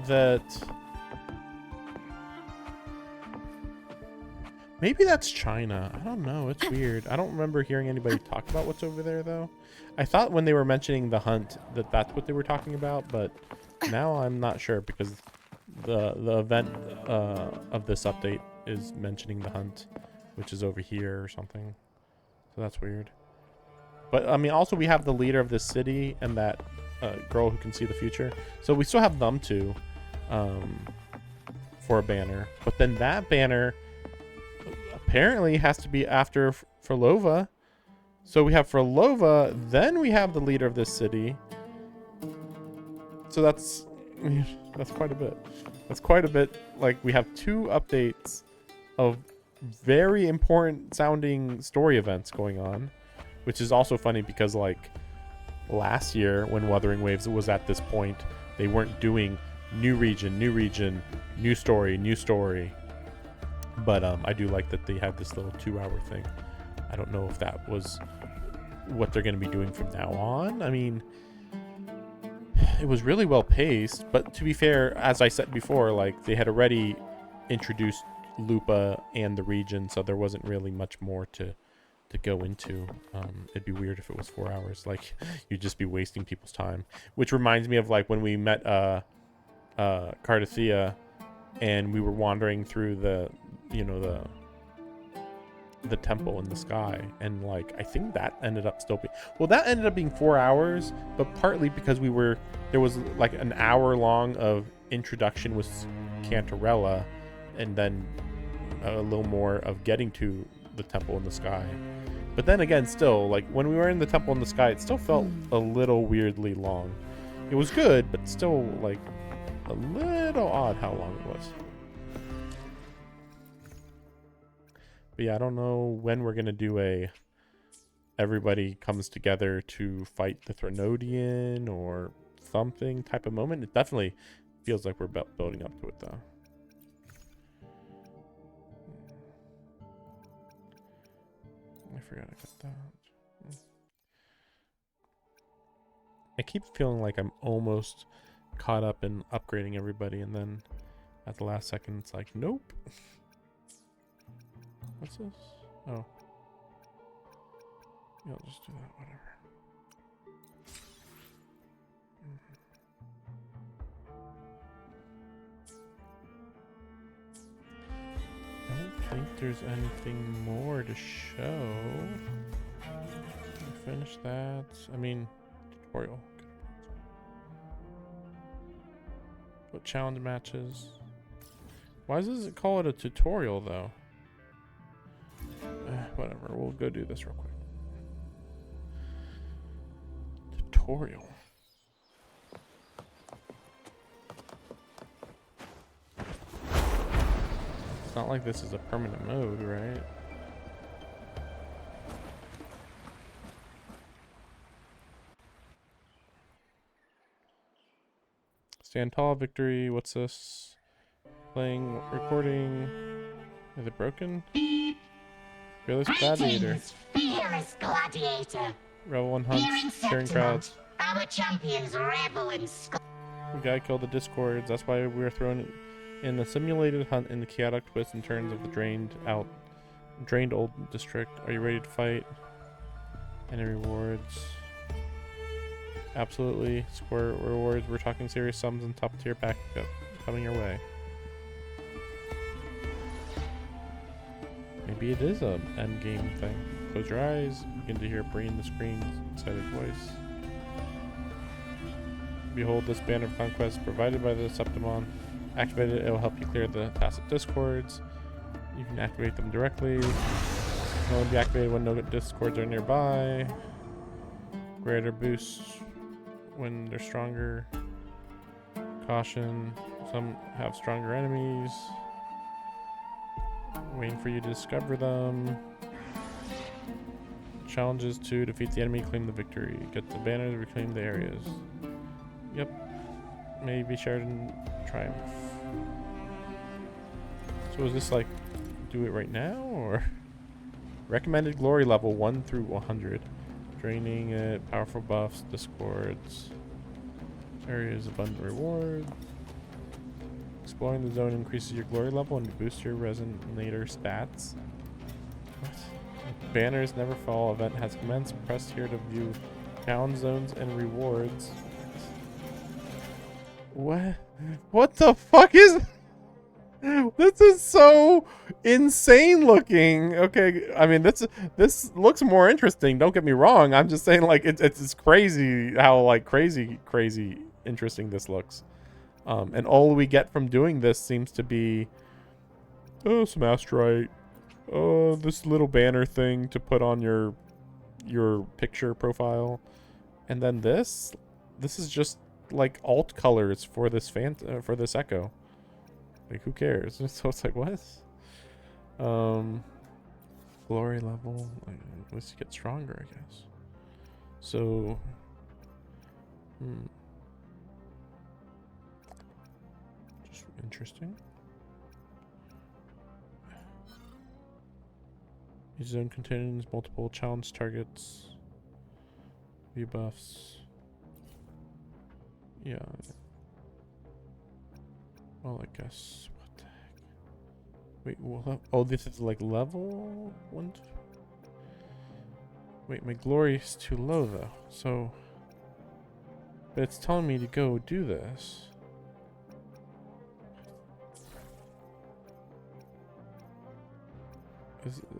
[SPEAKER 1] that maybe that's China. I don't know. It's weird. I don't remember hearing anybody talk about what's over there, though. I thought when they were mentioning the hunt that that's what they were talking about, but now I'm not sure, because the event of this update is mentioning the hunt, which is over here or something. So that's weird. But I mean, also we have the leader of this city and that girl who can see the future. So we still have them two for a banner. But then that banner apparently has to be after Frolova. So we have Frolova, then we have the leader of this city. So that's quite a bit. That's quite a bit. Like, we have 2 updates of very important sounding story events going on, which is also funny because, like, last year when Wuthering Waves was at this point, they weren't doing new region, new story. But I do like that they had this little 2-hour thing. I don't know if that was what they're going to be doing from now on. I mean, it was really well paced, but to be fair, as I said before, like, they had already introduced Lupa and the region, so there wasn't really much more to go into. It'd be weird if it was 4 hours. Like, you'd just be wasting people's time, which reminds me of, like, when we met Cardathia and we were wandering through the temple in the sky, and like I think that ended up still being 4 hours, but partly because there was like an hour long of introduction with Cantarella, and then a little more of getting to the temple in the sky. But then again, still, like, when we were in the temple in the sky, it still felt a little weirdly long. It was good, but still like a little odd how long it was. But yeah, I don't know when we're going to do everybody comes together to fight the Threnodian or something type of moment. It definitely feels like we're building up to it, though. I forgot I got that. I keep feeling like I'm almost caught up in upgrading everybody, and then at the last second, it's like, nope. What's this? Oh. Yeah, I'll just do that, whatever. I don't think there's anything more to show. Finish that. I mean, tutorial. What challenge matches? Why does it call it a tutorial, though? Whatever, we'll go do this real quick. Tutorial. It's not like this is a permanent mode, right? Stand tall, victory. What's this? Playing, recording. Is it broken? Fearless Gladiator.
[SPEAKER 14] Fearless Gladiator.
[SPEAKER 1] Revel and hunts, cheering crowds.
[SPEAKER 14] Our champions revel in
[SPEAKER 1] We gotta kill the discords. That's why we are thrown in a simulated hunt in the chaotic twists and turns of the drained old district. Are you ready to fight? Any rewards? Absolutely. Score rewards. We're talking serious sums and top tier backup coming your way. Maybe it is an end game thing. Close your eyes. Begin to hear Bree in the screen's excited voice. Behold this banner of conquest provided by the Septimon. Activate it. It will help you clear the tacit discords. You can activate them directly. They can only be activated when no discords are nearby. Greater boosts when they're stronger. Caution. Some have stronger enemies. Waiting for you to discover them. Challenges to defeat the enemy, claim the victory. Get the banner to reclaim the areas. Yep. Maybe shared in triumph. So is this like do it right now, or recommended glory level 1 through 100? Draining it, powerful buffs, discords, areas, abundant reward. Exploring the zone increases your glory level and boosts your resonator stats. What? Banners never fall. Event has commenced. Press here to view challenge zones and rewards. What the fuck is... This is so insane looking. Okay, I mean, this looks more interesting. Don't get me wrong. I'm just saying, like, it's crazy how, like, crazy interesting this looks. And all we get from doing this seems to be, oh, some astrite, oh, this little banner thing to put on your picture profile, and then this is just like alt colors for this for this echo. Like, who cares? So it's like, what? Glory level. Let's get stronger, I guess. So, just interesting. Each zone contains multiple challenge targets. Rebuffs. Yeah. Well, I guess. What the heck? Wait, well, oh, this is like level 1? Wait, my glory is too low though. So, but it's telling me to go do this.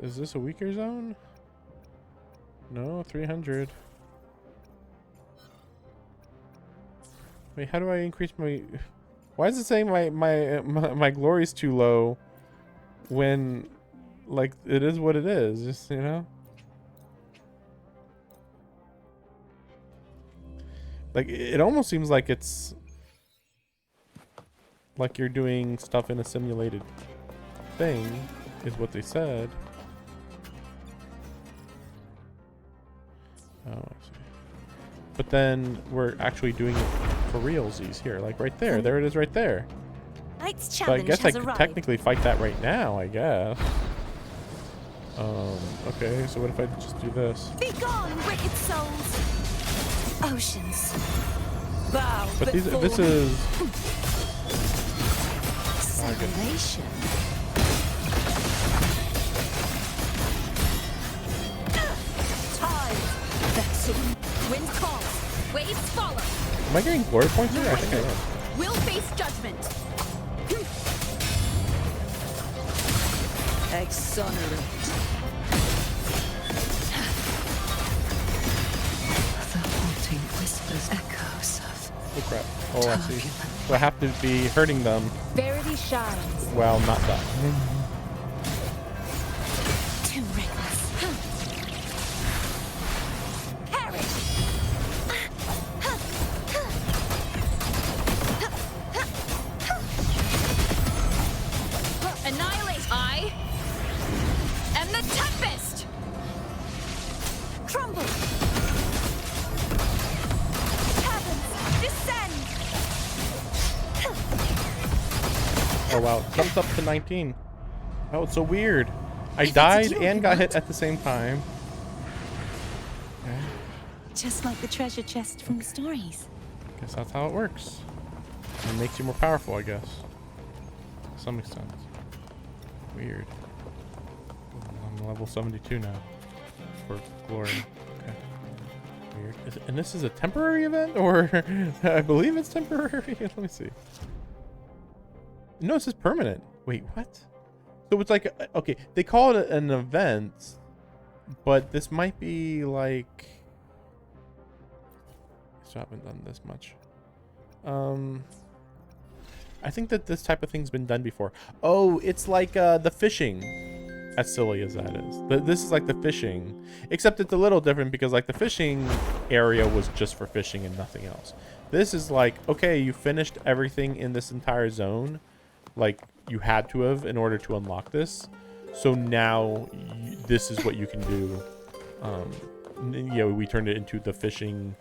[SPEAKER 1] Is this a weaker zone? No, 300. Wait, how do I increase my... Why is it saying my glory's too low when, like, it is what it is, just, you know? Like, it almost seems like it's like you're doing stuff in a simulated thing, is what they said. Oh, I see. But then we're actually doing it for realsies here, like right there. There it is right there.
[SPEAKER 13] Knight's
[SPEAKER 1] So I
[SPEAKER 13] challenge
[SPEAKER 1] guess I
[SPEAKER 13] has
[SPEAKER 1] could
[SPEAKER 13] arrived.
[SPEAKER 1] technically fight that right now, I guess. Okay, so what if I just do this?
[SPEAKER 13] Be gone, wicked souls! Oceans. Bow
[SPEAKER 1] But this
[SPEAKER 13] before
[SPEAKER 1] is...
[SPEAKER 13] Salvation. Tide. Vexing.
[SPEAKER 5] Wind calls. Waves follow.
[SPEAKER 1] Am I getting glory points here? I think I am.
[SPEAKER 5] We'll face judgment.
[SPEAKER 8] Exonerate. The haunting whispers echoes of...
[SPEAKER 1] Oh crap. Oh, I see. So I have to be hurting them.
[SPEAKER 5] Verity shines.
[SPEAKER 1] Well, not that.
[SPEAKER 13] Too reckless.
[SPEAKER 5] Annihilate. I am the Tempest.
[SPEAKER 13] Crumble. Heavens, descend.
[SPEAKER 1] Oh wow, it jumped up to 19. Oh, it's so weird. I died and got hit at the same time. Okay.
[SPEAKER 13] Just like the treasure chest from the stories.
[SPEAKER 1] Guess that's how it works. It makes you more powerful, I guess. To some extent. Weird. I'm level 72 now. For glory. Okay. Weird. And this is a temporary event? Or I believe it's temporary. Let me see. No, this is permanent. Wait, what? So it's like, okay, they call it an event, but this might be like... I haven't done this much. I think that this type of thing's been done before. Oh, it's like the fishing. As silly as that is. This is like the fishing. Except it's a little different because like the fishing area was just for fishing and nothing else. This is like, okay, you finished everything in this entire zone. Like you had to have in order to unlock this. So now this is what you can do. Yeah, we turned it into the fishing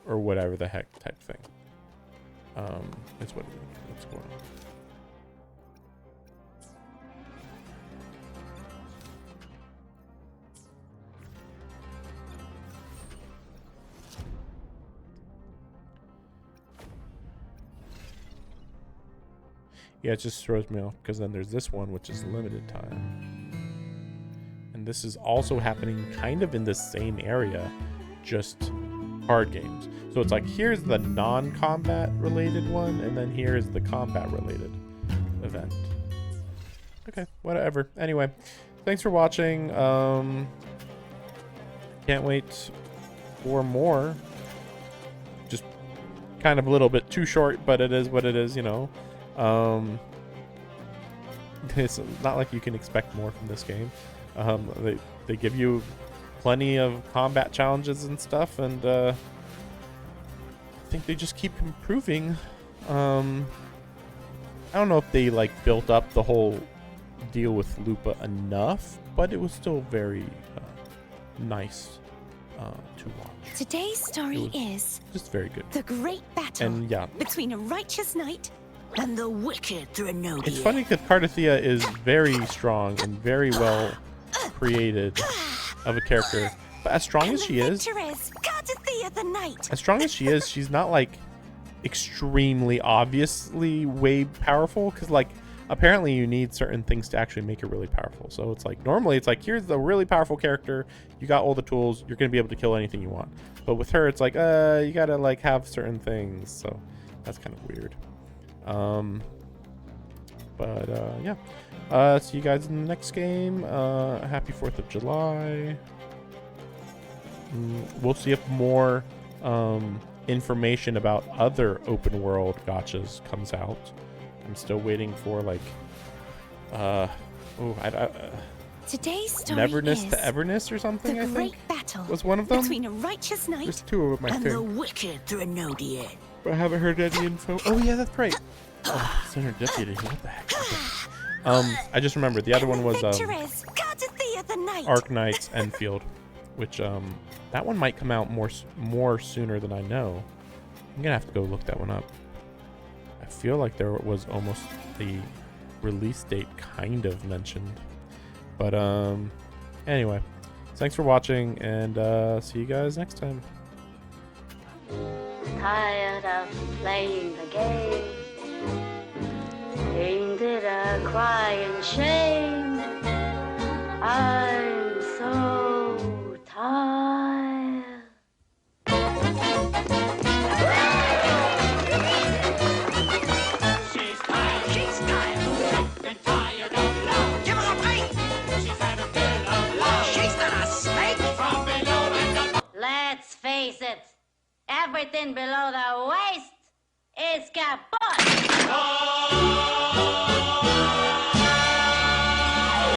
[SPEAKER 1] or whatever the heck type thing. It's what's going on. Yeah, it just throws me off because then there's this one, which is limited time. And this is also happening kind of in the same area, just card games. So it's like, here's the non-combat related one, and then here's the combat related event. Okay, whatever. Anyway, thanks for watching. Can't wait for more. Just kind of a little bit too short, but it is what it is, you know. It's not like you can expect more from this game. They give you plenty of combat challenges and stuff, and I think they just keep improving. I don't know if they like built up the whole deal with Lupa enough, but it was still very nice to watch.
[SPEAKER 13] Today's story is
[SPEAKER 1] just very good.
[SPEAKER 13] The great battle
[SPEAKER 1] And yeah,
[SPEAKER 13] between a righteous knight
[SPEAKER 14] and the wicked Threnodian.
[SPEAKER 1] it's funny because Cardathia is very strong and very well created of a character. But as strong as she is,
[SPEAKER 13] Cardathia the knight.
[SPEAKER 1] as strong as she is, she's not like extremely obviously way powerful, because like apparently you need certain things to actually make her really powerful. So it's like normally it's like, here's the really powerful character, you got all the tools, you're gonna be able to kill anything you want. But with her it's like you gotta like have certain things, so that's kind of weird. Yeah, see you guys in the next game. Happy 4th of July. We'll see if more information about other open world gotchas comes out. I'm still waiting for like
[SPEAKER 13] Today's story
[SPEAKER 1] Neverness
[SPEAKER 13] is
[SPEAKER 1] to Everness or something.
[SPEAKER 13] the
[SPEAKER 1] I
[SPEAKER 13] great
[SPEAKER 1] think
[SPEAKER 13] battle
[SPEAKER 1] was one of them.
[SPEAKER 13] between a righteous knight
[SPEAKER 1] There's two of them, I
[SPEAKER 14] and the
[SPEAKER 1] think.
[SPEAKER 14] wicked Threnodian.
[SPEAKER 1] But I haven't heard any info. Oh yeah, that's right. Oh, Serendipity. What the heck? Okay. I just remembered the other one was
[SPEAKER 13] Cardathia the knight.
[SPEAKER 1] Arc Knights Enfield, which that one might come out more sooner than I know. I'm gonna have to go look that one up. I feel like there was almost the release date kind of mentioned, but anyway, thanks for watching, and see you guys next time.
[SPEAKER 15] Tired of playing the game, ain't it a crying shame? I'm so tired.
[SPEAKER 14] She's tired, and tired of love. Give her a break. She's had a fill of love. She's not a snake. From below and up.
[SPEAKER 15] Let's face it, everything below the waist is kaput.
[SPEAKER 14] Oh!